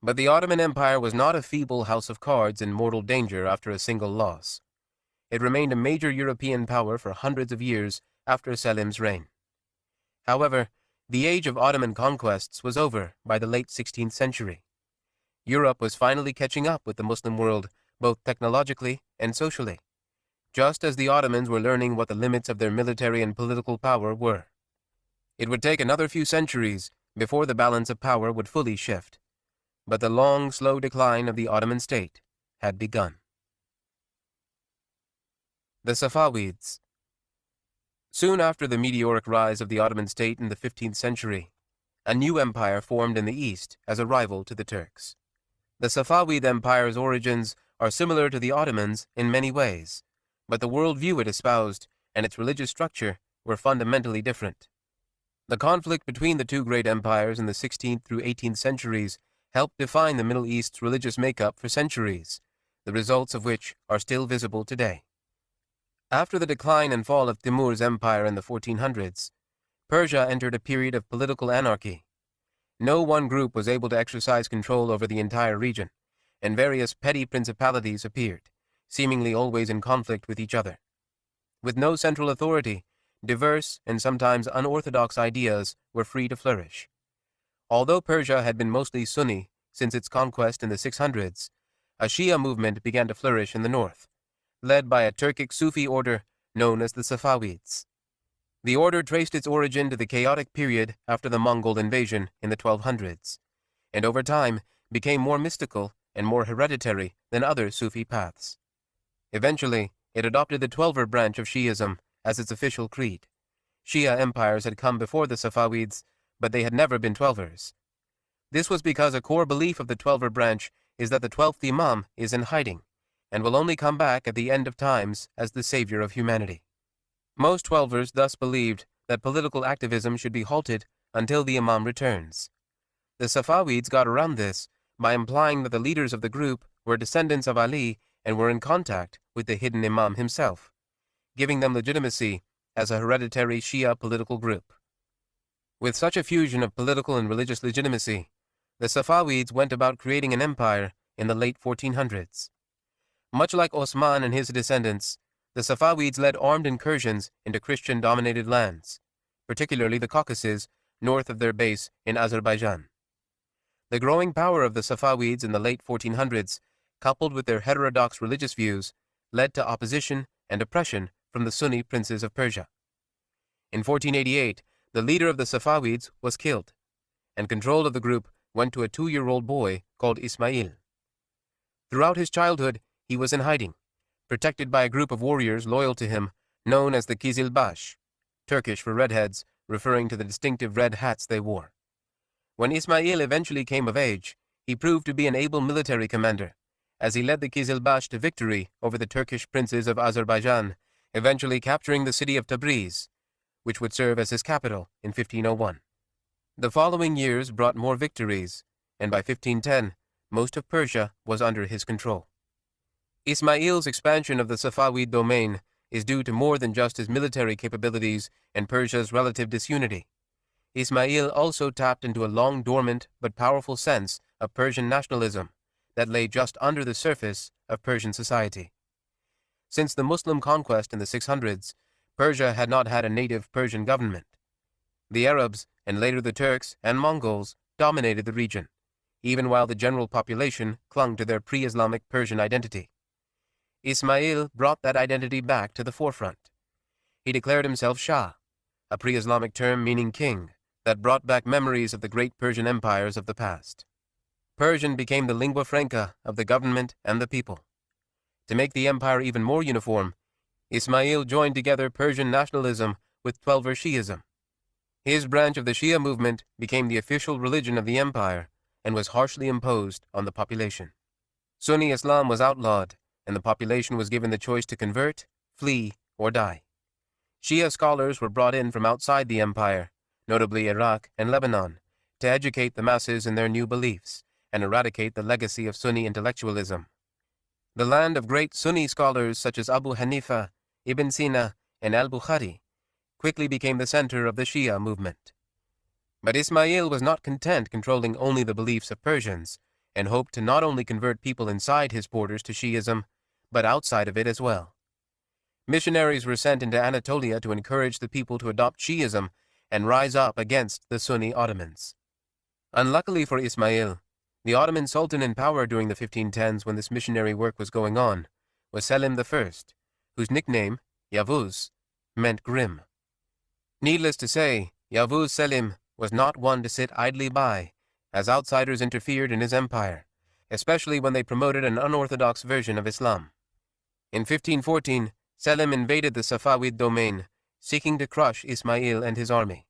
But the Ottoman Empire was not a feeble house of cards in mortal danger after a single loss. It remained a major European power for hundreds of years after Selim's reign. However, the age of Ottoman conquests was over by the late 16th century. Europe was finally catching up with the Muslim world, both technologically and socially, just as the Ottomans were learning what the limits of their military and political power were. It would take another few centuries before the balance of power would fully shift, but the long, slow decline of the Ottoman state had begun. The Safavids. Soon after the meteoric rise of the Ottoman state in the 15th century, a new empire formed in the east as a rival to the Turks. The Safavid Empire's origins are similar to the Ottomans in many ways, but the worldview it espoused and its religious structure were fundamentally different. The conflict between the two great empires in the 16th through 18th centuries helped define the Middle East's religious makeup for centuries, the results of which are still visible today. After the decline and fall of Timur's empire in the 1400s, Persia entered a period of political anarchy. No one group was able to exercise control over the entire region, and various petty principalities appeared, seemingly always in conflict with each other. With no central authority, diverse and sometimes unorthodox ideas were free to flourish. Although Persia had been mostly Sunni since its conquest in the 600s, a Shia movement began to flourish in the north, led by a Turkic Sufi order known as the Safavids. The order traced its origin to the chaotic period after the Mongol invasion in the 1200s, and over time became more mystical and more hereditary than other Sufi paths. Eventually, it adopted the Twelver branch of Shi'ism as its official creed. Shia empires had come before the Safavids, but they had never been Twelvers. This was because a core belief of the Twelver branch is that the 12th Imam is in hiding, and will only come back at the end of times as the savior of humanity. Most Twelvers thus believed that political activism should be halted until the Imam returns. The Safavids got around this by implying that the leaders of the group were descendants of Ali and were in contact with the hidden Imam himself, giving them legitimacy as a hereditary Shia political group. With such a fusion of political and religious legitimacy, the Safavids went about creating an empire in the late 1400s. Much like Osman and his descendants, the Safavids led armed incursions into Christian-dominated lands, particularly the Caucasus, north of their base in Azerbaijan. The growing power of the Safavids in the late 1400s, coupled with their heterodox religious views, led to opposition and oppression from the Sunni princes of Persia. In 1488, the leader of the Safavids was killed, and control of the group went to a 2-year-old boy called Ismail. Throughout his childhood, he was in hiding, protected by a group of warriors loyal to him, known as the Kizilbash, Turkish for redheads, referring to the distinctive red hats they wore. When Ismail eventually came of age, he proved to be an able military commander, as he led the Kizilbash to victory over the Turkish princes of Azerbaijan, eventually capturing the city of Tabriz, which would serve as his capital in 1501. The following years brought more victories, and by 1510, most of Persia was under his control. Ismail's expansion of the Safavid domain is due to more than just his military capabilities and Persia's relative disunity. Ismail also tapped into a long-dormant but powerful sense of Persian nationalism that lay just under the surface of Persian society. Since the Muslim conquest in the 600s, Persia had not had a native Persian government. The Arabs, and later the Turks and Mongols, dominated the region, even while the general population clung to their pre-Islamic Persian identity. Ismail brought that identity back to the forefront. He declared himself Shah, a pre-Islamic term meaning king, that brought back memories of the great Persian empires of the past. Persian became the lingua franca of the government and the people. To make the empire even more uniform, Ismail joined together Persian nationalism with Twelver Shi'ism. His branch of the Shia movement became the official religion of the empire and was harshly imposed on the population. Sunni Islam was outlawed, and the population was given the choice to convert, flee, or die. Shia scholars were brought in from outside the empire, notably Iraq and Lebanon, to educate the masses in their new beliefs and eradicate the legacy of Sunni intellectualism. The land of great Sunni scholars such as Abu Hanifa, Ibn Sina, and al-Bukhari quickly became the center of the Shia movement. But Ismail was not content controlling only the beliefs of Persians, and hoped to not only convert people inside his borders to Shi'ism, but outside of it as well. Missionaries were sent into Anatolia to encourage the people to adopt Shi'ism and rise up against the Sunni Ottomans. Unluckily for Ismail, the Ottoman Sultan in power during the 1510s when this missionary work was going on was Selim I, whose nickname, Yavuz, meant grim. Needless to say, Yavuz Selim was not one to sit idly by as outsiders interfered in his empire, especially when they promoted an unorthodox version of Islam. In 1514, Selim invaded the Safavid domain, seeking to crush Ismail and his army.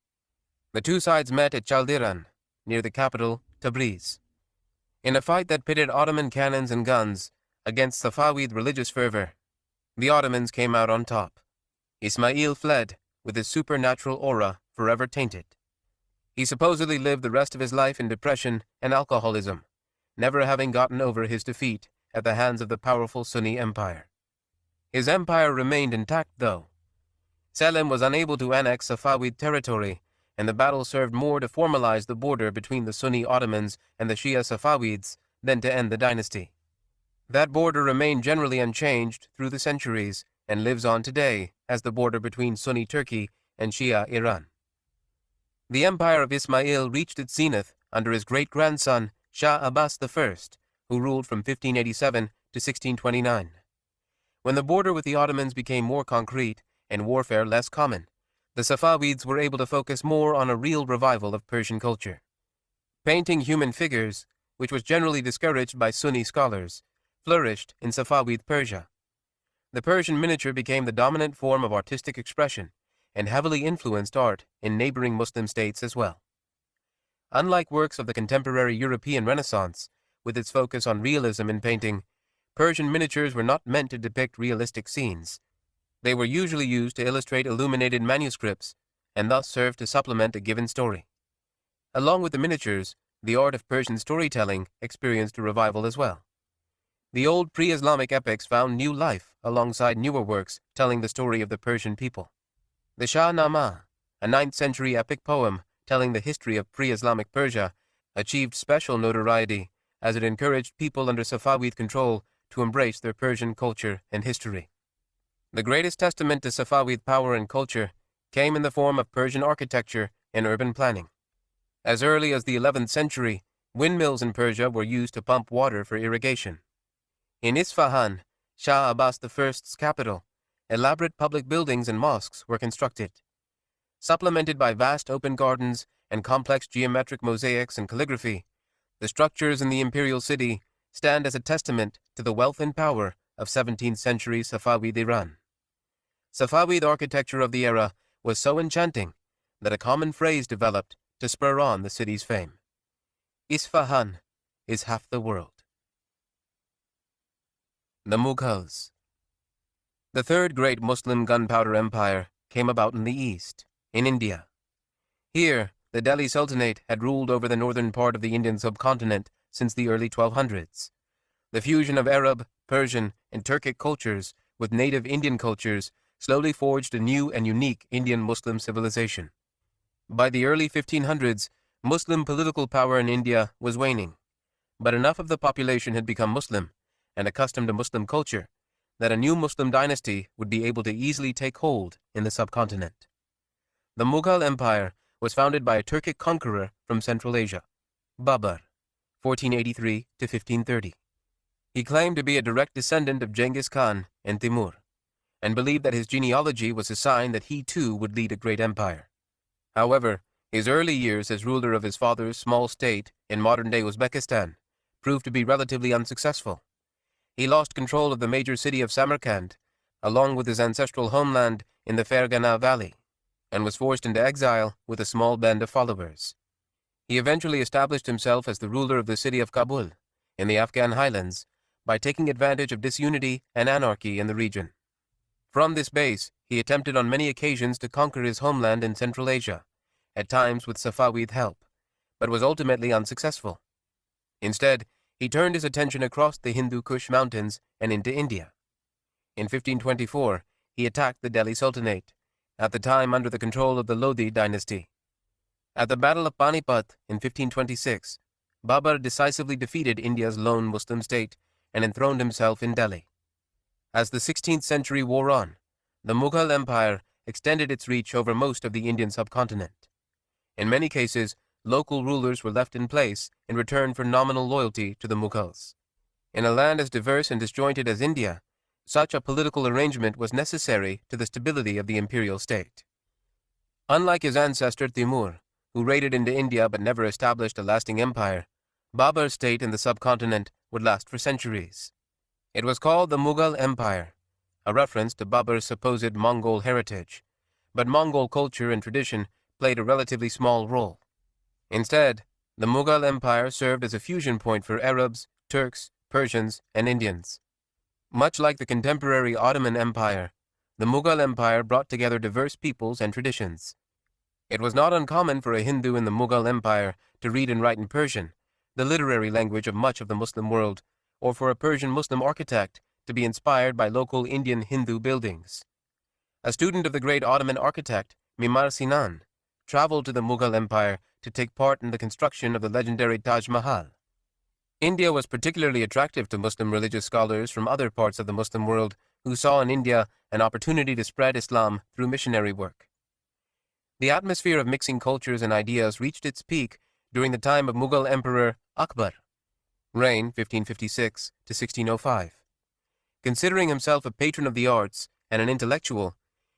The two sides met at Chaldiran, near the capital, Tabriz. In a fight that pitted Ottoman cannons and guns against Safavid religious fervor, the Ottomans came out on top. Ismail fled, with his supernatural aura forever tainted. He supposedly lived the rest of his life in depression and alcoholism, never having gotten over his defeat at the hands of the powerful Sunni empire. His empire remained intact, though. Selim was unable to annex Safavid territory, and the battle served more to formalize the border between the Sunni Ottomans and the Shia Safavids than to end the dynasty. That border remained generally unchanged through the centuries and lives on today as the border between Sunni Turkey and Shia Iran. The empire of Ismail reached its zenith under his great-grandson Shah Abbas I, who ruled from 1587 to 1629. When the border with the Ottomans became more concrete and warfare less common, the Safavids were able to focus more on a real revival of Persian culture. Painting human figures, which was generally discouraged by Sunni scholars, flourished in Safavid Persia. The Persian miniature became the dominant form of artistic expression and heavily influenced art in neighboring Muslim states as well. Unlike works of the contemporary European Renaissance, with its focus on realism in painting, Persian miniatures were not meant to depict realistic scenes. They were usually used to illustrate illuminated manuscripts and thus served to supplement a given story. Along with the miniatures, the art of Persian storytelling experienced a revival as well. The old pre-Islamic epics found new life alongside newer works telling the story of the Persian people. The Shahnameh, a 9th century epic poem telling the history of pre-Islamic Persia, achieved special notoriety as it encouraged people under Safavid control to embrace their Persian culture and history. The greatest testament to Safavid power and culture came in the form of Persian architecture and urban planning. As early as the 11th century, windmills in Persia were used to pump water for irrigation. In Isfahan, Shah Abbas I's capital, elaborate public buildings and mosques were constructed. Supplemented by vast open gardens and complex geometric mosaics and calligraphy, the structures in the imperial city stand as a testament to the wealth and power of 17th century Safavid Iran. Safavid architecture of the era was so enchanting that a common phrase developed to spur on the city's fame. Isfahan is half the world. The Mughals. The third great Muslim gunpowder empire came about in the east, in India. Here, the Delhi Sultanate had ruled over the northern part of the Indian subcontinent since the early 1200s. The fusion of Arab, Persian, and Turkic cultures with native Indian cultures slowly forged a new and unique Indian Muslim civilization. By the early 1500s, Muslim political power in India was waning, but enough of the population had become Muslim and accustomed to Muslim culture that a new Muslim dynasty would be able to easily take hold in the subcontinent. The Mughal Empire was founded by a Turkic conqueror from Central Asia, Babur, 1483 to 1530. He claimed to be a direct descendant of Genghis Khan and Timur, and believed that his genealogy was a sign that he too would lead a great empire. However, his early years as ruler of his father's small state in modern-day Uzbekistan proved to be relatively unsuccessful. He lost control of the major city of Samarkand, along with his ancestral homeland in the Fergana Valley, and was forced into exile with a small band of followers. He eventually established himself as the ruler of the city of Kabul, in the Afghan highlands, by taking advantage of disunity and anarchy in the region. From this base, he attempted on many occasions to conquer his homeland in Central Asia, at times with Safavid help, but was ultimately unsuccessful. Instead, he turned his attention across the Hindu Kush mountains and into India. In 1524, he attacked the Delhi Sultanate, at the time under the control of the Lodi dynasty. At the Battle of Panipat in 1526, Babur decisively defeated India's lone Muslim state and enthroned himself in Delhi. As the 16th century wore on, the Mughal Empire extended its reach over most of the Indian subcontinent. In many cases, local rulers were left in place in return for nominal loyalty to the Mughals. In a land as diverse and disjointed as India, such a political arrangement was necessary to the stability of the imperial state. Unlike his ancestor Timur, who raided into India but never established a lasting empire, Babur's state in the subcontinent would last for centuries. It was called the Mughal Empire, a reference to Babur's supposed Mongol heritage, but Mongol culture and tradition played a relatively small role. Instead, the Mughal Empire served as a fusion point for Arabs, Turks, Persians, and Indians. Much like the contemporary Ottoman Empire, the Mughal Empire brought together diverse peoples and traditions. It was not uncommon for a Hindu in the Mughal Empire to read and write in Persian, the literary language of much of the Muslim world, or for a Persian Muslim architect to be inspired by local Indian Hindu buildings. A student of the great Ottoman architect, Mimar Sinan, traveled to the Mughal Empire to take part in the construction of the legendary Taj Mahal. India was particularly attractive to Muslim religious scholars from other parts of the Muslim world who saw in India an opportunity to spread Islam through missionary work. The atmosphere of mixing cultures and ideas reached its peak during the time of Mughal Emperor Akbar, reign 1556 to 1605. Considering himself a patron of the arts and an intellectual,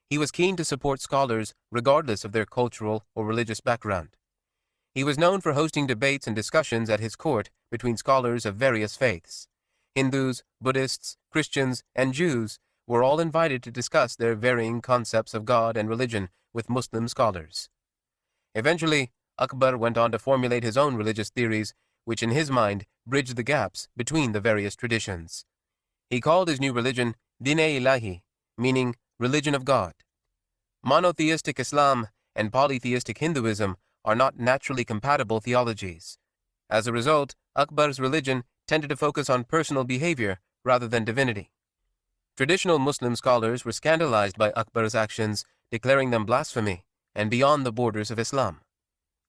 he was keen to support scholars regardless of their cultural or religious background. He was known for hosting debates and discussions at his court between scholars of various faiths. Hindus, Buddhists, Christians, and Jews were all invited to discuss their varying concepts of God and religion with Muslim scholars. Eventually, Akbar went on to formulate his own religious theories, which in his mind bridged the gaps between the various traditions. He called his new religion Din-e-Ilahi, meaning religion of God. Monotheistic Islam and polytheistic Hinduism are not naturally compatible theologies. As a result, Akbar's religion tended to focus on personal behavior rather than divinity. Traditional Muslim scholars were scandalized by Akbar's actions, declaring them blasphemy and beyond the borders of Islam.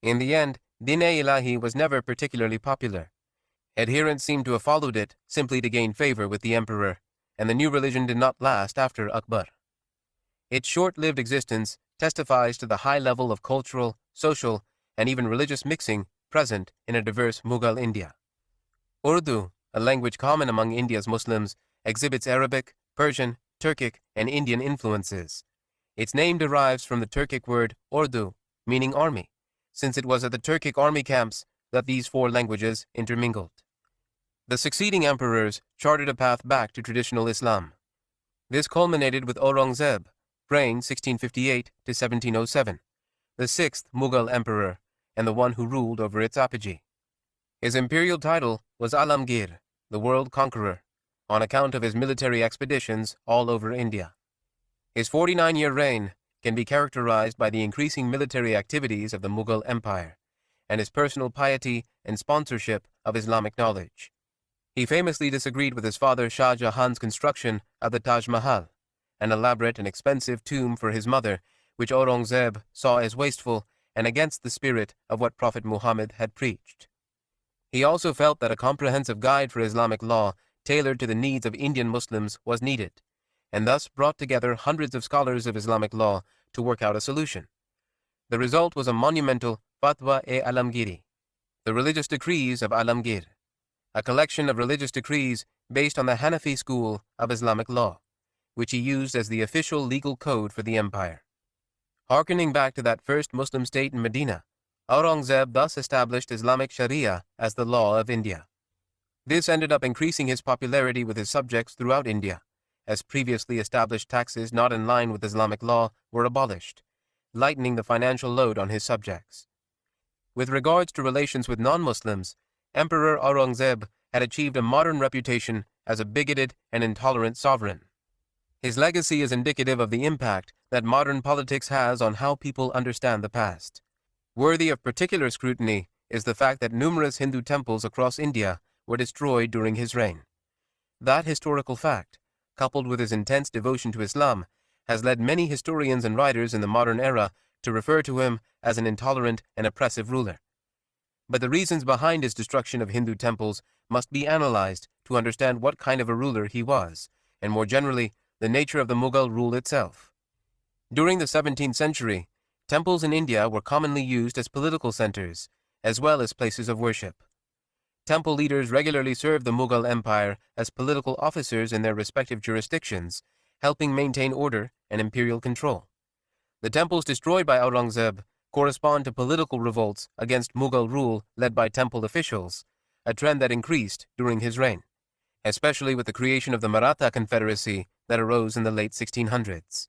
In the end, Din-e-Ilahi was never particularly popular. Adherents seem to have followed it simply to gain favor with the emperor, and the new religion did not last after Akbar. Its short-lived existence testifies to the high level of cultural, social, and even religious mixing present in a diverse Mughal India. Urdu, a language common among India's Muslims, exhibits Arabic, Persian, Turkic, and Indian influences. Its name derives from the Turkic word ordu, meaning army, since it was at the Turkic army camps that these four languages intermingled. The succeeding emperors charted a path back to traditional Islam. This culminated with Aurangzeb, reign 1658 to 1707, the sixth Mughal emperor and the one who ruled over its apogee. His imperial title was Alamgir, the world conqueror, on account of his military expeditions all over India. His 49-year reign can be characterized by the increasing military activities of the Mughal Empire and his personal piety and sponsorship of Islamic knowledge. He famously disagreed with his father Shah Jahan's construction of the Taj Mahal, an elaborate and expensive tomb for his mother, which Aurangzeb saw as wasteful and against the spirit of what Prophet Muhammad had preached. He also felt that a comprehensive guide for Islamic law tailored to the needs of Indian Muslims was needed, and thus brought together hundreds of scholars of Islamic law to work out a solution. The result was a monumental Fatwa-e-Alamgiri, the The religious decrees of Alamgir, a collection of religious decrees based on the Hanafi school of Islamic law, which he used as the official legal code for the empire. Harkening back to that first Muslim state in Medina, Aurangzeb thus established Islamic Sharia as the law of India. This ended up increasing his popularity with his subjects throughout India, as previously established taxes not in line with Islamic law were abolished, lightening the financial load on his subjects. With regards to relations with non-Muslims, Emperor Aurangzeb had achieved a modern reputation as a bigoted and intolerant sovereign. His legacy is indicative of the impact that modern politics has on how people understand the past. Worthy of particular scrutiny is the fact that numerous Hindu temples across India were destroyed during his reign. That historical fact, coupled with his intense devotion to Islam, has led many historians and writers in the modern era to refer to him as an intolerant and oppressive ruler. But the reasons behind his destruction of Hindu temples must be analyzed to understand what kind of a ruler he was, and more generally, the nature of the Mughal rule itself. During the 17th century, temples in India were commonly used as political centers, as well as places of worship. Temple leaders regularly served the Mughal Empire as political officers in their respective jurisdictions, helping maintain order and imperial control. The temples destroyed by Aurangzeb correspond to political revolts against Mughal rule led by temple officials, a trend that increased during his reign, especially with the creation of the Maratha Confederacy that arose in the late 1600s.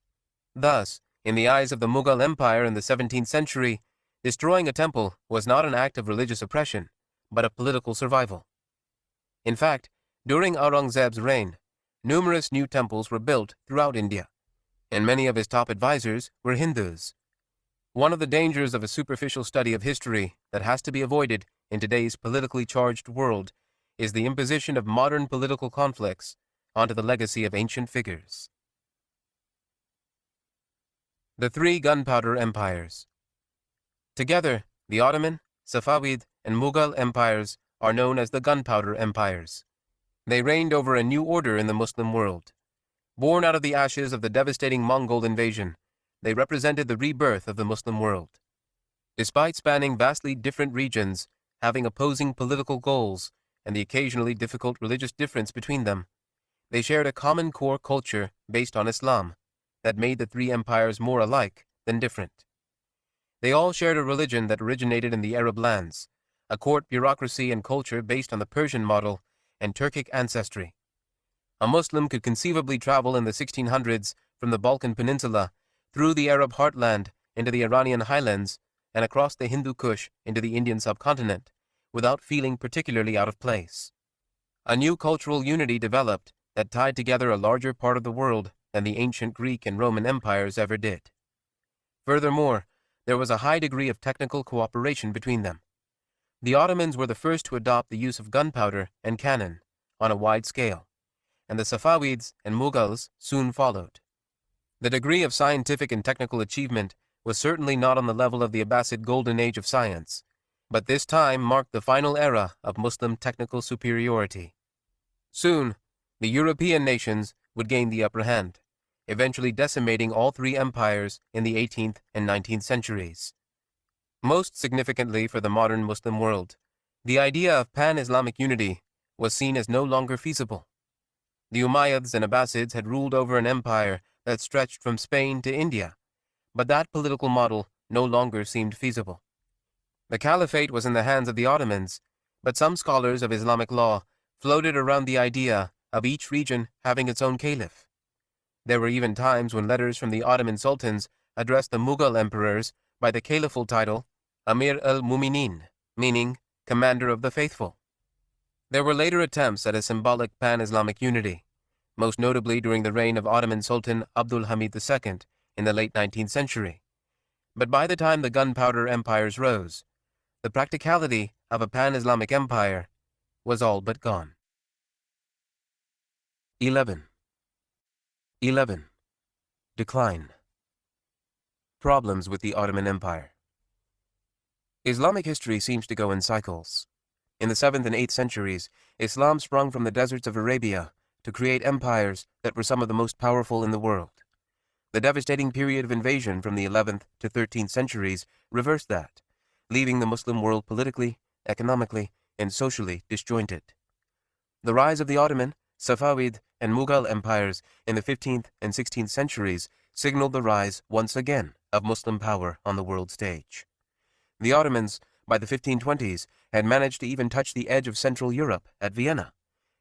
Thus, in the eyes of the Mughal Empire in the 17th century, destroying a temple was not an act of religious oppression, but of political survival. In fact, during Aurangzeb's reign, numerous new temples were built throughout India, and many of his top advisors were Hindus. One of the dangers of a superficial study of history that has to be avoided in today's politically charged world is the imposition of modern political conflicts onto the legacy of ancient figures. The three gunpowder empires. Together, the Ottoman, Safavid, and Mughal empires are known as the gunpowder empires. They reigned over a new order in the Muslim world. Born out of the ashes of the devastating Mongol invasion, they represented the rebirth of the Muslim world. Despite spanning vastly different regions, having opposing political goals, and the occasionally difficult religious difference between them, they shared a common core culture based on Islam that made the three empires more alike than different. They all shared a religion that originated in the Arab lands, a court bureaucracy and culture based on the Persian model and Turkic ancestry. A Muslim could conceivably travel in the 1600s from the Balkan Peninsula through the Arab heartland into the Iranian highlands and across the Hindu Kush into the Indian subcontinent without feeling particularly out of place. A new cultural unity developed that tied together a larger part of the world than the ancient Greek and Roman empires ever did. Furthermore, there was a high degree of technical cooperation between them. The Ottomans were the first to adopt the use of gunpowder and cannon on a wide scale, and the Safavids and Mughals soon followed. The degree of scientific and technical achievement was certainly not on the level of the Abbasid Golden Age of science, but this time marked the final era of Muslim technical superiority. Soon, the European nations would gain the upper hand, eventually decimating all three empires in the 18th and 19th centuries. Most significantly for the modern Muslim world, the idea of pan-Islamic unity was seen as no longer feasible. The Umayyads and Abbasids had ruled over an empire that stretched from Spain to India, but that political model no longer seemed feasible. The caliphate was in the hands of the Ottomans, but some scholars of Islamic law floated around the idea of each region having its own caliph. There were even times when letters from the Ottoman sultans addressed the Mughal emperors by the caliphal title Amir al-Mu'minin, meaning Commander of the Faithful. There were later attempts at a symbolic pan-Islamic unity, most notably during the reign of Ottoman Sultan Abdul Hamid II in the late 19th century. But by the time the gunpowder empires rose, the practicality of a pan-Islamic empire was all but gone. 11. Decline. Problems with the Ottoman Empire. Islamic history seems to go in cycles. In the 7th and 8th centuries, Islam sprung from the deserts of Arabia to create empires that were some of the most powerful in the world. The devastating period of invasion from the 11th to 13th centuries reversed that, leaving the Muslim world politically, economically, and socially disjointed. The rise of the Ottoman, Safavid, and Mughal empires in the 15th and 16th centuries signaled the rise, once again, of Muslim power on the world stage. The Ottomans, by the 1520s, had managed to even touch the edge of Central Europe at Vienna,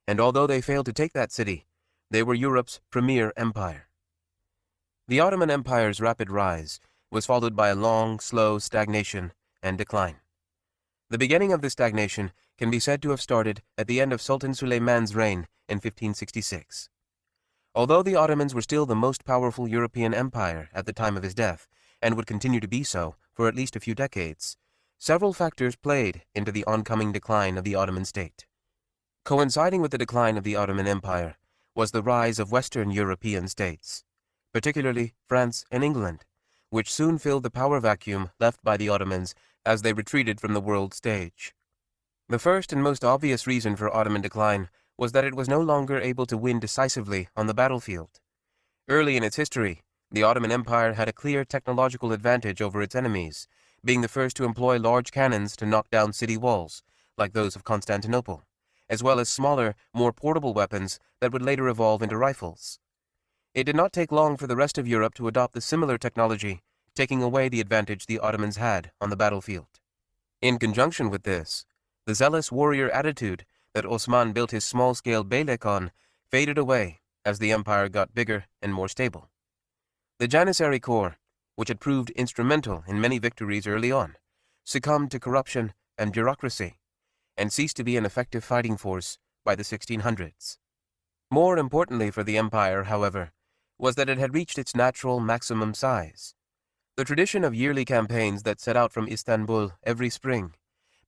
and although they failed to take that city, they were Europe's premier empire. The Ottoman Empire's rapid rise was followed by a long, slow stagnation and decline. The beginning of this stagnation can be said to have started at the end of Sultan Sulayman's reign in 1566. Although the Ottomans were still the most powerful European empire at the time of his death, and would continue to be so for at least a few decades, several factors played into the oncoming decline of the Ottoman state. Coinciding with the decline of the Ottoman Empire was the rise of Western European states, particularly France and England, which soon filled the power vacuum left by the Ottomans as they retreated from the world stage. The first and most obvious reason for Ottoman decline was that it was no longer able to win decisively on the battlefield. Early in its history, the Ottoman Empire had a clear technological advantage over its enemies, being the first to employ large cannons to knock down city walls, like those of Constantinople, as well as smaller, more portable weapons that would later evolve into rifles. It did not take long for the rest of Europe to adopt the similar technology, taking away the advantage the Ottomans had on the battlefield. In conjunction with this, the zealous warrior attitude that Osman built his small-scale beylik on faded away as the empire got bigger and more stable. The Janissary Corps, which had proved instrumental in many victories early on, succumbed to corruption and bureaucracy, and ceased to be an effective fighting force by the 1600s. More importantly for the empire, however, was that it had reached its natural maximum size. The tradition of yearly campaigns that set out from Istanbul every spring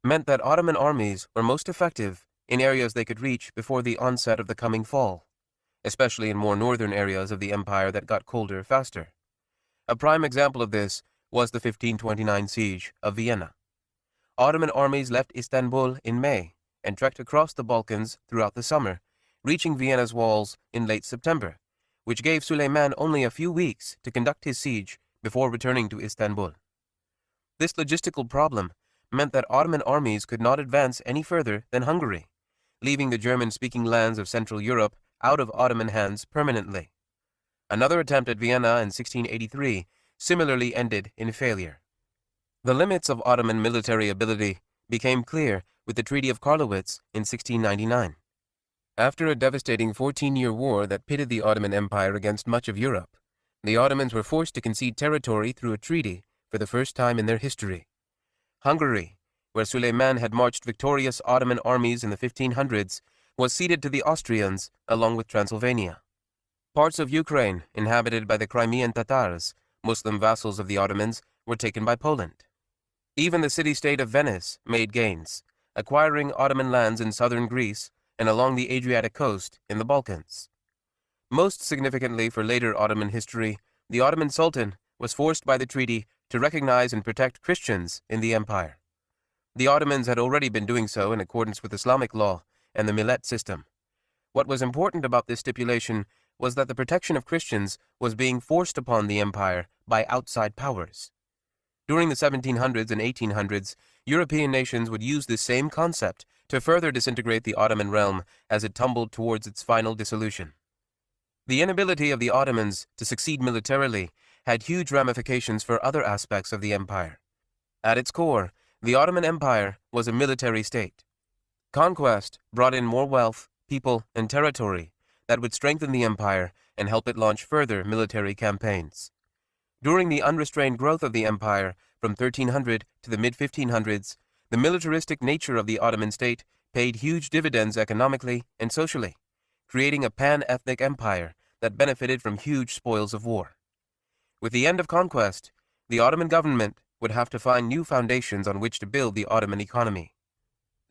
meant that Ottoman armies were most effective in areas they could reach before the onset of the coming fall, especially in more northern areas of the empire that got colder faster. A prime example of this was the 1529 siege of Vienna. Ottoman armies left Istanbul in May and trekked across the Balkans throughout the summer, reaching Vienna's walls in late September, which gave Sulayman only a few weeks to conduct his siege before returning to Istanbul. This logistical problem meant that Ottoman armies could not advance any further than Hungary, leaving the German-speaking lands of Central Europe out of Ottoman hands permanently. Another attempt at Vienna in 1683 similarly ended in failure. The limits of Ottoman military ability became clear with the Treaty of Karlowitz in 1699. After a devastating 14-year war that pitted the Ottoman Empire against much of Europe, the Ottomans were forced to concede territory through a treaty for the first time in their history. Hungary, where Sulayman had marched victorious Ottoman armies in the 1500s, was ceded to the Austrians along with Transylvania. Parts of Ukraine, inhabited by the Crimean Tatars, Muslim vassals of the Ottomans, were taken by Poland. Even the city-state of Venice made gains, acquiring Ottoman lands in southern Greece and along the Adriatic coast in the Balkans. Most significantly for later Ottoman history, the Ottoman Sultan was forced by the treaty to recognize and protect Christians in the empire. The Ottomans had already been doing so in accordance with Islamic law and the millet system. What was important about this stipulation was that the protection of Christians was being forced upon the empire by outside powers. During the 1700s and 1800s, European nations would use this same concept to further disintegrate the Ottoman realm as it tumbled towards its final dissolution. The inability of the Ottomans to succeed militarily had huge ramifications for other aspects of the empire. At its core, the Ottoman Empire was a military state. Conquest brought in more wealth, people, and territory that would strengthen the empire and help it launch further military campaigns. During the unrestrained growth of the empire from 1300 to the mid-1500s, the militaristic nature of the Ottoman state paid huge dividends economically and socially, creating a pan-ethnic empire that benefited from huge spoils of war. With the end of conquest, the Ottoman government would have to find new foundations on which to build the Ottoman economy.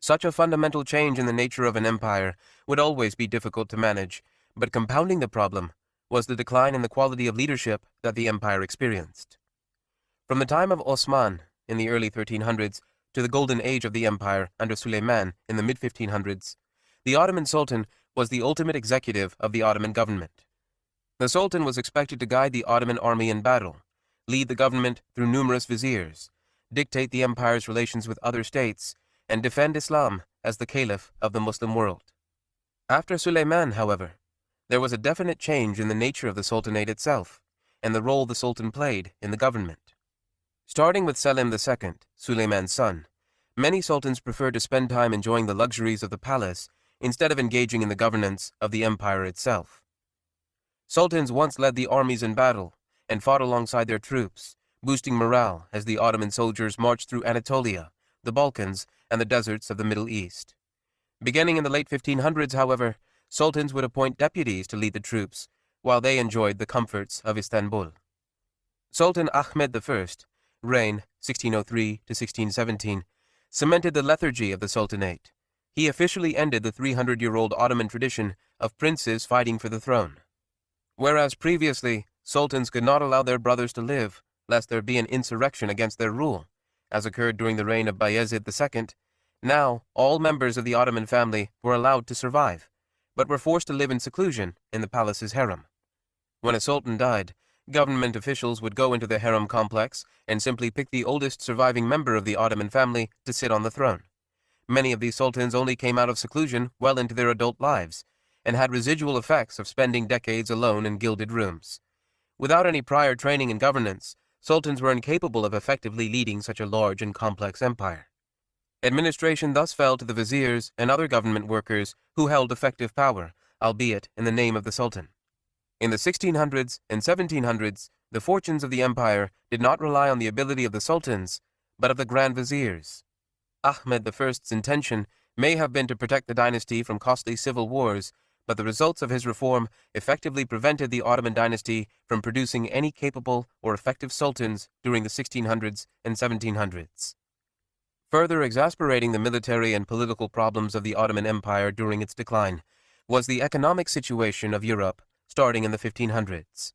Such a fundamental change in the nature of an empire would always be difficult to manage, but compounding the problem was the decline in the quality of leadership that the empire experienced. From the time of Osman in the early 1300s to the golden age of the empire under Sulayman in the mid-1500s, the Ottoman Sultan was the ultimate executive of the Ottoman government. The Sultan was expected to guide the Ottoman army in battle, lead the government through numerous viziers, dictate the empire's relations with other states, and defend Islam as the caliph of the Muslim world. After Suleiman, however, there was a definite change in the nature of the sultanate itself and the role the sultan played in the government. Starting with Selim II, Suleiman's son, many sultans preferred to spend time enjoying the luxuries of the palace instead of engaging in the governance of the empire itself. Sultans once led the armies in battle and fought alongside their troops, boosting morale as the Ottoman soldiers marched through Anatolia, the Balkans, and the deserts of the Middle East. Beginning in the late 1500s, however, sultans would appoint deputies to lead the troops, while they enjoyed the comforts of Istanbul. Sultan Ahmed I, reign 1603 to 1617, cemented the lethargy of the sultanate. He officially ended the 300-year-old Ottoman tradition of princes fighting for the throne. Whereas previously, sultans could not allow their brothers to live, lest there be an insurrection against their rule, as occurred during the reign of Bayezid II, now all members of the Ottoman family were allowed to survive, but were forced to live in seclusion in the palace's harem. When a sultan died, government officials would go into the harem complex and simply pick the oldest surviving member of the Ottoman family to sit on the throne. Many of these sultans only came out of seclusion well into their adult lives, and had residual effects of spending decades alone in gilded rooms. Without any prior training in governance, sultans were incapable of effectively leading such a large and complex empire. Administration thus fell to the viziers and other government workers who held effective power, albeit in the name of the sultan. In the 1600s and 1700s, the fortunes of the empire did not rely on the ability of the sultans, but of the grand viziers. Ahmed I's intention may have been to protect the dynasty from costly civil wars, but the results of his reform effectively prevented the Ottoman dynasty from producing any capable or effective sultans during the 1600s and 1700s. Further exasperating the military and political problems of the Ottoman Empire during its decline was the economic situation of Europe starting in the 1500s.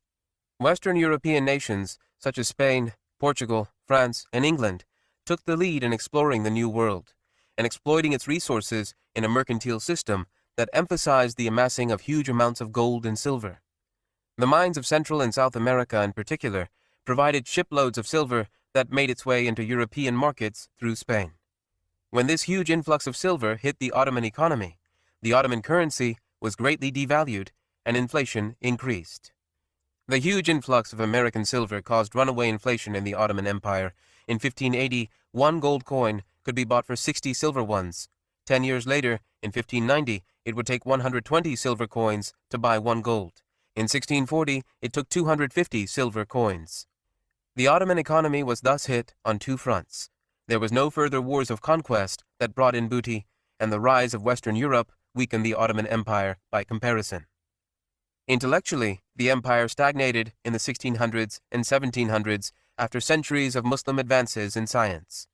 Western European nations such as Spain, Portugal, France, and England took the lead in exploring the New World and exploiting its resources in a mercantile system that emphasized the amassing of huge amounts of gold and silver. The mines of Central and South America in particular provided shiploads of silver that made its way into European markets through Spain. When this huge influx of silver hit the Ottoman economy, the Ottoman currency was greatly devalued and inflation increased. The huge influx of American silver caused runaway inflation in the Ottoman Empire. In 1580, one gold coin could be bought for 60 silver ones. 10 years later, in 1590, it would take 120 silver coins to buy one gold. In 1640, it took 250 silver coins. The Ottoman economy was thus hit on two fronts. There was no further wars of conquest that brought in booty, and the rise of Western Europe weakened the Ottoman Empire by comparison. Intellectually, the empire stagnated in the 1600s and 1700s after centuries of Muslim advances in science.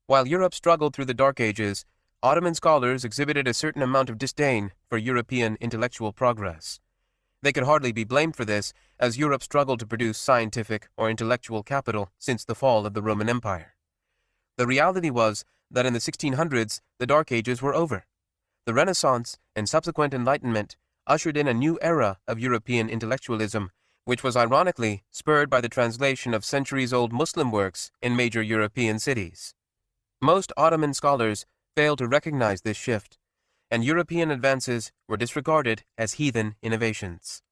While Europe struggled through the Dark Ages, Ottoman scholars exhibited a certain amount of disdain for European intellectual progress. They could hardly be blamed for this, as Europe struggled to produce scientific or intellectual capital since the fall of the Roman Empire. The reality was that in the 1600s, the Dark Ages were over. The Renaissance and subsequent Enlightenment ushered in a new era of European intellectualism, which was ironically spurred by the translation of centuries-old Muslim works in major European cities. Most Ottoman scholars failed to recognize this shift, and European advances were disregarded as heathen innovations.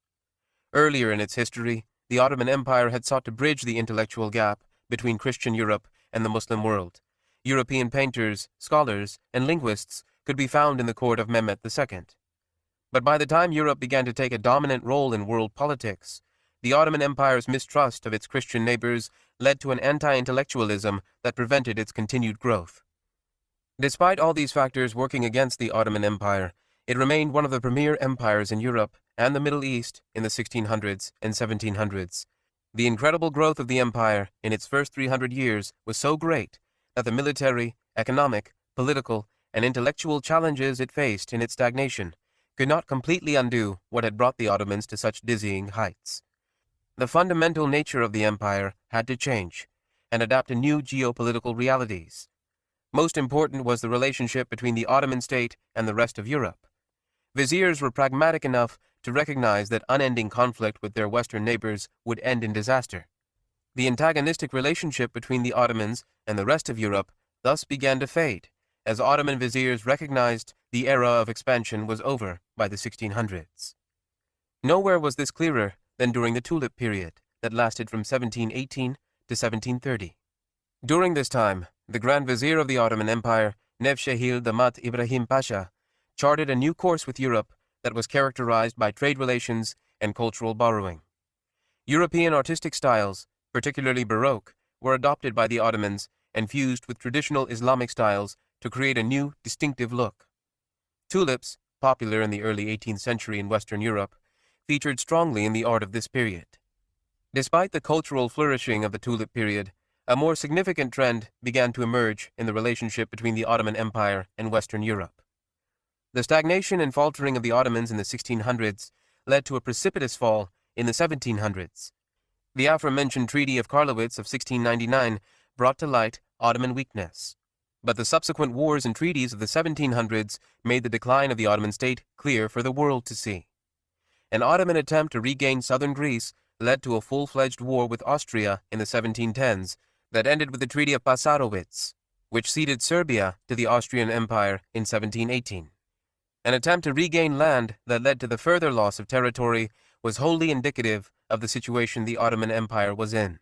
Earlier in its history, the Ottoman Empire had sought to bridge the intellectual gap between Christian Europe and the Muslim world. European painters, scholars, and linguists could be found in the court of Mehmet II. But by the time Europe began to take a dominant role in world politics, the Ottoman Empire's mistrust of its Christian neighbors led to an anti-intellectualism that prevented its continued growth. Despite all these factors working against the Ottoman Empire, it remained one of the premier empires in Europe and the Middle East in the 1600s and 1700s. The incredible growth of the empire in its first 300 years was so great that the military, economic, political, and intellectual challenges it faced in its stagnation could not completely undo what had brought the Ottomans to such dizzying heights. The fundamental nature of the empire had to change and adapt to new geopolitical realities. Most important was the relationship between the Ottoman state and the rest of Europe. Viziers were pragmatic enough to recognize that unending conflict with their Western neighbors would end in disaster. The antagonistic relationship between the Ottomans and the rest of Europe thus began to fade, as Ottoman viziers recognized the era of expansion was over by the 1600s. Nowhere was this clearer than during the Tulip period that lasted from 1718 to 1730. During this time, the Grand Vizier of the Ottoman Empire, Nevşehir Damat Ibrahim Pasha, charted a new course with Europe that was characterized by trade relations and cultural borrowing. European artistic styles, particularly Baroque, were adopted by the Ottomans and fused with traditional Islamic styles to create a new, distinctive look. Tulips, popular in the early 18th century in Western Europe, featured strongly in the art of this period. Despite the cultural flourishing of the Tulip period, a more significant trend began to emerge in the relationship between the Ottoman Empire and Western Europe. The stagnation and faltering of the Ottomans in the 1600s led to a precipitous fall in the 1700s. The aforementioned Treaty of Karlowitz of 1699 brought to light Ottoman weakness, but the subsequent wars and treaties of the 1700s made the decline of the Ottoman state clear for the world to see. An Ottoman attempt to regain southern Greece led to a full-fledged war with Austria in the 1710s that ended with the Treaty of Passarowitz, which ceded Serbia to the Austrian Empire in 1718. An attempt to regain land that led to the further loss of territory was wholly indicative of the situation the Ottoman Empire was in.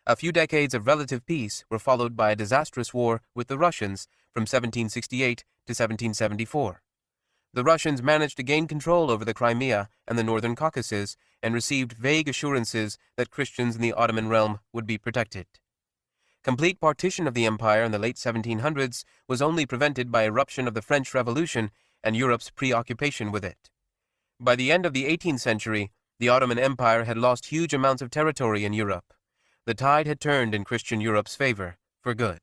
A few decades of relative peace were followed by a disastrous war with the Russians from 1768 to 1774. The Russians managed to gain control over the Crimea and the northern Caucasus and received vague assurances that Christians in the Ottoman realm would be protected. Complete partition of the empire in the late 1700s was only prevented by eruption of the French Revolution and Europe's preoccupation with it. By the end of the 18th century, the Ottoman Empire had lost huge amounts of territory in Europe. The tide had turned in Christian Europe's favor, for good.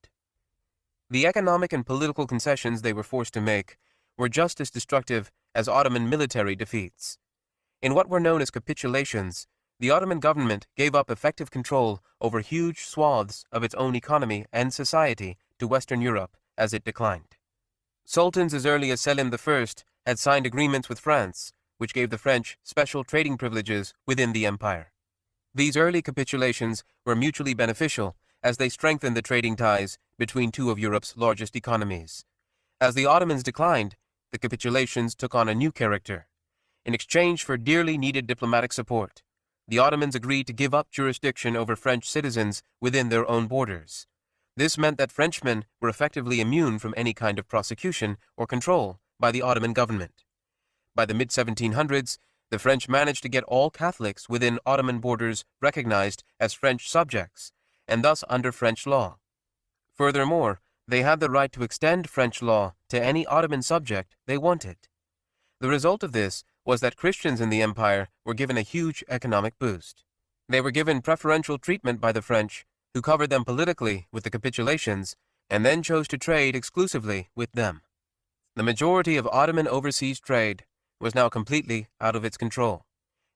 The economic and political concessions they were forced to make were just as destructive as Ottoman military defeats. In what were known as capitulations, the Ottoman government gave up effective control over huge swaths of its own economy and society to Western Europe as it declined. Sultans as early as Selim I had signed agreements with France, which gave the French special trading privileges within the empire. These early capitulations were mutually beneficial as they strengthened the trading ties between two of Europe's largest economies. As the Ottomans declined, the capitulations took on a new character. In exchange for dearly needed diplomatic support, the Ottomans agreed to give up jurisdiction over French citizens within their own borders. This meant that Frenchmen were effectively immune from any kind of prosecution or control by the Ottoman government. By the mid-1700s, the French managed to get all Catholics within Ottoman borders recognized as French subjects, and thus under French law. Furthermore, they had the right to extend French law to any Ottoman subject they wanted. The result of this was that Christians in the empire were given a huge economic boost. They were given preferential treatment by the French, who covered them politically with the capitulations, and then chose to trade exclusively with them. The majority of Ottoman overseas trade was now completely out of its control,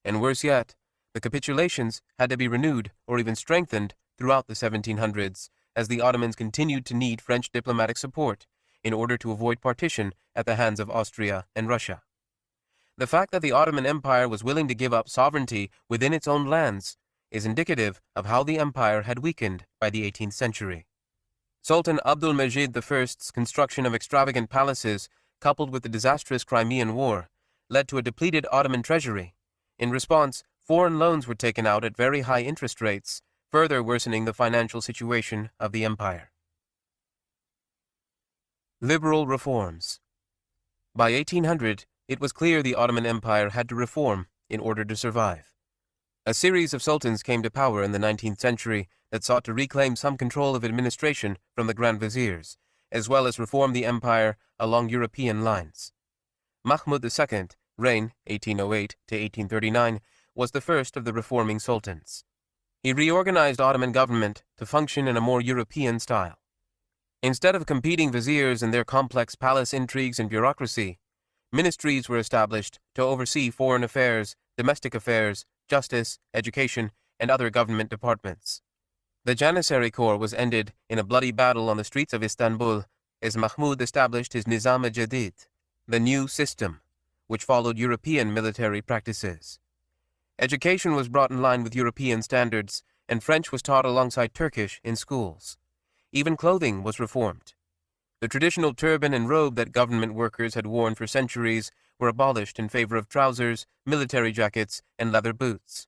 and worse yet, the capitulations had to be renewed or even strengthened throughout the 1700s as the Ottomans continued to need French diplomatic support in order to avoid partition at the hands of Austria and Russia. The fact that the Ottoman Empire was willing to give up sovereignty within its own lands is indicative of how the empire had weakened by the 18th century. Sultan Abdul-Majid I's construction of extravagant palaces, coupled with the disastrous Crimean War, led to a depleted Ottoman treasury. In response, foreign loans were taken out at very high interest rates, further worsening the financial situation of the empire. Liberal reforms. By 1800, it was clear the Ottoman Empire had to reform in order to survive. A series of sultans came to power in the 19th century that sought to reclaim some control of administration from the Grand Viziers, as well as reform the empire along European lines. Mahmud II, reign 1808 to 1839, was the first of the reforming sultans. He reorganized Ottoman government to function in a more European style. Instead of competing viziers and their complex palace intrigues and bureaucracy, ministries were established to oversee foreign affairs, domestic affairs, justice, education, and other government departments. The Janissary Corps was ended in a bloody battle on the streets of Istanbul as Mahmud established his Nizam-e-Jadid, the new system, which followed European military practices. Education was brought in line with European standards, and French was taught alongside Turkish in schools. Even clothing was reformed. The traditional turban and robe that government workers had worn for centuries were abolished in favor of trousers, military jackets, and leather boots.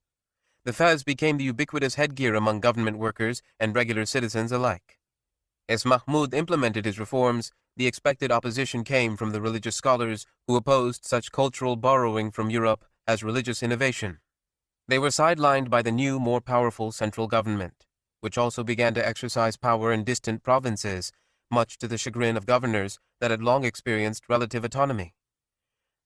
The fez became the ubiquitous headgear among government workers and regular citizens alike. As Mahmud implemented his reforms, the expected opposition came from the religious scholars who opposed such cultural borrowing from Europe as religious innovation. They were sidelined by the new, more powerful central government, which also began to exercise power in distant provinces, much to the chagrin of governors that had long experienced relative autonomy.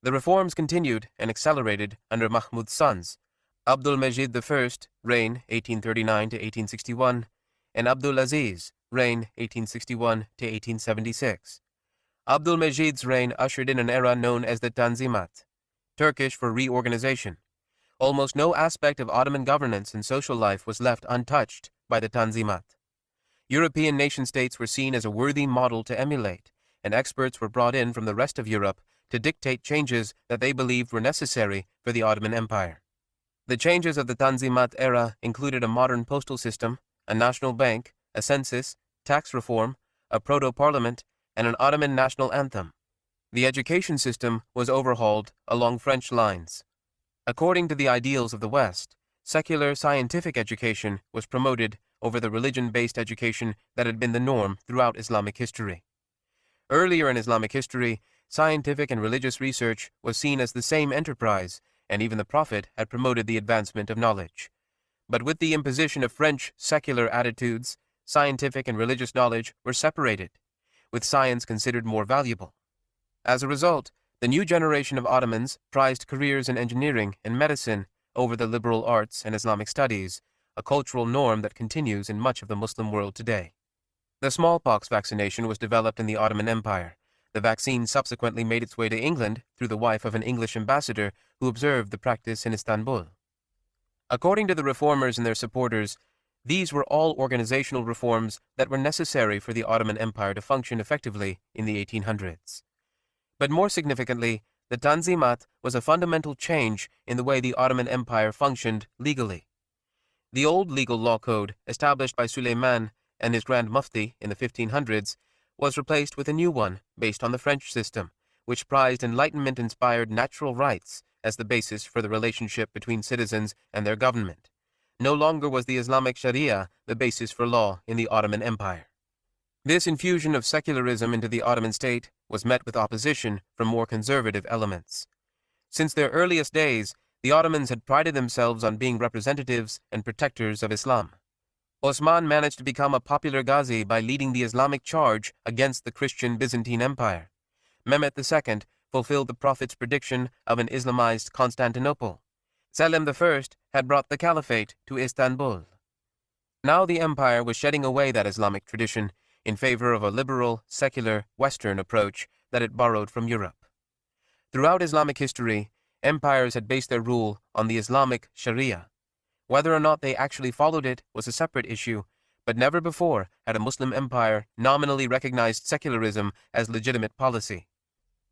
The reforms continued and accelerated under Mahmud's sons, Abdul Majid I, reign 1839 to 1861, and Abdul Aziz, reign 1861 to 1876. Abdul Majid's reign ushered in an era known as the Tanzimat, Turkish for reorganization. Almost no aspect of Ottoman governance and social life was left untouched by the Tanzimat. European nation-states were seen as a worthy model to emulate, and experts were brought in from the rest of Europe to dictate changes that they believed were necessary for the Ottoman Empire. The changes of the Tanzimat era included a modern postal system, a national bank, a census, tax reform, a proto-parliament, and an Ottoman national anthem. The education system was overhauled along French lines. According to the ideals of the West, secular scientific education was promoted over the religion-based education that had been the norm throughout Islamic history. Earlier in Islamic history, scientific and religious research was seen as the same enterprise, and even the Prophet had promoted the advancement of knowledge. But with the imposition of French secular attitudes, scientific and religious knowledge were separated, with science considered more valuable. As a result, the new generation of Ottomans prized careers in engineering and medicine over the liberal arts and Islamic studies, a cultural norm that continues in much of the Muslim world today. The smallpox vaccination was developed in the Ottoman Empire. The vaccine subsequently made its way to England through the wife of an English ambassador who observed the practice in Istanbul. According to the reformers and their supporters, these were all organizational reforms that were necessary for the Ottoman Empire to function effectively in the 1800s. But more significantly, the Tanzimat was a fundamental change in the way the Ottoman Empire functioned legally. The old legal law code, established by Suleiman and his Grand Mufti in the 1500s, was replaced with a new one based on the French system, which prized Enlightenment-inspired natural rights as the basis for the relationship between citizens and their government. No longer was the Islamic Sharia the basis for law in the Ottoman Empire. This infusion of secularism into the Ottoman state was met with opposition from more conservative elements. Since their earliest days, the Ottomans had prided themselves on being representatives and protectors of Islam. Osman managed to become a popular Ghazi by leading the Islamic charge against the Christian Byzantine Empire. Mehmet II fulfilled the Prophet's prediction of an Islamized Constantinople. Selim I had brought the Caliphate to Istanbul. Now the empire was shedding away that Islamic tradition in favor of a liberal, secular, Western approach that it borrowed from Europe. Throughout Islamic history, empires had based their rule on the Islamic Sharia. Whether or not they actually followed it was a separate issue, but never before had a Muslim empire nominally recognized secularism as legitimate policy.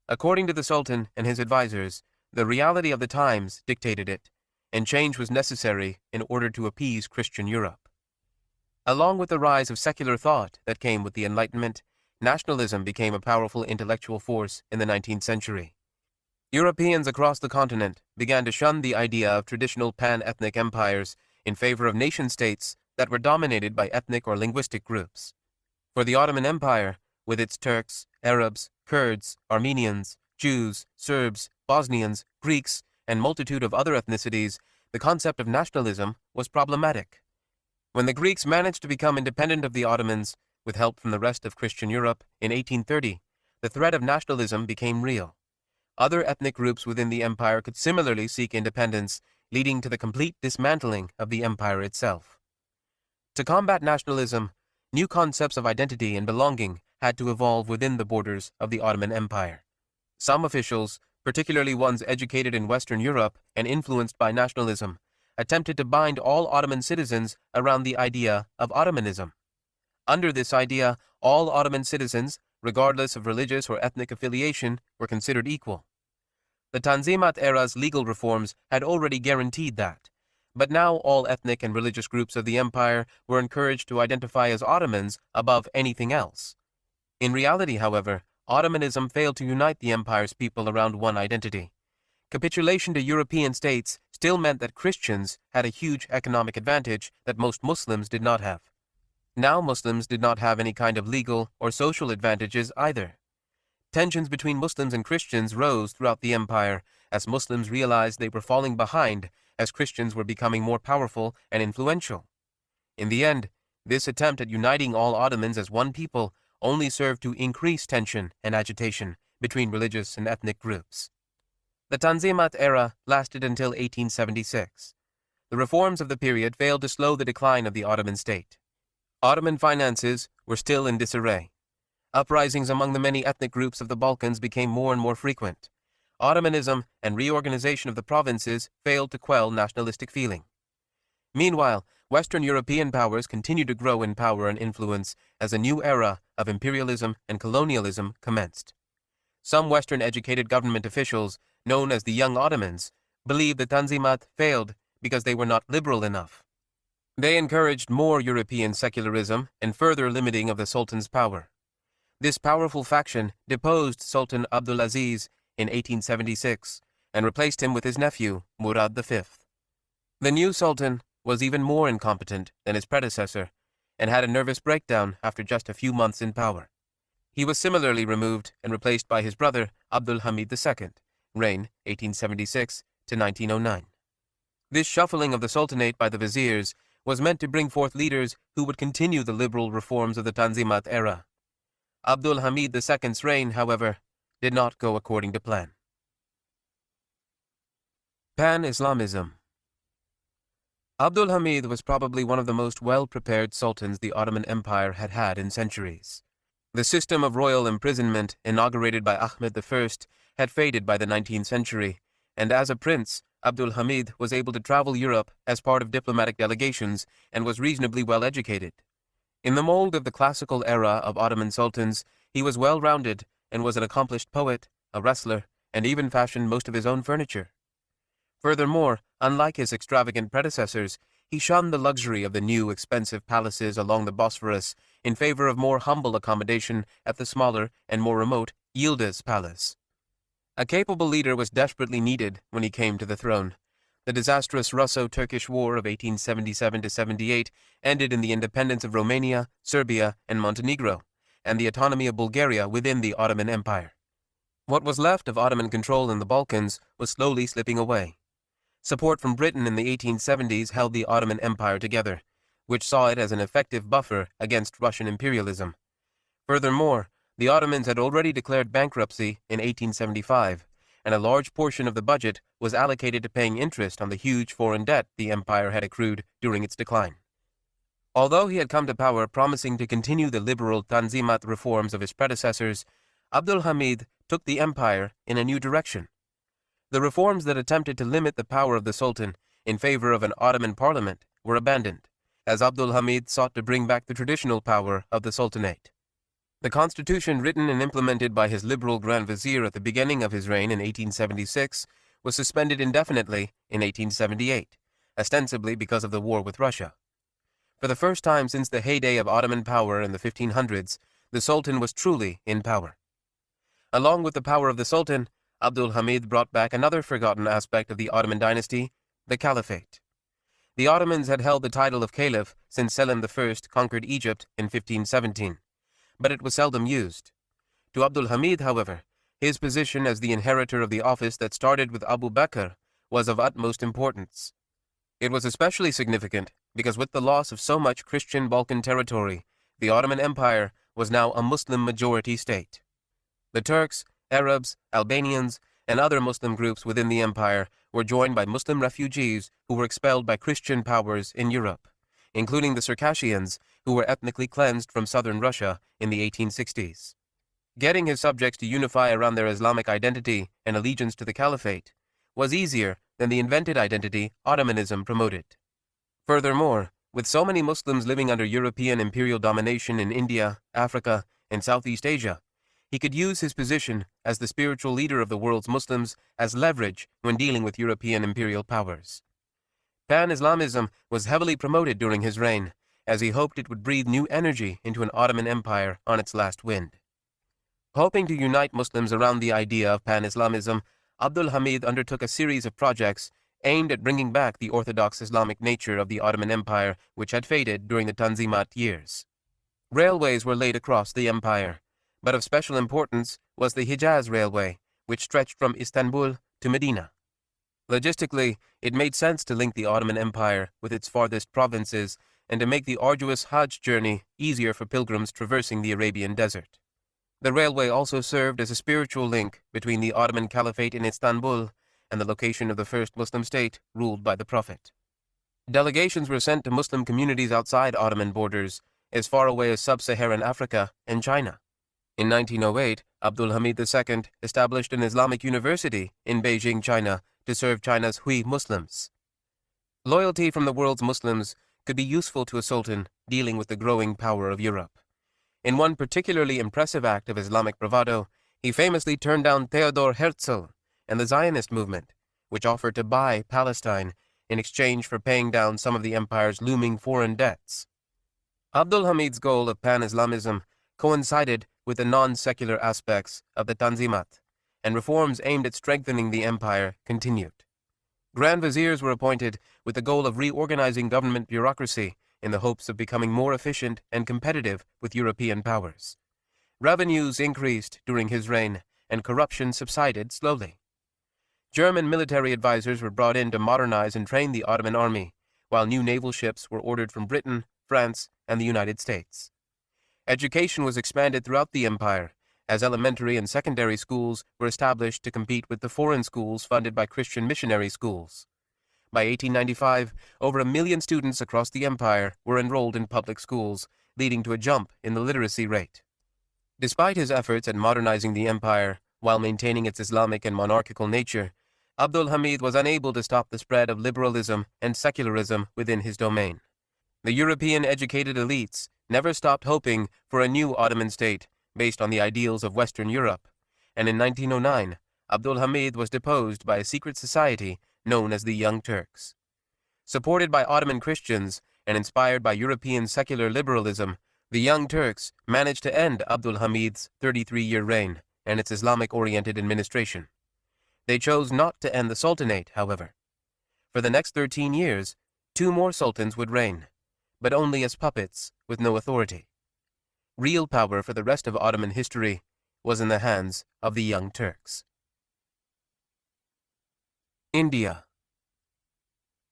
According to the Sultan and his advisors, the reality of the times dictated it, and change was necessary in order to appease Christian Europe. Along with the rise of secular thought that came with the Enlightenment, nationalism became a powerful intellectual force in the 19th century. Europeans across the continent began to shun the idea of traditional pan-ethnic empires in favor of nation-states that were dominated by ethnic or linguistic groups. For the Ottoman Empire, with its Turks, Arabs, Kurds, Armenians, Jews, Serbs, Bosnians, Greeks, and multitude of other ethnicities, the concept of nationalism was problematic. When the Greeks managed to become independent of the Ottomans, with help from the rest of Christian Europe, in 1830, the threat of nationalism became real. Other ethnic groups within the empire could similarly seek independence, leading to the complete dismantling of the empire itself. To combat nationalism, new concepts of identity and belonging had to evolve within the borders of the Ottoman Empire. Some officials, particularly ones educated in Western Europe and influenced by nationalism, attempted to bind all Ottoman citizens around the idea of Ottomanism. Under this idea, all Ottoman citizens, regardless of religious or ethnic affiliation, were considered equal. The Tanzimat era's legal reforms had already guaranteed that, but now all ethnic and religious groups of the empire were encouraged to identify as Ottomans above anything else. In reality, however, Ottomanism failed to unite the empire's people around one identity. Capitulation to European states still meant that Christians had a huge economic advantage that most Muslims did not have. Now Muslims did not have any kind of legal or social advantages either. Tensions between Muslims and Christians rose throughout the empire as Muslims realized they were falling behind as Christians were becoming more powerful and influential. In the end, this attempt at uniting all Ottomans as one people only served to increase tension and agitation between religious and ethnic groups. The Tanzimat era lasted until 1876. The reforms of the period failed to slow the decline of the Ottoman state. Ottoman finances were still in disarray. Uprisings among the many ethnic groups of the Balkans became more and more frequent. Ottomanism and reorganization of the provinces failed to quell nationalistic feeling. Meanwhile, Western European powers continued to grow in power and influence as a new era of imperialism and colonialism commenced. Some Western-educated government officials, known as the Young Ottomans, believed the Tanzimat failed because they were not liberal enough. They encouraged more European secularism and further limiting of the Sultan's power. This powerful faction deposed Sultan Abdulaziz in 1876 and replaced him with his nephew, Murad V. The new Sultan was even more incompetent than his predecessor and had a nervous breakdown after just a few months in power. He was similarly removed and replaced by his brother Abdul Hamid II, reign 1876 to 1909. This shuffling of the Sultanate by the viziers was meant to bring forth leaders who would continue the liberal reforms of the Tanzimat era. Abdul Hamid II's reign, however, did not go according to plan. Pan-Islamism. Abdul Hamid was probably one of the most well-prepared sultans the Ottoman Empire had had in centuries. The system of royal imprisonment inaugurated by Ahmed I had faded by the 19th century, and as a prince, Abdul Hamid was able to travel Europe as part of diplomatic delegations and was reasonably well educated. In the mold of the classical era of Ottoman sultans, he was well-rounded and was an accomplished poet, a wrestler, and even fashioned most of his own furniture. Furthermore, unlike his extravagant predecessors, he shunned the luxury of the new, expensive palaces along the Bosphorus in favor of more humble accommodation at the smaller and more remote Yildiz Palace. A capable leader was desperately needed when he came to the throne. The disastrous Russo-Turkish War of 1877-78 ended in the independence of Romania, Serbia, and Montenegro, and the autonomy of Bulgaria within the Ottoman Empire. What was left of Ottoman control in the Balkans was slowly slipping away. Support from Britain in the 1870s held the Ottoman Empire together, which saw it as an effective buffer against Russian imperialism. Furthermore, the Ottomans had already declared bankruptcy in 1875, and a large portion of the budget was allocated to paying interest on the huge foreign debt the empire had accrued during its decline. Although he had come to power promising to continue the liberal Tanzimat reforms of his predecessors, Abdul Hamid took the empire in a new direction. The reforms that attempted to limit the power of the Sultan in favor of an Ottoman parliament were abandoned, as Abdul Hamid sought to bring back the traditional power of the Sultanate. The constitution written and implemented by his liberal Grand Vizier at the beginning of his reign in 1876 was suspended indefinitely in 1878, ostensibly because of the war with Russia. For the first time since the heyday of Ottoman power in the 1500s, the Sultan was truly in power. Along with the power of the Sultan, Abdul Hamid brought back another forgotten aspect of the Ottoman dynasty, the Caliphate. The Ottomans had held the title of Caliph since Selim I conquered Egypt in 1517, but it was seldom used. To Abdul Hamid, however, his position as the inheritor of the office that started with Abu Bakr was of utmost importance. It was especially significant because with the loss of so much Christian Balkan territory, the Ottoman Empire was now a Muslim-majority state. The Turks, Arabs, Albanians, and other Muslim groups within the empire were joined by Muslim refugees who were expelled by Christian powers in Europe, including the Circassians, who were ethnically cleansed from southern Russia in the 1860s. Getting his subjects to unify around their Islamic identity and allegiance to the Caliphate was easier than the invented identity Ottomanism promoted. Furthermore, with so many Muslims living under European imperial domination in India, Africa, and Southeast Asia, he could use his position as the spiritual leader of the world's Muslims as leverage when dealing with European imperial powers. Pan-Islamism was heavily promoted during his reign, as he hoped it would breathe new energy into an Ottoman Empire on its last wind. Hoping to unite Muslims around the idea of pan-Islamism, Abdul Hamid undertook a series of projects aimed at bringing back the orthodox Islamic nature of the Ottoman Empire, which had faded during the Tanzimat years. Railways were laid across the empire, but of special importance was the Hijaz Railway, which stretched from Istanbul to Medina. Logistically, it made sense to link the Ottoman Empire with its farthest provinces and to make the arduous Hajj journey easier for pilgrims traversing the Arabian desert. The railway also served as a spiritual link between the Ottoman Caliphate in Istanbul and the location of the first Muslim state ruled by the Prophet. Delegations were sent to Muslim communities outside Ottoman borders, as far away as sub-Saharan Africa and China. In 1908, Abdul Hamid II established an Islamic university in Beijing, China, to serve China's Hui Muslims. Loyalty from the world's Muslims could be useful to a sultan dealing with the growing power of Europe. In one particularly impressive act of Islamic bravado, he famously turned down Theodor Herzl and the Zionist movement, which offered to buy Palestine in exchange for paying down some of the empire's looming foreign debts. Abdul Hamid's goal of pan-Islamism coincided with the non-secular aspects of the Tanzimat, and reforms aimed at strengthening the empire continued. Grand viziers were appointed with the goal of reorganizing government bureaucracy in the hopes of becoming more efficient and competitive with European powers. Revenues increased during his reign, and corruption subsided slowly. German military advisors were brought in to modernize and train the Ottoman army, while new naval ships were ordered from Britain, France, and the United States. Education was expanded throughout the empire, as elementary and secondary schools were established to compete with the foreign schools funded by Christian missionary schools. By 1895, over 1 million students across the empire were enrolled in public schools, leading to a jump in the literacy rate. Despite his efforts at modernizing the empire while maintaining its Islamic and monarchical nature, Abdul Hamid was unable to stop the spread of liberalism and secularism within his domain. The European educated elites never stopped hoping for a new Ottoman state based on the ideals of Western Europe, and in 1909, Abdul Hamid was deposed by a secret society known as the Young Turks. Supported by Ottoman Christians and inspired by European secular liberalism, the Young Turks managed to end Abdul Hamid's 33-year reign and its Islamic-oriented administration. They chose not to end the Sultanate, however. For the next 13 years, 2 more sultans would reign, but only as puppets with no authority. Real power for the rest of Ottoman history was in the hands of the Young Turks. India.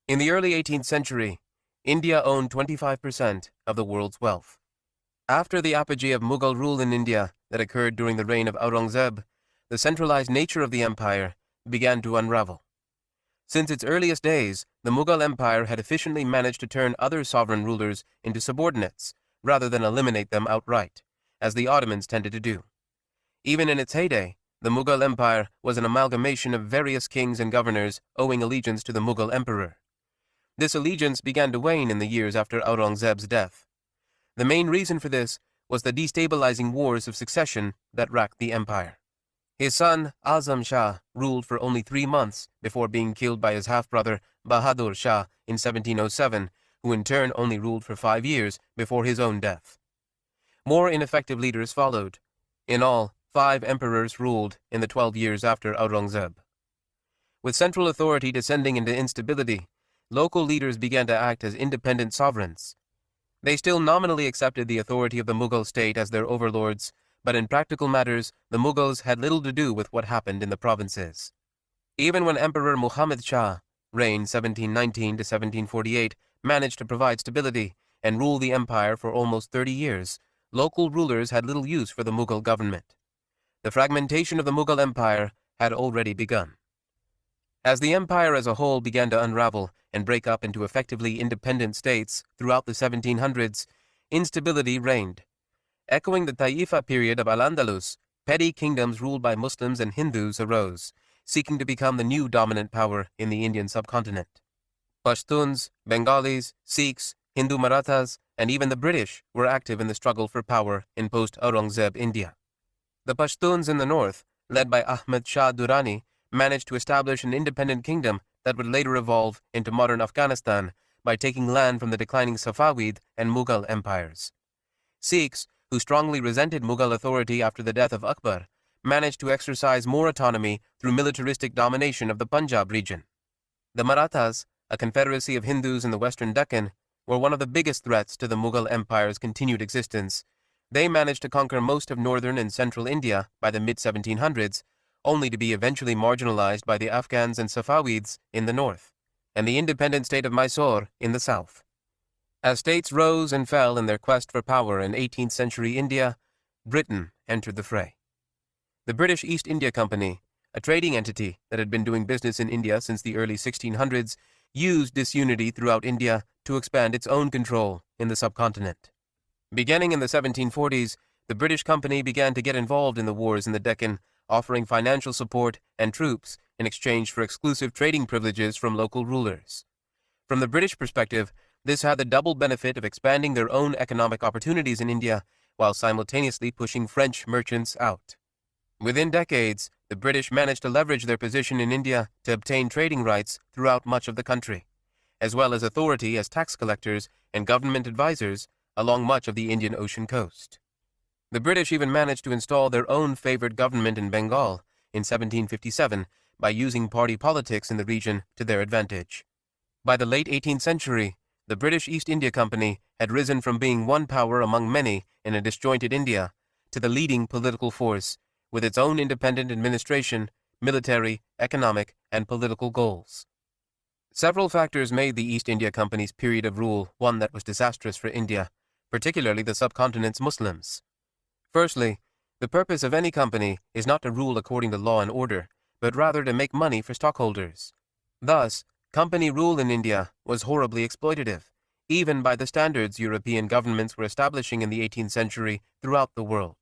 In the early 18th century, India owned 25% of the world's wealth. After the apogee of Mughal rule in India that occurred during the reign of Aurangzeb, the centralized nature of the empire began to unravel. Since its earliest days, the Mughal Empire had efficiently managed to turn other sovereign rulers into subordinates, rather than eliminate them outright, as the Ottomans tended to do. Even in its heyday, the Mughal Empire was an amalgamation of various kings and governors owing allegiance to the Mughal emperor. This allegiance began to wane in the years after Aurangzeb's death. The main reason for this was the destabilizing wars of succession that racked the empire. His son, Azam Shah, ruled for only 3 months before being killed by his half-brother, Bahadur Shah, in 1707, who in turn only ruled for 5 years before his own death. More ineffective leaders followed. In all, 5 emperors ruled in the 12 years after Aurangzeb. With central authority descending into instability, local leaders began to act as independent sovereigns. They still nominally accepted the authority of the Mughal state as their overlords, but in practical matters, the Mughals had little to do with what happened in the provinces. Even when Emperor Muhammad Shah, reigned 1719 to 1748, managed to provide stability and rule the empire for almost 30 years, local rulers had little use for the Mughal government. The fragmentation of the Mughal Empire had already begun. As the empire as a whole began to unravel and break up into effectively independent states throughout the 1700s, instability reigned. Echoing the Taifa period of Al-Andalus, petty kingdoms ruled by Muslims and Hindus arose, seeking to become the new dominant power in the Indian subcontinent. Pashtuns, Bengalis, Sikhs, Hindu Marathas, and even the British were active in the struggle for power in post-Aurangzeb India. The Pashtuns in the north, led by Ahmad Shah Durrani, managed to establish an independent kingdom that would later evolve into modern Afghanistan by taking land from the declining Safavid and Mughal empires. Sikhs, who strongly resented Mughal authority after the death of Akbar, managed to exercise more autonomy through militaristic domination of the Punjab region. The Marathas, a confederacy of Hindus in the western Deccan, were one of the biggest threats to the Mughal Empire's continued existence. They managed to conquer most of northern and central India by the mid-1700s, only to be eventually marginalized by the Afghans and Safavids in the north, and the independent state of Mysore in the south. As states rose and fell in their quest for power in 18th century India, Britain entered the fray. The British East India Company, a trading entity that had been doing business in India since the early 1600s, used disunity throughout India to expand its own control in the subcontinent. Beginning in the 1740s, the British Company began to get involved in the wars in the Deccan, offering financial support and troops in exchange for exclusive trading privileges from local rulers. From the British perspective, this had the double benefit of expanding their own economic opportunities in India while simultaneously pushing French merchants out. Within decades, the British managed to leverage their position in India to obtain trading rights throughout much of the country, as well as authority as tax collectors and government advisors along much of the Indian Ocean coast. The British even managed to install their own favored government in Bengal in 1757 by using party politics in the region to their advantage. By the late 18th century, the British East India Company had risen from being one power among many in a disjointed India to the leading political force, with its own independent administration, military, economic, and political goals. Several factors made the East India Company's period of rule one that was disastrous for India, particularly the subcontinent's Muslims. Firstly, the purpose of any company is not to rule according to law and order, but rather to make money for stockholders. Thus, company rule in India was horribly exploitative, even by the standards European governments were establishing in the 18th century throughout the world.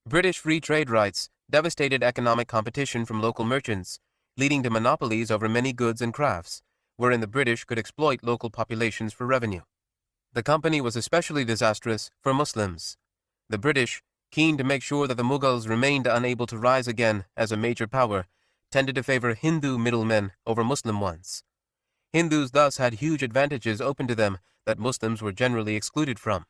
British free trade rights devastated economic competition from local merchants, leading to monopolies over many goods and crafts, wherein the British could exploit local populations for revenue. The company was especially disastrous for Muslims. The British, keen to make sure that the Mughals remained unable to rise again as a major power, tended to favor Hindu middlemen over Muslim ones. Hindus thus had huge advantages open to them that Muslims were generally excluded from.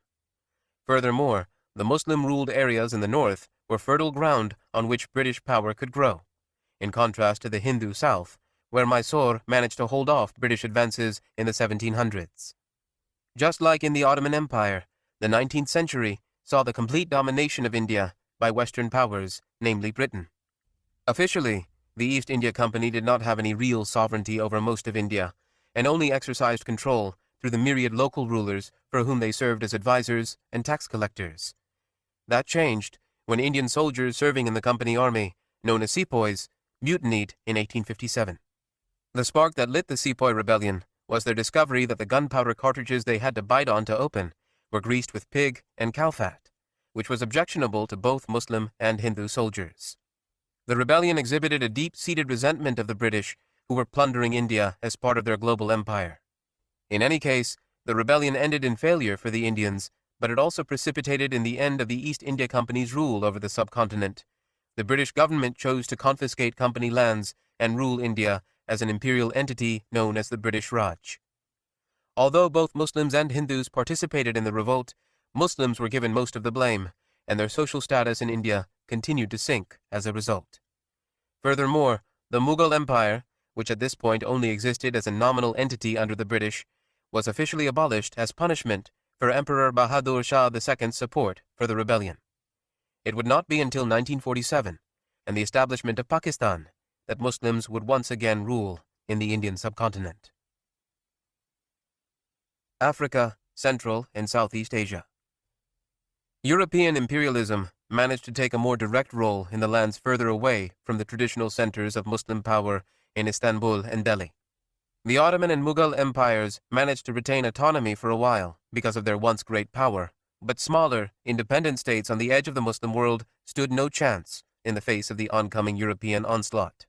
Furthermore, the Muslim-ruled areas in the north were fertile ground on which British power could grow, in contrast to the Hindu south, where Mysore managed to hold off British advances in the 1700s. Just like in the Ottoman Empire, the 19th century saw the complete domination of India by Western powers, namely Britain. Officially, the East India Company did not have any real sovereignty over most of India, and only exercised control through the myriad local rulers for whom they served as advisors and tax collectors. That changed when Indian soldiers serving in the company army, known as sepoys, mutinied in 1857. The spark that lit the Sepoy Rebellion was their discovery that the gunpowder cartridges they had to bite on to open were greased with pig and cow fat, which was objectionable to both Muslim and Hindu soldiers. The rebellion exhibited a deep-seated resentment of the British, who were plundering India as part of their global empire. In any case, the rebellion ended in failure for the Indians, but it also precipitated in the end of the East India Company's rule over the subcontinent. The British government chose to confiscate company lands and rule India as an imperial entity known as the British Raj. Although both Muslims and Hindus participated in the revolt, Muslims were given most of the blame, and their social status in India continued to sink as a result. Furthermore, the Mughal Empire, which at this point only existed as a nominal entity under the British, was officially abolished as punishment for Emperor Bahadur Shah II's support for the rebellion. It would not be until 1947 and the establishment of Pakistan that Muslims would once again rule in the Indian subcontinent. Africa, Central and Southeast Asia. European imperialism managed to take a more direct role in the lands further away from the traditional centers of Muslim power in Istanbul and Delhi. The Ottoman and Mughal empires managed to retain autonomy for a while because of their once great power, but smaller, independent states on the edge of the Muslim world stood no chance in the face of the oncoming European onslaught.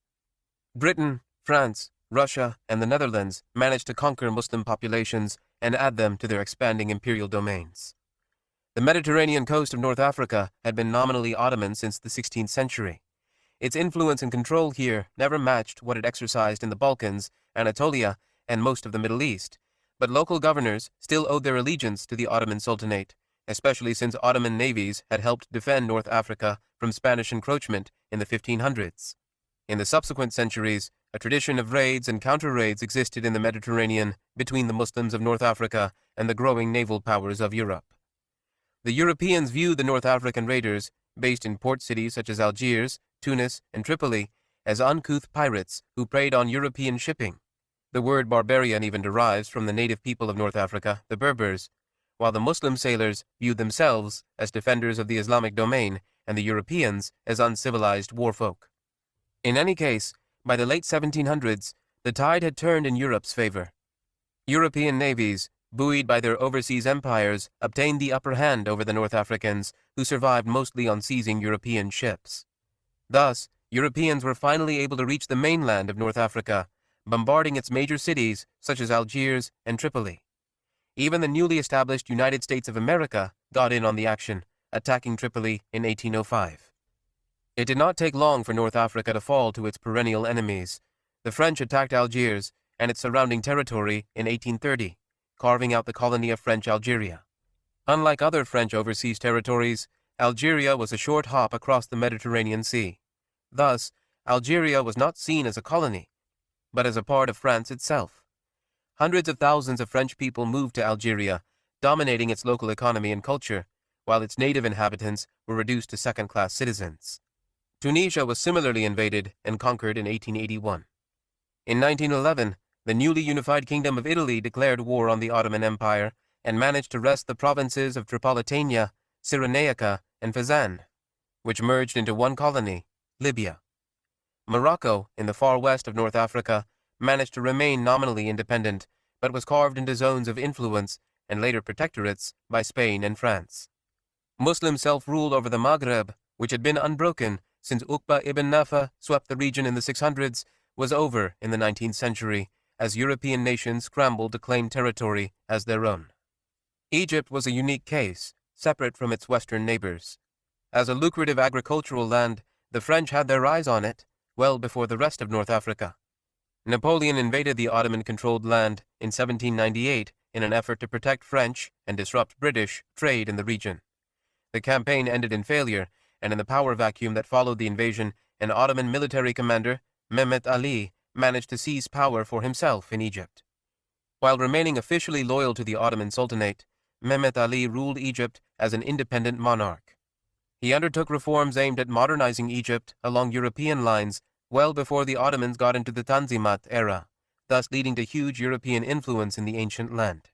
Britain, France, Russia, and the Netherlands managed to conquer Muslim populations and add them to their expanding imperial domains. The Mediterranean coast of North Africa had been nominally Ottoman since the 16th century. Its influence and control here never matched what it exercised in the Balkans, Anatolia, and most of the Middle East, but local governors still owed their allegiance to the Ottoman Sultanate, especially since Ottoman navies had helped defend North Africa from Spanish encroachment in the 1500s. In the subsequent centuries, a tradition of raids and counter-raids existed in the Mediterranean between the Muslims of North Africa and the growing naval powers of Europe. The Europeans viewed the North African raiders, based in port cities such as Algiers, Tunis, and Tripoli, as uncouth pirates who preyed on European shipping. The word barbarian even derives from the native people of North Africa, the Berbers, while the Muslim sailors viewed themselves as defenders of the Islamic domain and the Europeans as uncivilized warfolk. In any case, by the late 1700s, the tide had turned in Europe's favor. European navies, buoyed by their overseas empires, obtained the upper hand over the North Africans, who survived mostly on seizing European ships. Thus, Europeans were finally able to reach the mainland of North Africa, bombarding its major cities such as Algiers and Tripoli. Even the newly established United States of America got in on the action, attacking Tripoli in 1805. It did not take long for North Africa to fall to its perennial enemies. The French attacked Algiers and its surrounding territory in 1830, carving out the colony of French Algeria. Unlike other French overseas territories, Algeria was a short hop across the Mediterranean Sea. Thus, Algeria was not seen as a colony, but as a part of France itself. Hundreds of thousands of French people moved to Algeria, dominating its local economy and culture, while its native inhabitants were reduced to second-class citizens. Tunisia was similarly invaded and conquered in 1881. In 1911, the newly unified Kingdom of Italy declared war on the Ottoman Empire and managed to wrest the provinces of Tripolitania, Cyrenaica, and Fezzan, which merged into one colony, Libya. Morocco, in the far west of North Africa, managed to remain nominally independent, but was carved into zones of influence and later protectorates by Spain and France. Muslim self-rule over the Maghreb, which had been unbroken since Uqba ibn Nafa swept the region in the 600s, was over in the 19th century as European nations scrambled to claim territory as their own. Egypt was a unique case, separate from its western neighbors. As a lucrative agricultural land, the French had their eyes on it well before the rest of North Africa. Napoleon invaded the Ottoman-controlled land in 1798 in an effort to protect French and disrupt British trade in the region. The campaign ended in failure, and in the power vacuum that followed the invasion, an Ottoman military commander, Mehmet Ali, managed to seize power for himself in Egypt. While remaining officially loyal to the Ottoman Sultanate, Mehmet Ali ruled Egypt as an independent monarch. He undertook reforms aimed at modernizing Egypt along European lines well before the Ottomans got into the Tanzimat era, thus leading to huge European influence in the ancient land.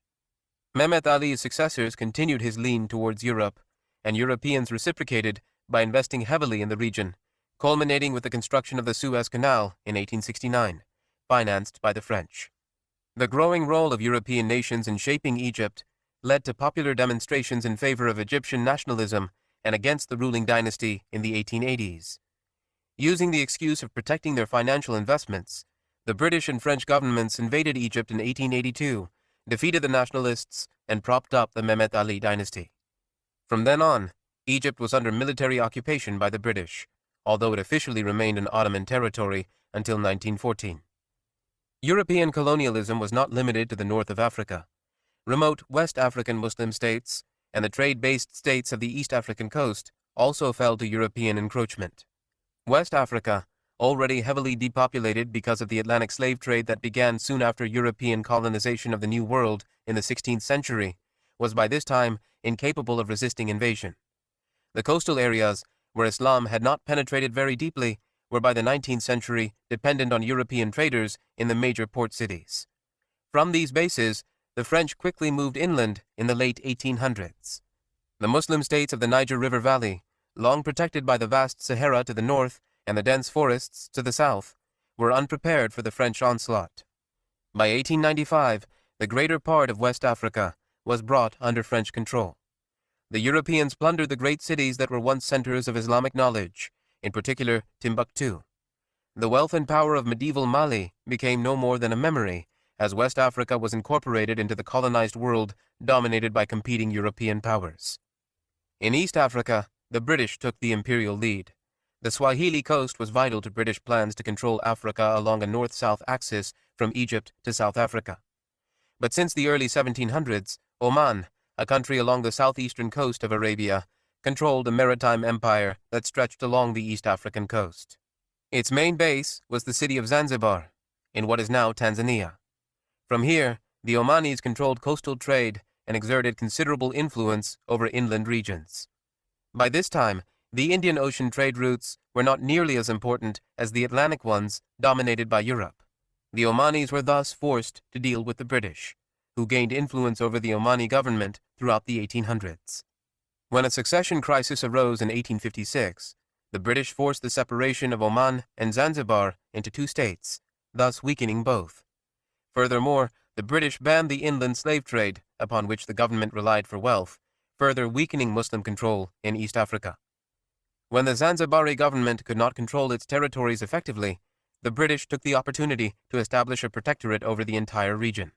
Mehmet Ali's successors continued his lean towards Europe, and Europeans reciprocated by investing heavily in the region, culminating with the construction of the Suez Canal in 1869, financed by the French. The growing role of European nations in shaping Egypt led to popular demonstrations in favor of Egyptian nationalism and against the ruling dynasty in the 1880s. Using the excuse of protecting their financial investments, the British and French governments invaded Egypt in 1882, defeated the nationalists, and propped up the Mehmet Ali dynasty. From then on, Egypt was under military occupation by the British, although it officially remained an Ottoman territory until 1914. European colonialism was not limited to the north of Africa. Remote West African Muslim states and the trade-based states of the East African coast also fell to European encroachment. West Africa, already heavily depopulated because of the Atlantic slave trade that began soon after European colonization of the New World in the 16th century, was by this time incapable of resisting invasion. The coastal areas, where Islam had not penetrated very deeply, were by the 19th century dependent on European traders in the major port cities. From these bases, the French quickly moved inland in the late 1800s. The Muslim states of the Niger River Valley, long protected by the vast Sahara to the north and the dense forests to the south, were unprepared for the French onslaught. By 1895, the greater part of West Africa was brought under French control. The Europeans plundered the great cities that were once centers of Islamic knowledge, in particular Timbuktu. The wealth and power of medieval Mali became no more than a memory, as West Africa was incorporated into the colonized world dominated by competing European powers. In East Africa, the British took the imperial lead. The Swahili coast was vital to British plans to control Africa along a north-south axis from Egypt to South Africa. But since the early 1700s, Oman, a country along the southeastern coast of Arabia, controlled a maritime empire that stretched along the East African coast. Its main base was the city of Zanzibar, in what is now Tanzania. From here, the Omanis controlled coastal trade and exerted considerable influence over inland regions. By this time, the Indian Ocean trade routes were not nearly as important as the Atlantic ones dominated by Europe. The Omanis were thus forced to deal with the British, who gained influence over the Omani government throughout the 1800s. When a succession crisis arose in 1856, the British forced the separation of Oman and Zanzibar into two states, thus weakening both. Furthermore, the British banned the inland slave trade, upon which the government relied for wealth, further weakening Muslim control in East Africa. When the Zanzibari government could not control its territories effectively, the British took the opportunity to establish a protectorate over the entire region.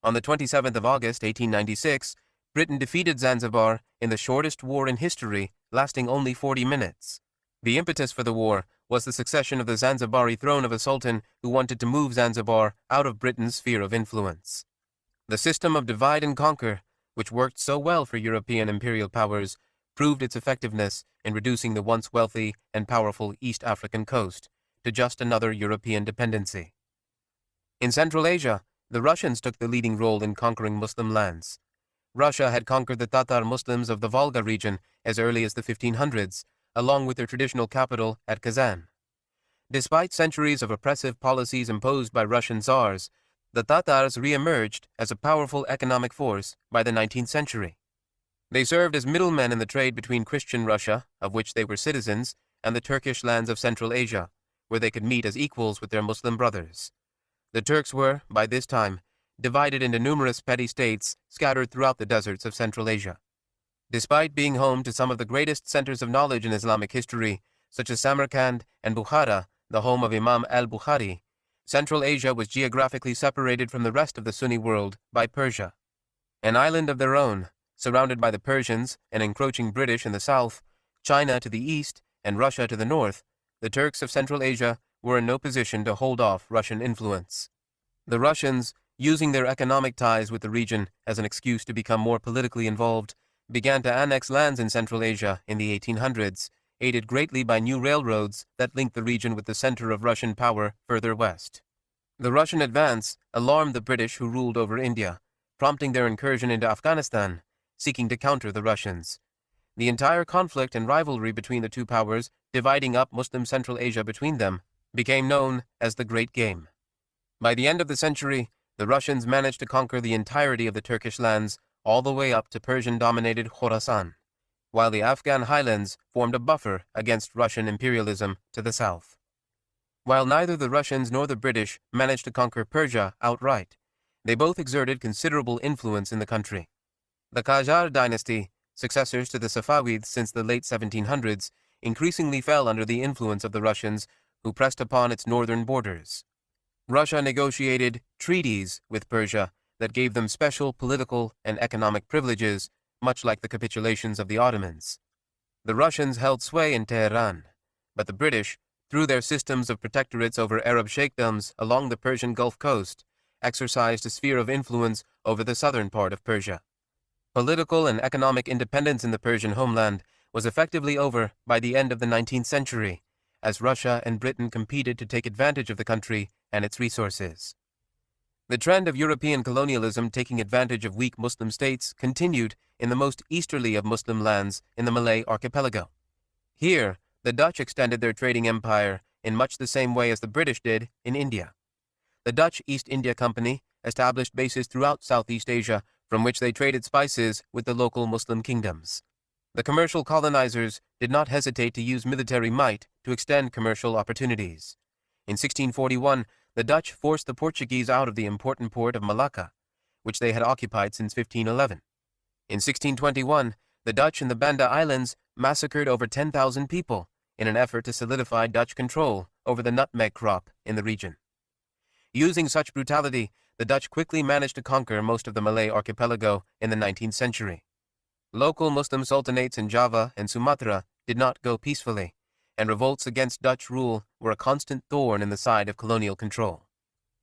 On the 27th of August, 1896, Britain defeated Zanzibar in the shortest war in history, lasting only 40 minutes. The impetus for the war was the succession of the Zanzibari throne of a sultan who wanted to move Zanzibar out of Britain's sphere of influence. The system of divide and conquer, which worked so well for European imperial powers, proved its effectiveness in reducing the once wealthy and powerful East African coast to just another European dependency. In Central Asia, the Russians took the leading role in conquering Muslim lands. Russia had conquered the Tatar Muslims of the Volga region as early as the 1500s, along with their traditional capital at Kazan. Despite centuries of oppressive policies imposed by Russian czars, the Tatars re-emerged as a powerful economic force by the 19th century. They served as middlemen in the trade between Christian Russia, of which they were citizens, and the Turkish lands of Central Asia, where they could meet as equals with their Muslim brothers. The Turks were, by this time, divided into numerous petty states scattered throughout the deserts of Central Asia. Despite being home to some of the greatest centers of knowledge in Islamic history, such as Samarkand and Bukhara, the home of Imam al-Bukhari, Central Asia was geographically separated from the rest of the Sunni world by Persia. An island of their own, surrounded by the Persians and encroaching British in the south, China to the east, and Russia to the north, the Turks of Central Asia were in no position to hold off Russian influence. The Russians, using their economic ties with the region as an excuse to become more politically involved, began to annex lands in Central Asia in the 1800s, aided greatly by new railroads that linked the region with the center of Russian power further west. The Russian advance alarmed the British who ruled over India, prompting their incursion into Afghanistan, seeking to counter the Russians. The entire conflict and rivalry between the two powers, dividing up Muslim Central Asia between them, became known as the Great Game. By the end of the century, the Russians managed to conquer the entirety of the Turkish lands all the way up to Persian-dominated Khorasan, while the Afghan highlands formed a buffer against Russian imperialism to the south. While neither the Russians nor the British managed to conquer Persia outright, they both exerted considerable influence in the country. The Qajar dynasty, successors to the Safavids since the late 1700s, increasingly fell under the influence of the Russians, who pressed upon its northern borders. Russia negotiated treaties with Persia that gave them special political and economic privileges, much like the capitulations of the Ottomans. The Russians held sway in Tehran, but the British, through their systems of protectorates over Arab sheikdoms along the Persian Gulf Coast, exercised a sphere of influence over the southern part of Persia. Political and economic independence in the Persian homeland was effectively over by the end of the 19th century, as Russia and Britain competed to take advantage of the country and its resources. The trend of European colonialism taking advantage of weak Muslim states continued in the most easterly of Muslim lands in the Malay archipelago. Here, the Dutch extended their trading empire in much the same way as the British did in India. The Dutch East India Company established bases throughout Southeast Asia from which they traded spices with the local Muslim kingdoms. The commercial colonizers did not hesitate to use military might to extend commercial opportunities. In 1641, the Dutch forced the Portuguese out of the important port of Malacca, which they had occupied since 1511. In 1621, the Dutch in the Banda Islands massacred over 10,000 people in an effort to solidify Dutch control over the nutmeg crop in the region. Using such brutality, the Dutch quickly managed to conquer most of the Malay archipelago in the 19th century. Local Muslim sultanates in Java and Sumatra did not go peacefully, and revolts against Dutch rule were a constant thorn in the side of colonial control.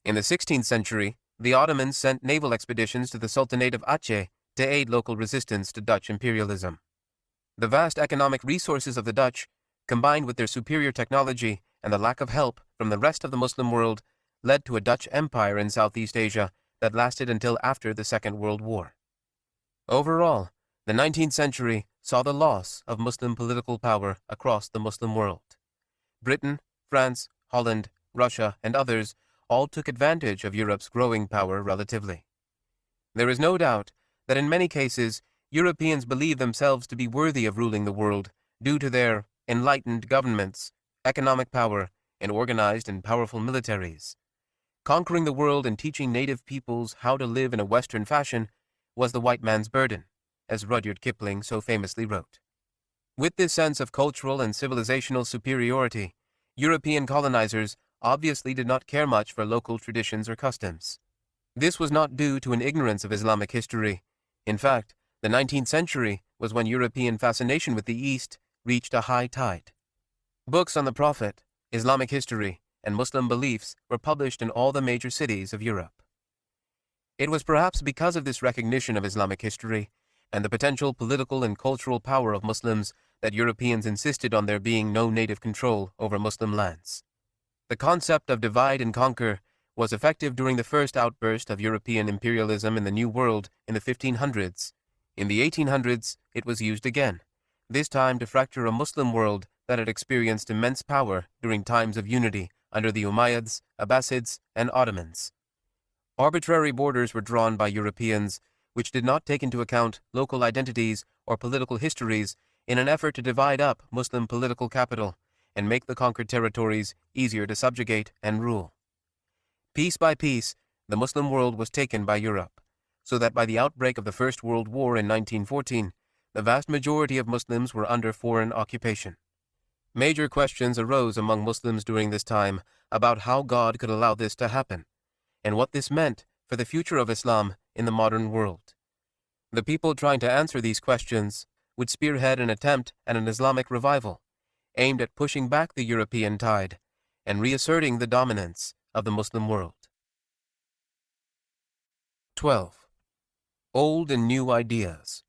In the 16th century, the Ottomans sent naval expeditions to the Sultanate of Aceh to aid local resistance to Dutch imperialism. The vast economic resources of the Dutch, combined with their superior technology and the lack of help from the rest of the Muslim world, led to a Dutch empire in Southeast Asia that lasted until after the Second World War. Overall, the 19th century saw the loss of Muslim political power across the Muslim world. Britain, France, Holland, Russia, and others all took advantage of Europe's growing power relatively. There is no doubt that in many cases, Europeans believed themselves to be worthy of ruling the world due to their enlightened governments, economic power, and organized and powerful militaries. Conquering the world and teaching native peoples how to live in a Western fashion was the white man's burden, as Rudyard Kipling so famously wrote. With this sense of cultural and civilizational superiority, European colonizers obviously did not care much for local traditions or customs. This was not due to an ignorance of Islamic history. In fact, the 19th century was when European fascination with the East reached a high tide. Books on the Prophet, Islamic history, and Muslim beliefs were published in all the major cities of Europe. It was perhaps because of this recognition of Islamic history and the potential political and cultural power of Muslims that Europeans insisted on there being no native control over Muslim lands. The concept of divide and conquer was effective during the first outburst of European imperialism in the New World in the 1500s. In the 1800s, it was used again, this time to fracture a Muslim world that had experienced immense power during times of unity under the Umayyads, Abbasids, and Ottomans. Arbitrary borders were drawn by Europeans, which did not take into account local identities or political histories in an effort to divide up Muslim political capital and make the conquered territories easier to subjugate and rule. Piece by piece, the Muslim world was taken by Europe, so that by the outbreak of the First World War in 1914, the vast majority of Muslims were under foreign occupation. Major questions arose among Muslims during this time about how God could allow this to happen, and what this meant for the future of Islam in the modern world. The people trying to answer these questions would spearhead an attempt at an Islamic revival, aimed at pushing back the European tide and reasserting the dominance of the Muslim world. 12. Old and New Ideas.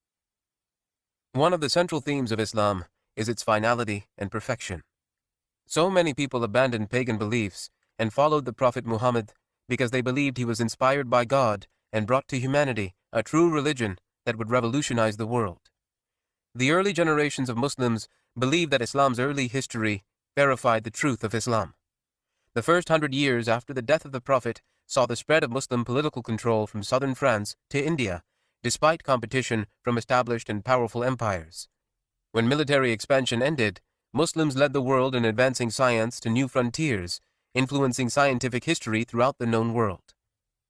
One of the central themes of Islam is its finality and perfection. So many people abandoned pagan beliefs and followed the Prophet Muhammad because they believed he was inspired by God and brought to humanity a true religion that would revolutionize the world. The early generations of Muslims believed that Islam's early history verified the truth of Islam. The first 100 years after the death of the Prophet saw the spread of Muslim political control from southern France to India, despite competition from established and powerful empires. When military expansion ended, Muslims led the world in advancing science to new frontiers, influencing scientific history throughout the known world.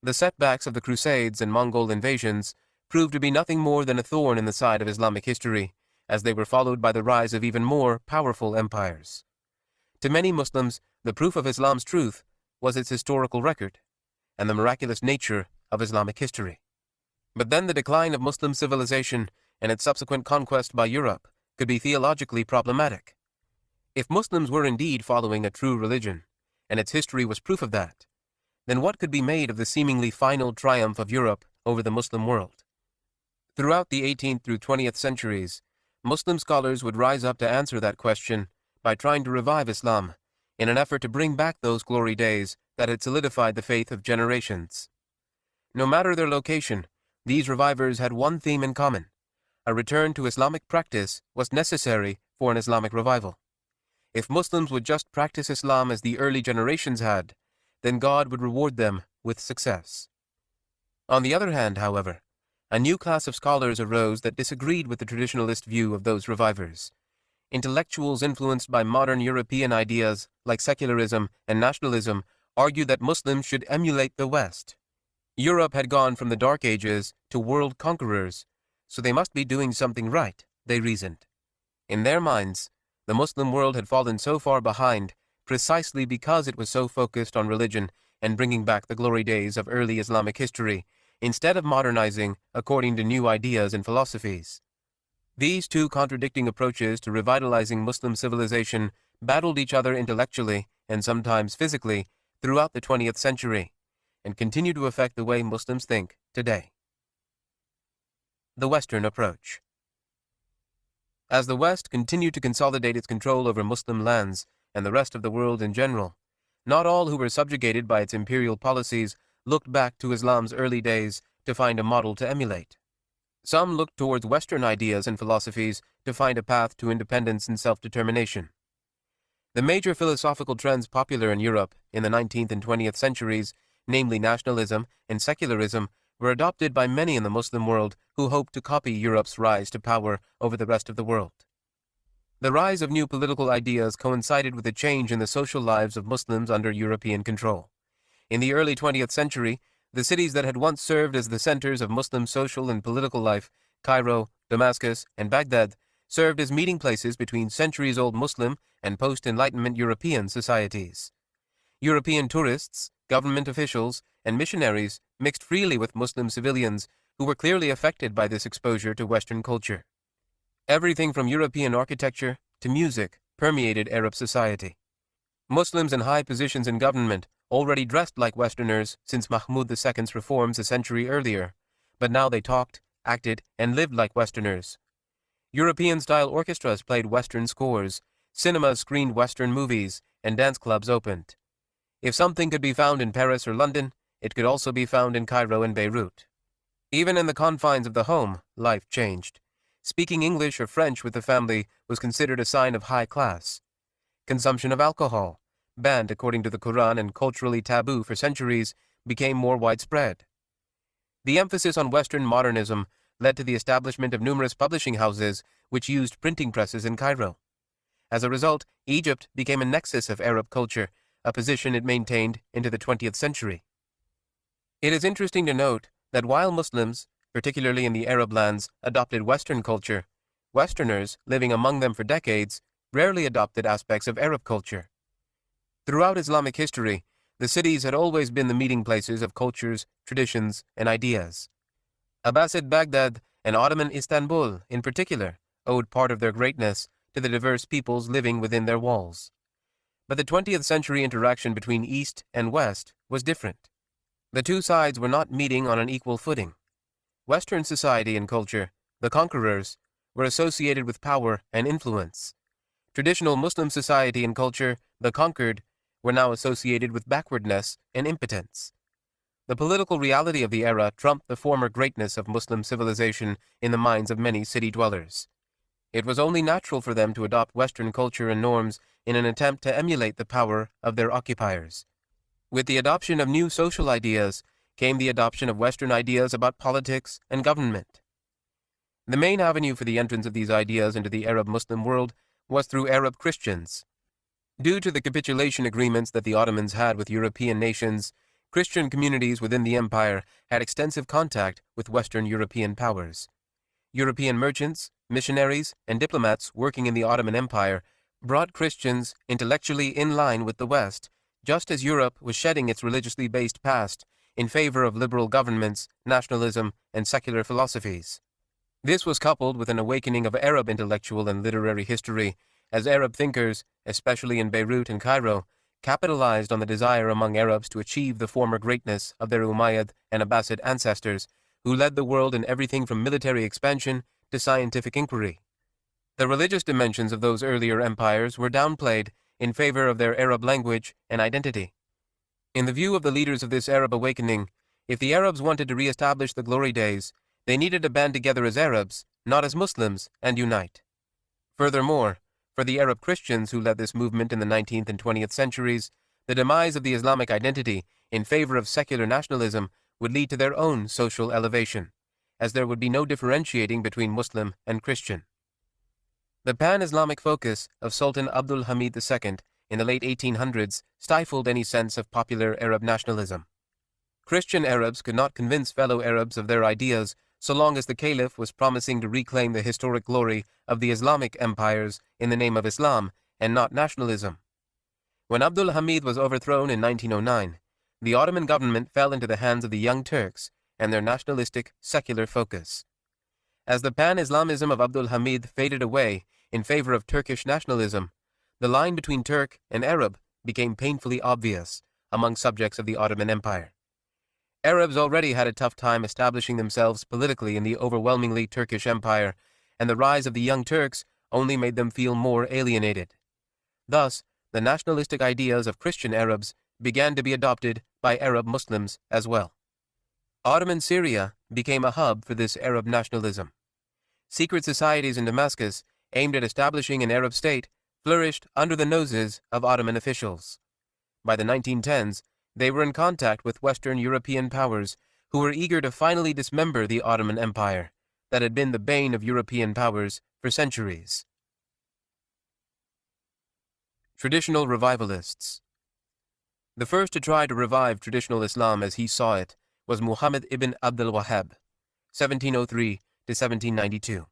The setbacks of the Crusades and Mongol invasions proved to be nothing more than a thorn in the side of Islamic history, as they were followed by the rise of even more powerful empires. To many Muslims, the proof of Islam's truth was its historical record and the miraculous nature of Islamic history. But then the decline of Muslim civilization and its subsequent conquest by Europe could be theologically problematic. If Muslims were indeed following a true religion, and its history was proof of that, then what could be made of the seemingly final triumph of Europe over the Muslim world? Throughout the 18th through 20th centuries, Muslim scholars would rise up to answer that question by trying to revive Islam in an effort to bring back those glory days that had solidified the faith of generations. No matter their location, these revivers had one theme in common: a return to Islamic practice was necessary for an Islamic revival. If Muslims would just practice Islam as the early generations had, then God would reward them with success. On the other hand, however, a new class of scholars arose that disagreed with the traditionalist view of those revivers. Intellectuals influenced by modern European ideas like secularism and nationalism argued that Muslims should emulate the West. Europe had gone from the Dark Ages to world conquerors, so they must be doing something right, they reasoned. In their minds, the Muslim world had fallen so far behind precisely because it was so focused on religion and bringing back the glory days of early Islamic history, instead of modernizing according to new ideas and philosophies. These two contradicting approaches to revitalizing Muslim civilization battled each other intellectually and sometimes physically throughout the 20th century, and continue to affect the way Muslims think today. The Western Approach. As the West continued to consolidate its control over Muslim lands and the rest of the world in general, not all who were subjugated by its imperial policies looked back to Islam's early days to find a model to emulate. Some looked towards Western ideas and philosophies to find a path to independence and self-determination. The major philosophical trends popular in Europe in the 19th and 20th centuries, namely nationalism and secularism, were adopted by many in the Muslim world who hoped to copy Europe's rise to power over the rest of the world. The rise of new political ideas coincided with a change in the social lives of Muslims under European control. In the early 20th century, the cities that had once served as the centers of Muslim social and political life, Cairo, Damascus, and Baghdad, served as meeting places between centuries-old Muslim and post-Enlightenment European societies. European tourists, government officials, and missionaries mixed freely with Muslim civilians who were clearly affected by this exposure to Western culture. Everything from European architecture to music permeated Arab society. Muslims in high positions in government already dressed like Westerners since Mahmud II's reforms a century earlier, but now they talked, acted, and lived like Westerners. European-style orchestras played Western scores, cinemas screened Western movies, and dance clubs opened. If something could be found in Paris or London, it could also be found in Cairo and Beirut. Even in the confines of the home, life changed. Speaking English or French with the family was considered a sign of high class. Consumption of alcohol, banned according to the Quran and culturally taboo for centuries, became more widespread. The emphasis on Western modernism led to the establishment of numerous publishing houses which used printing presses in Cairo. As a result, Egypt became a nexus of Arab culture, a position it maintained into the 20th century. It is interesting to note that while Muslims, particularly in the Arab lands, adopted Western culture, Westerners, living among them for decades, rarely adopted aspects of Arab culture. Throughout Islamic history, the cities had always been the meeting places of cultures, traditions, and ideas. Abbasid Baghdad and Ottoman Istanbul, in particular, owed part of their greatness to the diverse peoples living within their walls. But the 20th century interaction between East and West was different. The two sides were not meeting on an equal footing. Western society and culture, the conquerors, were associated with power and influence. Traditional Muslim society and culture, the conquered, were now associated with backwardness and impotence. The political reality of the era trumped the former greatness of Muslim civilization in the minds of many city dwellers. It was only natural for them to adopt Western culture and norms in an attempt to emulate the power of their occupiers. With the adoption of new social ideas came the adoption of Western ideas about politics and government. The main avenue for the entrance of these ideas into the Arab Muslim world was through Arab Christians. Due to the capitulation agreements that the Ottomans had with European nations, Christian communities within the empire had extensive contact with Western European powers. European merchants, missionaries, and diplomats working in the Ottoman Empire brought Christians intellectually in line with the West, just as Europe was shedding its religiously based past in favor of liberal governments, nationalism, and secular philosophies. This was coupled with an awakening of Arab intellectual and literary history, as Arab thinkers, especially in Beirut and Cairo, capitalized on the desire among Arabs to achieve the former greatness of their Umayyad and Abbasid ancestors, who led the world in everything from military expansion to scientific inquiry. The religious dimensions of those earlier empires were downplayed in favor of their Arab language and identity. In the view of the leaders of this Arab awakening, if the Arabs wanted to re-establish the glory days, they needed to band together as Arabs, not as Muslims, and unite. Furthermore, for the Arab Christians who led this movement in the 19th and 20th centuries, the demise of the Islamic identity in favor of secular nationalism would lead to their own social elevation, as there would be no differentiating between Muslim and Christian. The pan-Islamic focus of Sultan Abdul Hamid II in the late 1800s stifled any sense of popular Arab nationalism. Christian Arabs could not convince fellow Arabs of their ideas so long as the Caliph was promising to reclaim the historic glory of the Islamic empires in the name of Islam and not nationalism. When Abdul Hamid was overthrown in 1909, the Ottoman government fell into the hands of the Young Turks and their nationalistic, secular focus. As the pan-Islamism of Abdul Hamid faded away in favor of Turkish nationalism, the line between Turk and Arab became painfully obvious among subjects of the Ottoman Empire. Arabs already had a tough time establishing themselves politically in the overwhelmingly Turkish Empire, and the rise of the Young Turks only made them feel more alienated. Thus, the nationalistic ideas of Christian Arabs began to be adopted by Arab Muslims as well. Ottoman Syria became a hub for this Arab nationalism. Secret societies in Damascus, aimed at establishing an Arab state, flourished under the noses of Ottoman officials. By the 1910s, they were in contact with Western European powers who were eager to finally dismember the Ottoman Empire that had been the bane of European powers for centuries. Traditional Revivalists. The first to try to revive traditional Islam as he saw it was Muhammad ibn Abdul Wahhab, 1703 to 1792.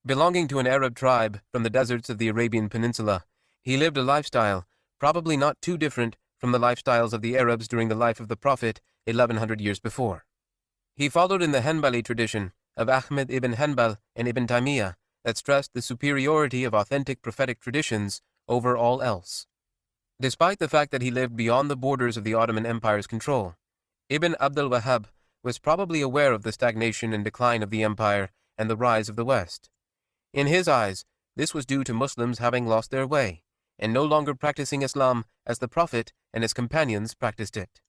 Belonging to an Arab tribe from the deserts of the Arabian Peninsula, he lived a lifestyle probably not too different from the lifestyles of the Arabs during the life of the Prophet 1100 years before. He followed in the Hanbali tradition of Ahmed ibn Hanbal and Ibn Taymiyyah that stressed the superiority of authentic prophetic traditions over all else. Despite the fact that he lived beyond the borders of the Ottoman Empire's control, Ibn Abdul Wahhab was probably aware of the stagnation and decline of the empire and the rise of the West. In his eyes, this was due to Muslims having lost their way and no longer practicing Islam as the Prophet and his companions practiced it.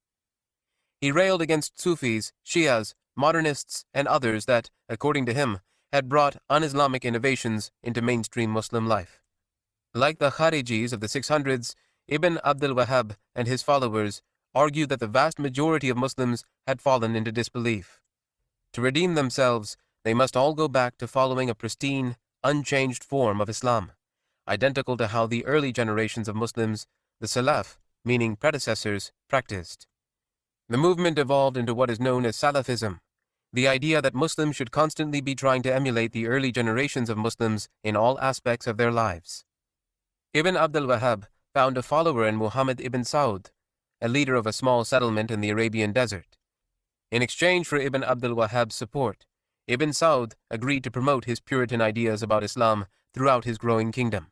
He railed against Sufis, Shias, modernists, and others that, according to him, had brought un-Islamic innovations into mainstream Muslim life. Like the Kharijis of the 600s, Ibn Abdul Wahhab and his followers argued that the vast majority of Muslims had fallen into disbelief. To redeem themselves, they must all go back to following a pristine, unchanged form of Islam, identical to how the early generations of Muslims, the Salaf, meaning predecessors, practiced. The movement evolved into what is known as Salafism, the idea that Muslims should constantly be trying to emulate the early generations of Muslims in all aspects of their lives. Ibn Abdul Wahhab found a follower in Muhammad ibn Saud, a leader of a small settlement in the Arabian desert. In exchange for Ibn Abdul Wahhab's support, Ibn Saud agreed to promote his Puritan ideas about Islam throughout his growing kingdom.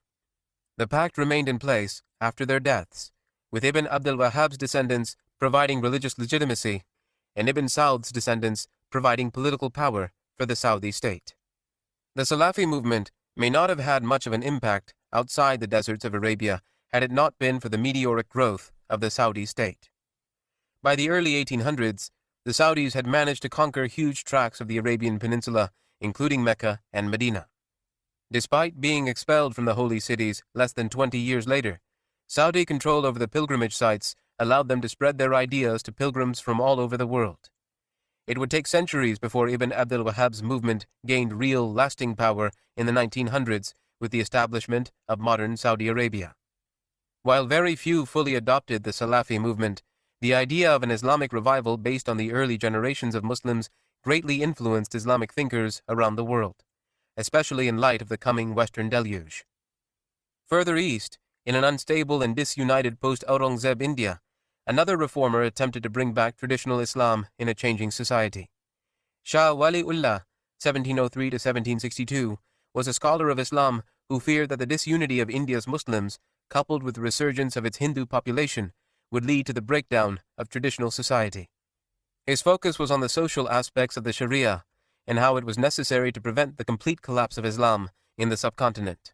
The pact remained in place after their deaths, with Ibn Abdul Wahhab's descendants providing religious legitimacy and Ibn Saud's descendants providing political power for the Saudi state. The Salafi movement may not have had much of an impact outside the deserts of Arabia had it not been for the meteoric growth of the Saudi state. By the early 1800s, the Saudis had managed to conquer huge tracts of the Arabian Peninsula, including Mecca and Medina. Despite being expelled from the holy cities less than 20 years later, Saudi control over the pilgrimage sites allowed them to spread their ideas to pilgrims from all over the world. It would take centuries before Ibn Abdul Wahhab's movement gained real, lasting power in the 1900s with the establishment of modern Saudi Arabia. While very few fully adopted the Salafi movement, the idea of an Islamic revival based on the early generations of Muslims greatly influenced Islamic thinkers around the world, especially in light of the coming Western deluge. Further east, in an unstable and disunited post-Aurangzeb India, another reformer attempted to bring back traditional Islam in a changing society. Shah Waliullah, 1703 to 1762, was a scholar of Islam who feared that the disunity of India's Muslims, coupled with the resurgence of its Hindu population, would lead to the breakdown of traditional society. His focus was on the social aspects of the Sharia and how it was necessary to prevent the complete collapse of Islam in the subcontinent.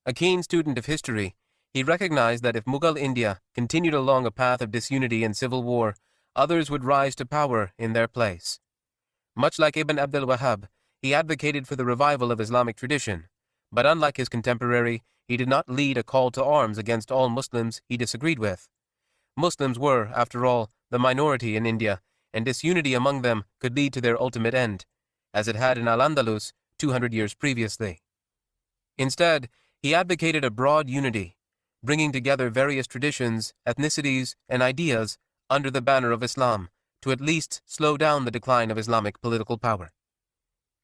A keen student of history, he recognized that if Mughal India continued along a path of disunity and civil war, others would rise to power in their place. Much like Ibn Abdul Wahhab, he advocated for the revival of Islamic tradition, but unlike his contemporary, he did not lead a call to arms against all Muslims he disagreed with. Muslims were, after all, the minority in India, and disunity among them could lead to their ultimate end, as it had in Al-Andalus 200 years previously. Instead, he advocated a broad unity, bringing together various traditions, ethnicities, and ideas under the banner of Islam to at least slow down the decline of Islamic political power.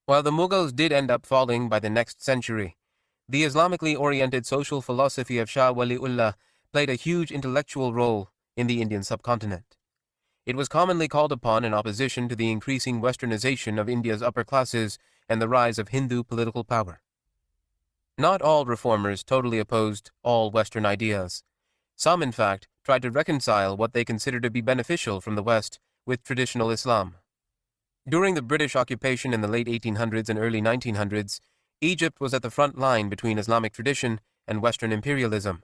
While the Mughals did end up falling by the next century, the Islamically oriented social philosophy of Shah Waliullah played a huge intellectual role in the Indian subcontinent. It was commonly called upon in opposition to the increasing westernization of India's upper classes and the rise of Hindu political power. Not all reformers totally opposed all Western ideas. Some, in fact, tried to reconcile what they considered to be beneficial from the West with traditional Islam. During the British occupation in the late 1800s and early 1900s, Egypt was at the front line between Islamic tradition and Western imperialism.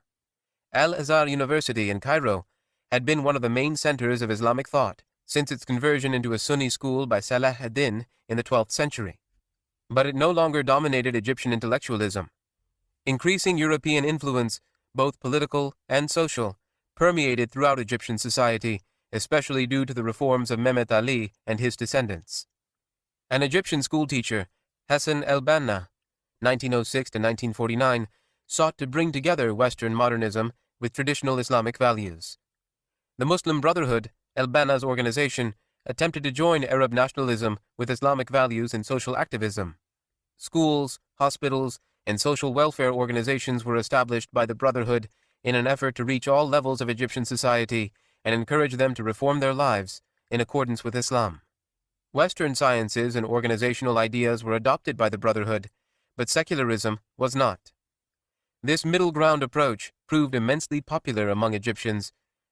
Al-Azhar University in Cairo had been one of the main centers of Islamic thought since its conversion into a Sunni school by Salah ad-Din in the 12th century. But it no longer dominated Egyptian intellectualism. Increasing European influence, both political and social, permeated throughout Egyptian society, especially due to the reforms of Mehmet Ali and his descendants. An Egyptian schoolteacher, Hassan el-Banna, 1906 to 1949, sought to bring together Western modernism with traditional Islamic values. The Muslim Brotherhood, el-Banna's organization, attempted to join Arab nationalism with Islamic values and social activism. Schools, hospitals, and social welfare organizations were established by the Brotherhood in an effort to reach all levels of Egyptian society and encourage them to reform their lives in accordance with Islam. Western sciences and organizational ideas were adopted by the Brotherhood, but secularism was not. This middle ground approach proved immensely popular among Egyptians,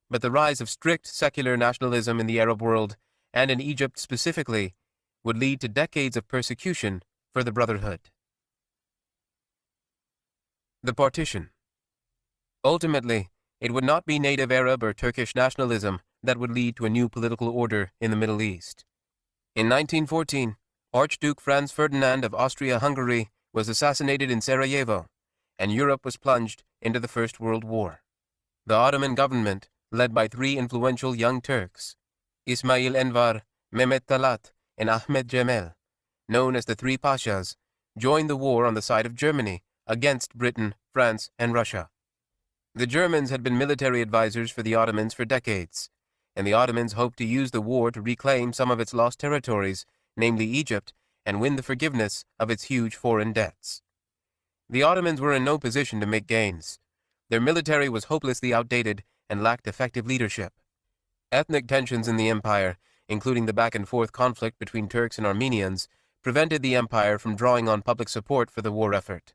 but the rise of strict secular nationalism in the Arab world, and in Egypt specifically, would lead to decades of persecution for the Brotherhood. The partition. Ultimately, it would not be native Arab or Turkish nationalism that would lead to a new political order in the Middle East. In 1914, Archduke Franz Ferdinand of Austria-Hungary was assassinated in Sarajevo, and Europe was plunged into the First World War. The Ottoman government, led by three influential young Turks, Ismail Enver, Mehmet Talat, and Ahmed Cemil, known as the Three Pashas, joined the war on the side of Germany against Britain, France, and Russia. The Germans had been military advisors for the Ottomans for decades, and the Ottomans hoped to use the war to reclaim some of its lost territories, namely Egypt, and win the forgiveness of its huge foreign debts. The Ottomans were in no position to make gains. Their military was hopelessly outdated and lacked effective leadership. Ethnic tensions in the empire, including the back-and-forth conflict between Turks and Armenians, prevented the empire from drawing on public support for the war effort.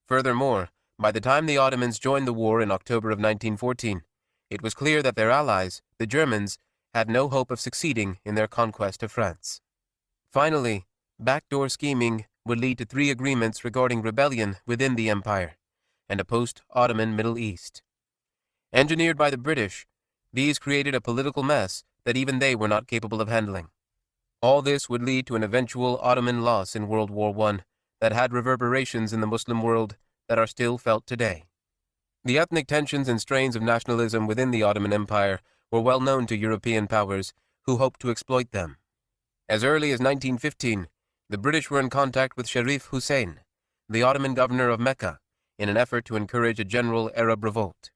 Furthermore, by the time the Ottomans joined the war in October of 1914, it was clear that their allies, the Germans, had no hope of succeeding in their conquest of France. Finally, backdoor scheming would lead to 3 agreements regarding rebellion within the empire, and a post-Ottoman Middle East. Engineered by the British, these created a political mess that even they were not capable of handling. All this would lead to an eventual Ottoman loss in World War I that had reverberations in the Muslim world that are still felt today. The ethnic tensions and strains of nationalism within the Ottoman Empire were well known to European powers who hoped to exploit them. As early as 1915, the British were in contact with Sharif Hussein, the Ottoman governor of Mecca, in an effort to encourage a general Arab revolt.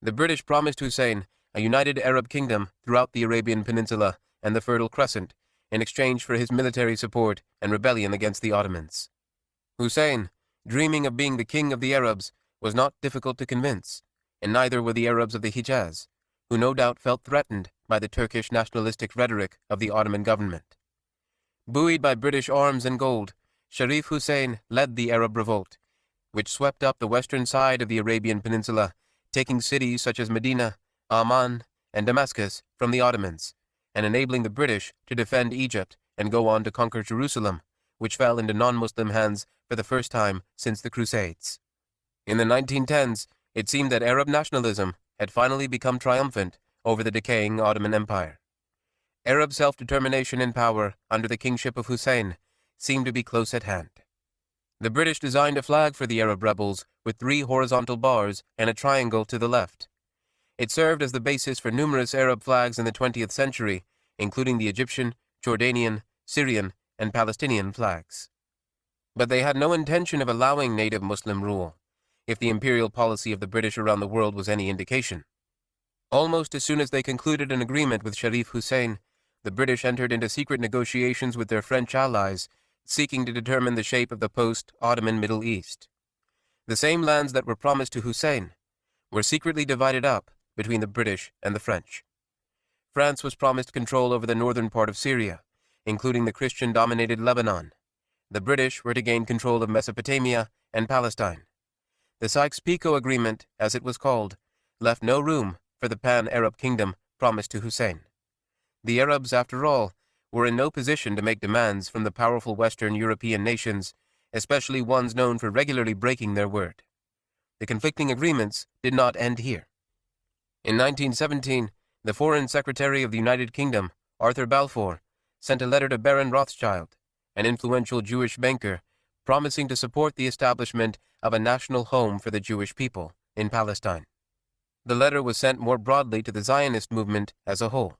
The British promised Hussein a united Arab kingdom throughout the Arabian Peninsula and the Fertile Crescent in exchange for his military support and rebellion against the Ottomans. Hussein, dreaming of being the king of the Arabs, was not difficult to convince, and neither were the Arabs of the Hijaz, who no doubt felt threatened by the Turkish nationalistic rhetoric of the Ottoman government. Buoyed by British arms and gold, Sharif Hussein led the Arab revolt, which swept up the western side of the Arabian Peninsula, taking cities such as Medina, Amman, and Damascus from the Ottomans, and enabling the British to defend Egypt and go on to conquer Jerusalem, which fell into non-Muslim hands for the first time since the Crusades. In the 1910s, it seemed that Arab nationalism had finally become triumphant over the decaying Ottoman Empire. Arab self-determination and power under the kingship of Hussein seemed to be close at hand. The British designed a flag for the Arab rebels with 3 horizontal bars and a triangle to the left. It served as the basis for numerous Arab flags in the 20th century, including the Egyptian, Jordanian, Syrian, and Palestinian flags. But they had no intention of allowing native Muslim rule, if the imperial policy of the British around the world was any indication. Almost as soon as they concluded an agreement with Sharif Hussein, the British entered into secret negotiations with their French allies, seeking to determine the shape of the post-Ottoman Middle East. The same lands that were promised to Hussein were secretly divided up between the British and the French. France was promised control over the northern part of Syria, including the Christian-dominated Lebanon. The British were to gain control of Mesopotamia and Palestine. The Sykes-Picot Agreement, as it was called, left no room for the pan-Arab kingdom promised to Hussein. The Arabs, after all, were in no position to make demands from the powerful Western European nations, especially ones known for regularly breaking their word. The conflicting agreements did not end here. In 1917, the Foreign Secretary of the United Kingdom, Arthur Balfour, sent a letter to Baron Rothschild, an influential Jewish banker, promising to support the establishment of a national home for the Jewish people in Palestine. The letter was sent more broadly to the Zionist movement as a whole.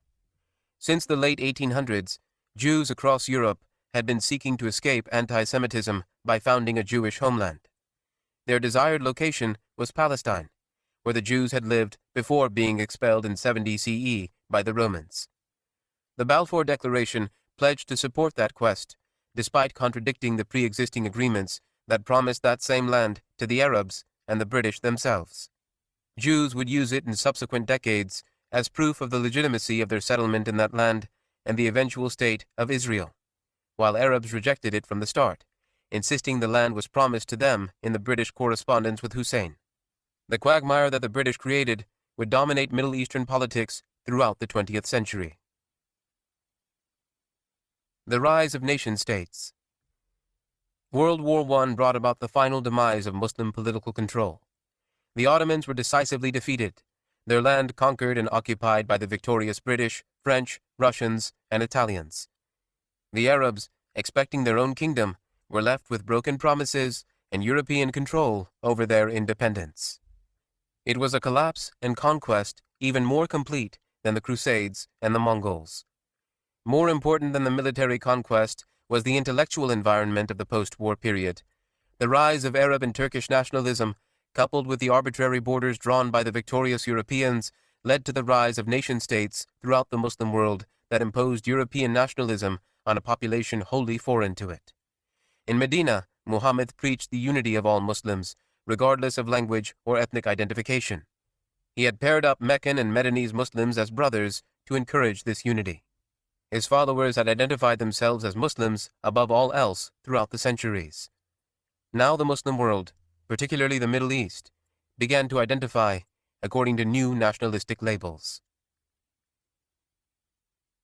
Since the late 1800s, Jews across Europe had been seeking to escape anti-Semitism by founding a Jewish homeland. Their desired location was Palestine, where the Jews had lived before being expelled in 70 CE by the Romans. The Balfour Declaration pledged to support that quest, despite contradicting the pre-existing agreements that promised that same land to the Arabs and the British themselves. Jews would use it in subsequent decades as proof of the legitimacy of their settlement in that land and the eventual state of Israel, while Arabs rejected it from the start, insisting the land was promised to them in the British correspondence with Hussein. The quagmire that the British created would dominate Middle Eastern politics throughout the 20th century. The rise of nation-states. World War I brought about the final demise of Muslim political control. The Ottomans were decisively defeated, their land conquered and occupied by the victorious British, French, Russians, and Italians. The Arabs, expecting their own kingdom, were left with broken promises and European control over their independence. It was a collapse and conquest even more complete than the Crusades and the Mongols. More important than the military conquest was the intellectual environment of the post-war period. The rise of Arab and Turkish nationalism, coupled with the arbitrary borders drawn by the victorious Europeans, led to the rise of nation-states throughout the Muslim world that imposed European nationalism on a population wholly foreign to it. In Medina, Muhammad preached the unity of all Muslims, regardless of language or ethnic identification. He had paired up Meccan and Medinese Muslims as brothers to encourage this unity. His followers had identified themselves as Muslims above all else throughout the centuries. Now the Muslim world, particularly the Middle East, began to identify according to new nationalistic labels.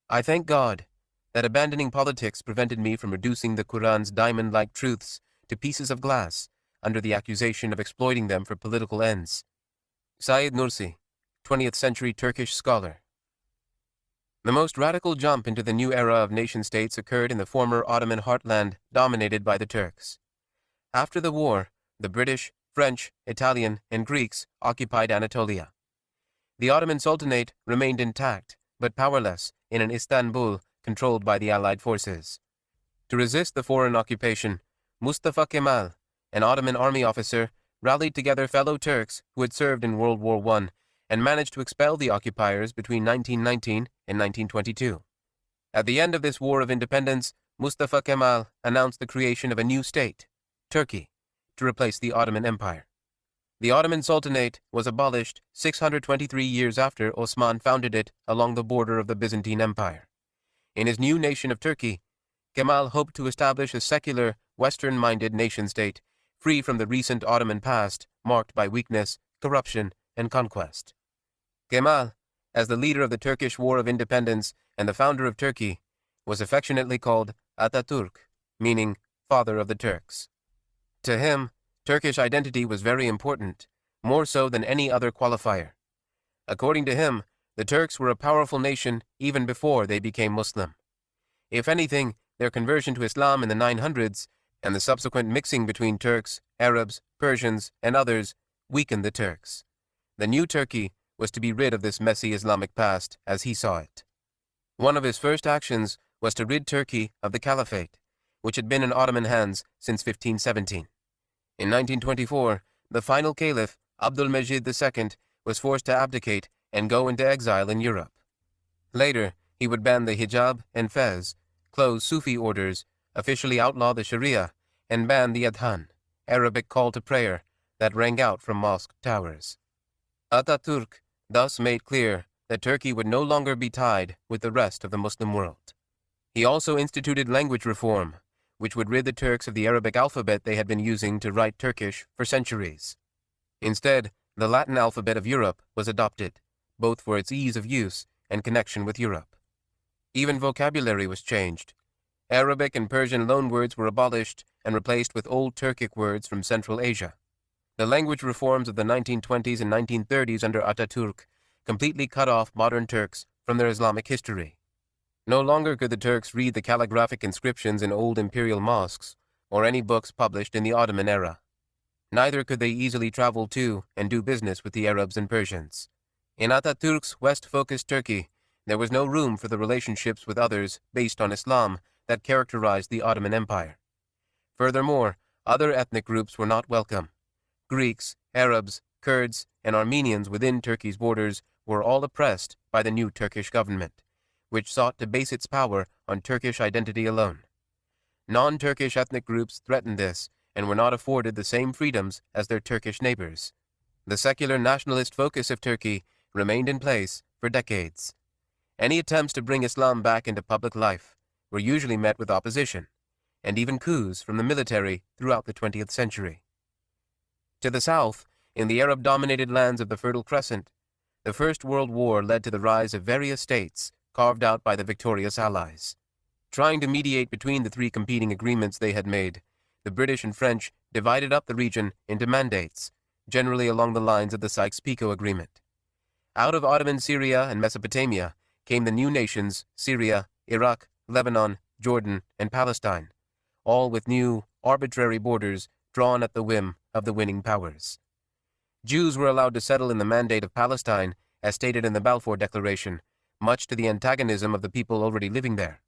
I thank God that abandoning politics prevented me from reducing the Quran's diamond-like truths to pieces of glass under the accusation of exploiting them for political ends. Said Nursi, 20th century Turkish scholar. The most radical jump into the new era of nation-states occurred in the former Ottoman heartland dominated by the Turks. After the war, the British, French, Italian, and Greeks occupied Anatolia. The Ottoman Sultanate remained intact, but powerless, in an Istanbul controlled by the Allied forces. To resist the foreign occupation, Mustafa Kemal, an Ottoman army officer, rallied together fellow Turks who had served in World War I and managed to expel the occupiers between 1919 and 1922. At the end of this war of independence, Mustafa Kemal announced the creation of a new state, Turkey, to replace the Ottoman Empire. The Ottoman Sultanate was abolished 623 years after Osman founded it along the border of the Byzantine Empire. In his new nation of Turkey, Kemal hoped to establish a secular, Western-minded nation-state, free from the recent Ottoman past marked by weakness, corruption, and conquest. Kemal, as the leader of the Turkish War of Independence and the founder of Turkey, was affectionately called Ataturk, meaning father of the Turks. To him, Turkish identity was very important, more so than any other qualifier. According to him, the Turks were a powerful nation even before they became Muslim. If anything, their conversion to Islam in the 900s and the subsequent mixing between Turks, Arabs, Persians, and others weakened the Turks. The new Turkey was to be rid of this messy Islamic past as he saw it. One of his first actions was to rid Turkey of the Caliphate, which had been in Ottoman hands since 1517. In 1924, the final caliph, Abdülmecid II, was forced to abdicate and go into exile in Europe. Later, he would ban the hijab and fez, close Sufi orders, officially outlaw the Sharia, and ban the adhan, Arabic call to prayer, that rang out from mosque towers. Ataturk thus made clear that Turkey would no longer be tied with the rest of the Muslim world. He also instituted language reform, which would rid the Turks of the Arabic alphabet they had been using to write Turkish for centuries. Instead, the Latin alphabet of Europe was adopted, both for its ease of use and connection with Europe. Even vocabulary was changed. Arabic and Persian loanwords were abolished and replaced with Old Turkic words from Central Asia. The language reforms of the 1920s and 1930s under Ataturk completely cut off modern Turks from their Islamic history. No longer could the Turks read the calligraphic inscriptions in old imperial mosques or any books published in the Ottoman era. Neither could they easily travel to and do business with the Arabs and Persians. In Ataturk's West-focused Turkey, there was no room for the relationships with others based on Islam that characterized the Ottoman Empire. Furthermore, other ethnic groups were not welcome. Greeks, Arabs, Kurds, and Armenians within Turkey's borders were all oppressed by the new Turkish government, which sought to base its power on Turkish identity alone. Non-Turkish ethnic groups threatened this and were not afforded the same freedoms as their Turkish neighbors. The secular nationalist focus of Turkey remained in place for decades. Any attempts to bring Islam back into public life were usually met with opposition, and even coups from the military throughout the 20th century. To the south, in the Arab-dominated lands of the Fertile Crescent, the First World War led to the rise of various states carved out by the victorious Allies. Trying to mediate between the three competing agreements they had made, the British and French divided up the region into mandates, generally along the lines of the Sykes-Picot Agreement. Out of Ottoman Syria and Mesopotamia came the new nations Syria, Iraq, Lebanon, Jordan, and Palestine, all with new, arbitrary borders drawn at the whim of the winning powers. Jews were allowed to settle in the Mandate of Palestine, as stated in the Balfour Declaration, much to the antagonism of the people already living there.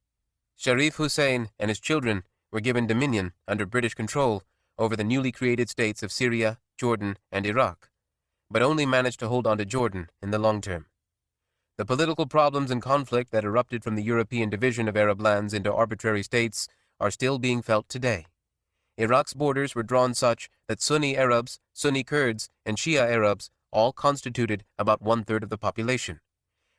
Sharif Hussein and his children were given dominion under British control over the newly created states of Syria, Jordan, and Iraq, but only managed to hold on to Jordan in the long term. The political problems and conflict that erupted from the European division of Arab lands into arbitrary states are still being felt today. Iraq's borders were drawn such that Sunni Arabs, Sunni Kurds, and Shia Arabs all constituted about one-third of the population.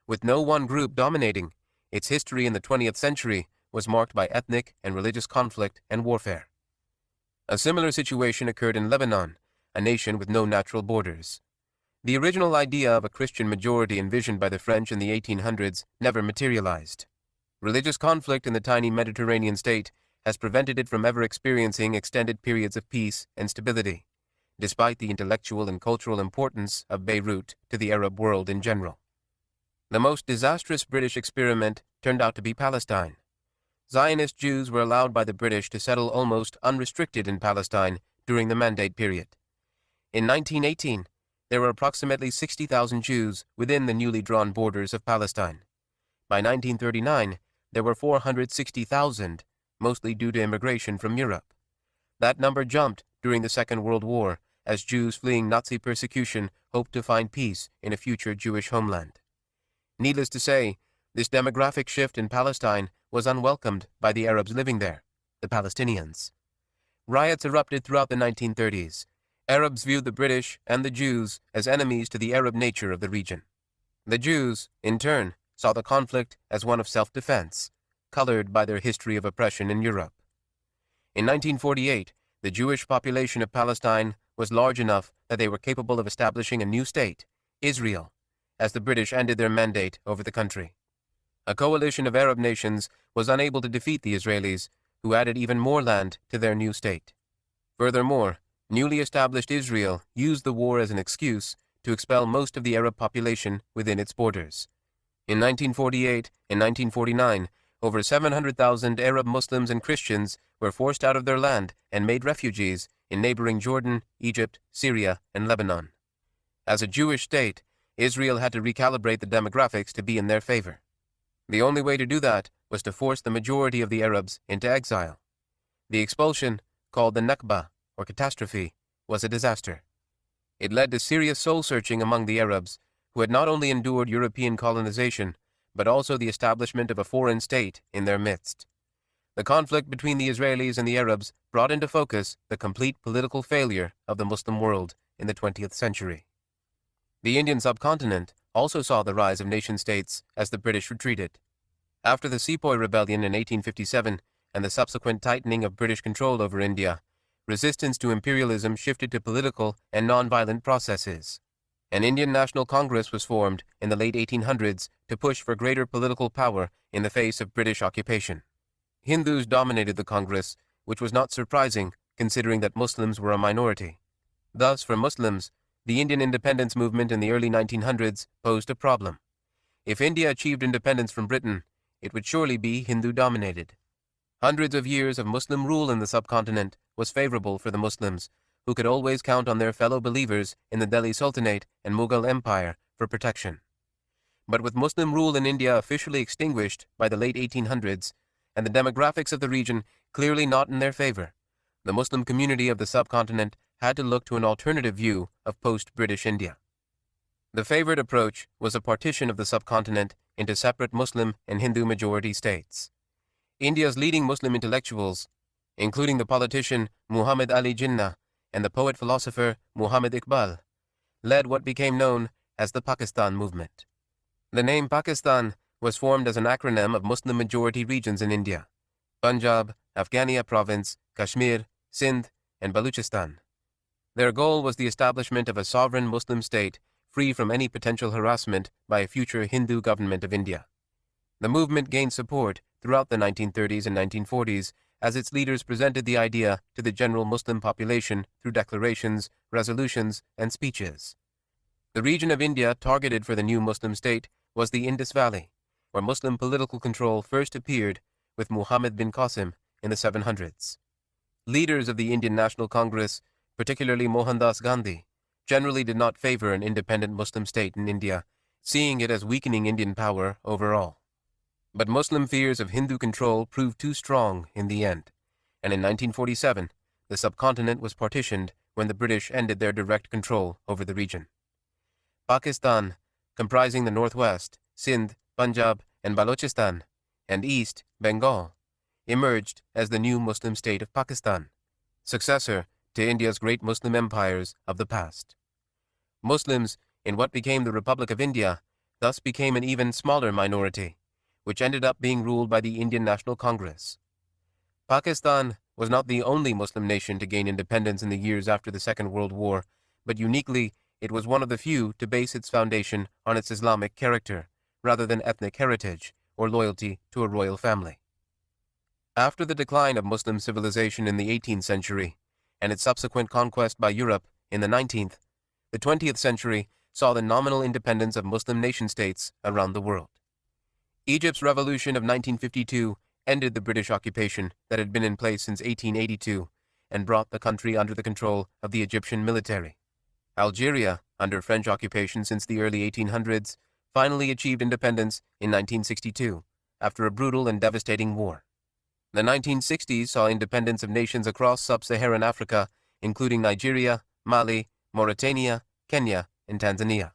With no one group dominating, its history in the 20th century was marked by ethnic and religious conflict and warfare. A similar situation occurred in Lebanon, a nation with no natural borders. The original idea of a Christian majority envisioned by the French in the 1800s never materialized. Religious conflict in the tiny Mediterranean state has prevented it from ever experiencing extended periods of peace and stability, despite the intellectual and cultural importance of Beirut to the Arab world in general. The most disastrous British experiment turned out to be Palestine. Zionist Jews were allowed by the British to settle almost unrestricted in Palestine during the Mandate period. In 1918, there were approximately 60,000 Jews within the newly drawn borders of Palestine. By 1939, there were 460,000, mostly due to immigration from Europe. That number jumped during the Second World War as Jews fleeing Nazi persecution hoped to find peace in a future Jewish homeland. Needless to say, this demographic shift in Palestine was unwelcomed by the Arabs living there, the Palestinians. Riots erupted throughout the 1930s. Arabs viewed the British and the Jews as enemies to the Arab nature of the region. The Jews, in turn, saw the conflict as one of self-defense, colored by their history of oppression in Europe. In 1948, the Jewish population of Palestine was large enough that they were capable of establishing a new state, Israel, as the British ended their mandate over the country. A coalition of Arab nations was unable to defeat the Israelis, who added even more land to their new state. Furthermore, newly established Israel used the war as an excuse to expel most of the Arab population within its borders. In 1948 and 1949, over 700,000 Arab Muslims and Christians were forced out of their land and made refugees in neighboring Jordan, Egypt, Syria, and Lebanon. As a Jewish state, Israel had to recalibrate the demographics to be in their favor. The only way to do that was to force the majority of the Arabs into exile. The expulsion, called the Nakba, or catastrophe, was a disaster. It led to serious soul-searching among the Arabs, who had not only endured European colonization, but also the establishment of a foreign state in their midst. The conflict between the Israelis and the Arabs brought into focus the complete political failure of the Muslim world in the 20th century. The Indian subcontinent also saw the rise of nation-states as the British retreated. After the Sepoy Rebellion in 1857 and the subsequent tightening of British control over India, resistance to imperialism shifted to political and non-violent processes. An Indian National Congress was formed in the late 1800s to push for greater political power in the face of British occupation. Hindus dominated the Congress, which was not surprising considering that Muslims were a minority. Thus, for Muslims, the Indian independence movement in the early 1900s posed a problem. If India achieved independence from Britain, it would surely be Hindu-dominated. Hundreds of years of Muslim rule in the subcontinent was favorable for the Muslims, who could always count on their fellow believers in the Delhi Sultanate and Mughal Empire for protection. But with Muslim rule in India officially extinguished by the late 1800s, and the demographics of the region clearly not in their favor, the Muslim community of the subcontinent had to look to an alternative view of post-British India. The favored approach was a partition of the subcontinent into separate Muslim and Hindu majority states. India's leading Muslim intellectuals, including the politician Muhammad Ali Jinnah and the poet-philosopher Muhammad Iqbal, led what became known as the Pakistan movement. The name Pakistan was formed as an acronym of Muslim-majority regions in India: Punjab, Afghania Province, Kashmir, Sindh, and Baluchistan. Their goal was the establishment of a sovereign Muslim state free from any potential harassment by a future Hindu government of India. The movement gained support throughout the 1930s and 1940s as its leaders presented the idea to the general Muslim population through declarations, resolutions, and speeches. The region of India targeted for the new Muslim state was the Indus Valley, where Muslim political control first appeared with Muhammad bin Qasim in the 700s. Leaders of the Indian National Congress, particularly Mohandas Gandhi, generally did not favor an independent Muslim state in India, seeing it as weakening Indian power overall. But Muslim fears of Hindu control proved too strong in the end, and in 1947, the subcontinent was partitioned when the British ended their direct control over the region. Pakistan, comprising the northwest, Sindh, Punjab, and Balochistan, and east, Bengal, emerged as the new Muslim state of Pakistan, successor to India's great Muslim empires of the past. Muslims in what became the Republic of India thus became an even smaller minority, which ended up being ruled by the Indian National Congress. Pakistan was not the only Muslim nation to gain independence in the years after the Second World War, but uniquely, it was one of the few to base its foundation on its Islamic character, rather than ethnic heritage or loyalty to a royal family. After the decline of Muslim civilization in the 18th century, and its subsequent conquest by Europe in the 19th, the 20th century saw the nominal independence of Muslim nation-states around the world. Egypt's revolution of 1952 ended the British occupation that had been in place since 1882 and brought the country under the control of the Egyptian military. Algeria, under French occupation since the early 1800s, finally achieved independence in 1962 after a brutal and devastating war. The 1960s saw independence of nations across sub-Saharan Africa, including Nigeria, Mali, Mauritania, Kenya, and Tanzania.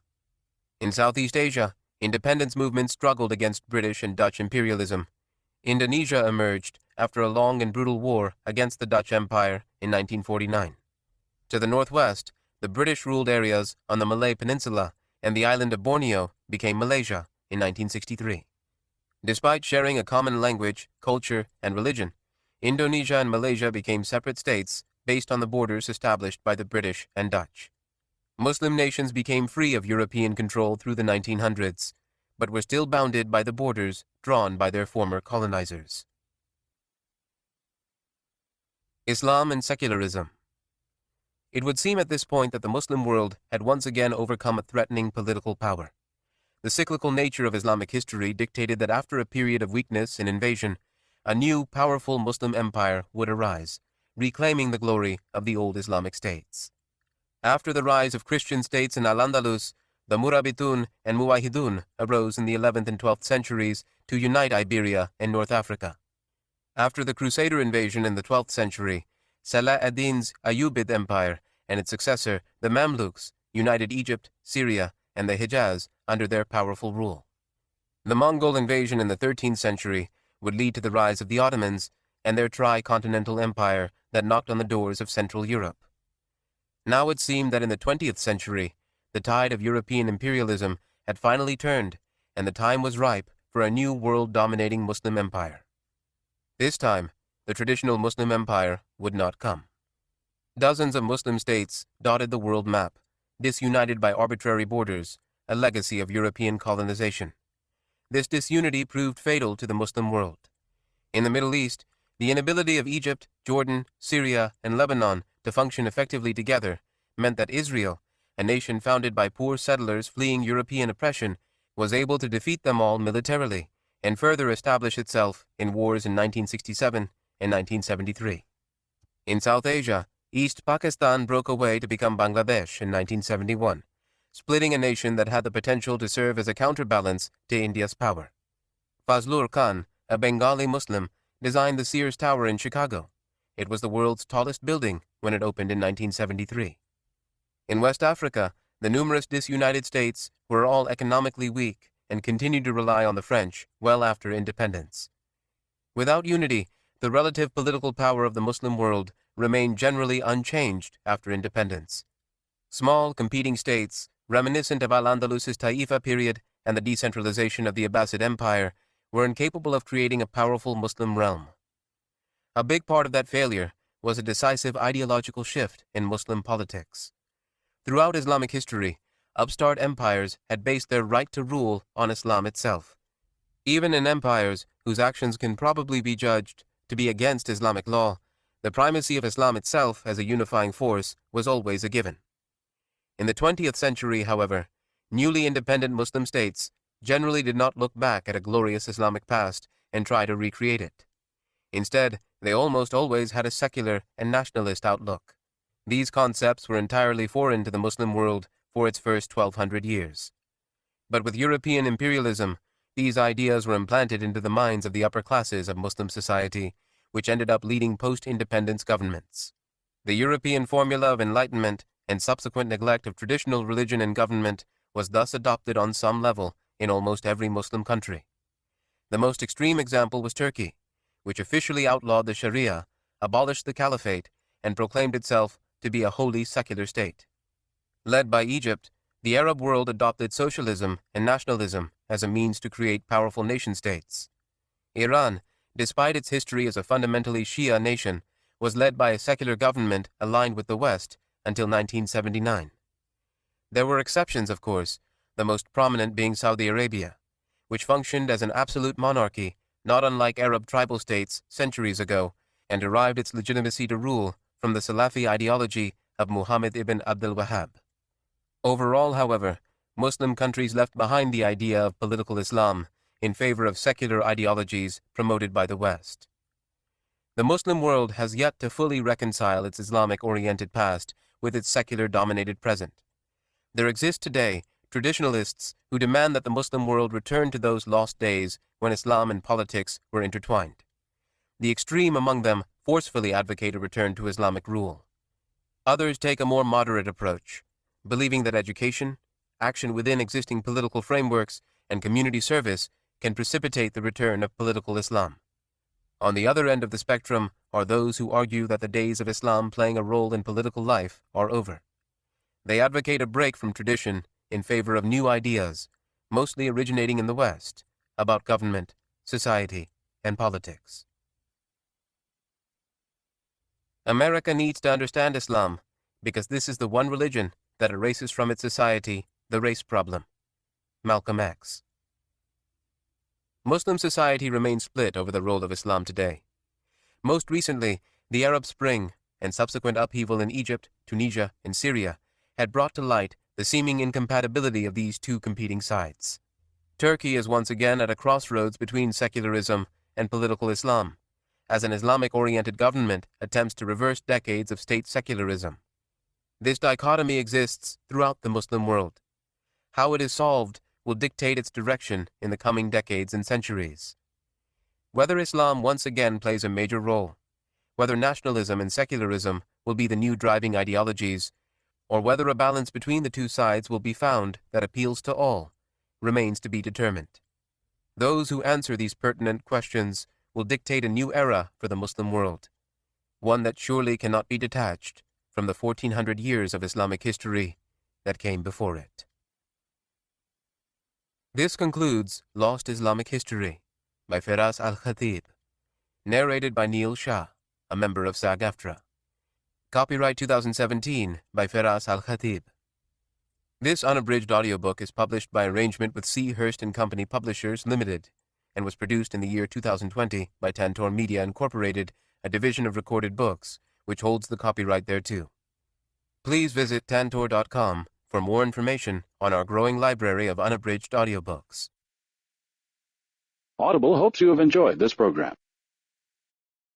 In Southeast Asia, independence movements struggled against British and Dutch imperialism. Indonesia emerged after a long and brutal war against the Dutch Empire in 1949. To the northwest, the British-ruled areas on the Malay Peninsula and the island of Borneo became Malaysia in 1963. Despite sharing a common language, culture, and religion, Indonesia and Malaysia became separate states based on the borders established by the British and Dutch. Muslim nations became free of European control through the 1900s, but were still bounded by the borders drawn by their former colonizers. Islam and secularism. It would seem at this point that the Muslim world had once again overcome a threatening political power. The cyclical nature of Islamic history dictated that after a period of weakness and invasion, a new, powerful Muslim empire would arise, reclaiming the glory of the old Islamic states. After the rise of Christian states in Al-Andalus, the Murabitun and Muwahidun arose in the 11th and 12th centuries to unite Iberia and North Africa. After the Crusader invasion in the 12th century, Salah ad-Din's Ayyubid Empire and its successor, the Mamluks, united Egypt, Syria, and the Hejaz under their powerful rule. The Mongol invasion in the 13th century would lead to the rise of the Ottomans and their tri-continental empire that knocked on the doors of Central Europe. Now it seemed that in the 20th century, the tide of European imperialism had finally turned, and the time was ripe for a new world-dominating Muslim empire. This time, the traditional Muslim empire would not come. Dozens of Muslim states dotted the world map, disunited by arbitrary borders, a legacy of European colonization. This disunity proved fatal to the Muslim world. In the Middle East, the inability of Egypt, Jordan, Syria, and Lebanon to function effectively together meant that Israel, a nation founded by poor settlers fleeing European oppression, was able to defeat them all militarily and further establish itself in wars in 1967 and 1973. In South Asia, East Pakistan broke away to become Bangladesh in 1971, splitting a nation that had the potential to serve as a counterbalance to India's power. Fazlur Khan, a Bengali Muslim, designed the Sears Tower in Chicago. It was the world's tallest building when it opened in 1973. In West Africa, the numerous disunited states were all economically weak and continued to rely on the French well after independence. Without unity, the relative political power of the Muslim world remained generally unchanged after independence. Small, competing states, reminiscent of Al-Andalus's Taifa period and the decentralization of the Abbasid Empire, were incapable of creating a powerful Muslim realm. A big part of that failure was a decisive ideological shift in Muslim politics. Throughout Islamic history, upstart empires had based their right to rule on Islam itself. Even in empires whose actions can probably be judged to be against Islamic law, the primacy of Islam itself as a unifying force was always a given. In the 20th century, however, newly independent Muslim states generally did not look back at a glorious Islamic past and try to recreate it. Instead, they almost always had a secular and nationalist outlook. These concepts were entirely foreign to the Muslim world for its first 1200 years. But with European imperialism, these ideas were implanted into the minds of the upper classes of Muslim society, which ended up leading post-independence governments. The European formula of enlightenment and subsequent neglect of traditional religion and government was thus adopted on some level in almost every Muslim country. The most extreme example was Turkey, which officially outlawed the Sharia, abolished the caliphate, and proclaimed itself to be a wholly secular state. Led by Egypt, the Arab world adopted socialism and nationalism as a means to create powerful nation-states. Iran, despite its history as a fundamentally Shia nation, was led by a secular government aligned with the West until 1979. There were exceptions, of course, the most prominent being Saudi Arabia, which functioned as an absolute monarchy, not unlike Arab tribal states centuries ago, and derived its legitimacy to rule from the Salafi ideology of Muhammad ibn Abdul Wahhab. Overall, however, Muslim countries left behind the idea of political Islam in favor of secular ideologies promoted by the West. The Muslim world has yet to fully reconcile its Islamic-oriented past with its secular-dominated present. There exist today traditionalists who demand that the Muslim world return to those lost days when Islam and politics were intertwined. The extreme among them forcefully advocate a return to Islamic rule. Others take a more moderate approach, believing that education, action within existing political frameworks, and community service can precipitate the return of political Islam. On the other end of the spectrum are those who argue that the days of Islam playing a role in political life are over. They advocate a break from tradition in favor of new ideas, mostly originating in the West, about government, society, and politics. America needs to understand Islam because this is the one religion that erases from its society the race problem. Malcolm X. Muslim society remains split over the role of Islam today. Most recently, the Arab Spring and subsequent upheaval in Egypt, Tunisia, and Syria had brought to light the seeming incompatibility of these two competing sides. Turkey is once again at a crossroads between secularism and political Islam, as an Islamic-oriented government attempts to reverse decades of state secularism. This dichotomy exists throughout the Muslim world. How it is solved will dictate its direction in the coming decades and centuries. Whether Islam once again plays a major role, whether nationalism and secularism will be the new driving ideologies, or whether a balance between the two sides will be found that appeals to all, remains to be determined. Those who answer these pertinent questions will dictate a new era for the Muslim world, one that surely cannot be detached from the 1400 years of Islamic history that came before it. This concludes Lost Islamic History by Firas Alkhateer, narrated by Neil Shah, a member of SAG-AFTRA. Copyright 2017 by Firas Alkhateer. This unabridged audiobook is published by arrangement with C. Hurst & Company Publishers, Limited, and was produced in the year 2020 by Tantor Media Incorporated, a division of Recorded Books, which holds the copyright thereto. Please visit tantor.com for more information on our growing library of unabridged audiobooks. Audible hopes you have enjoyed this program.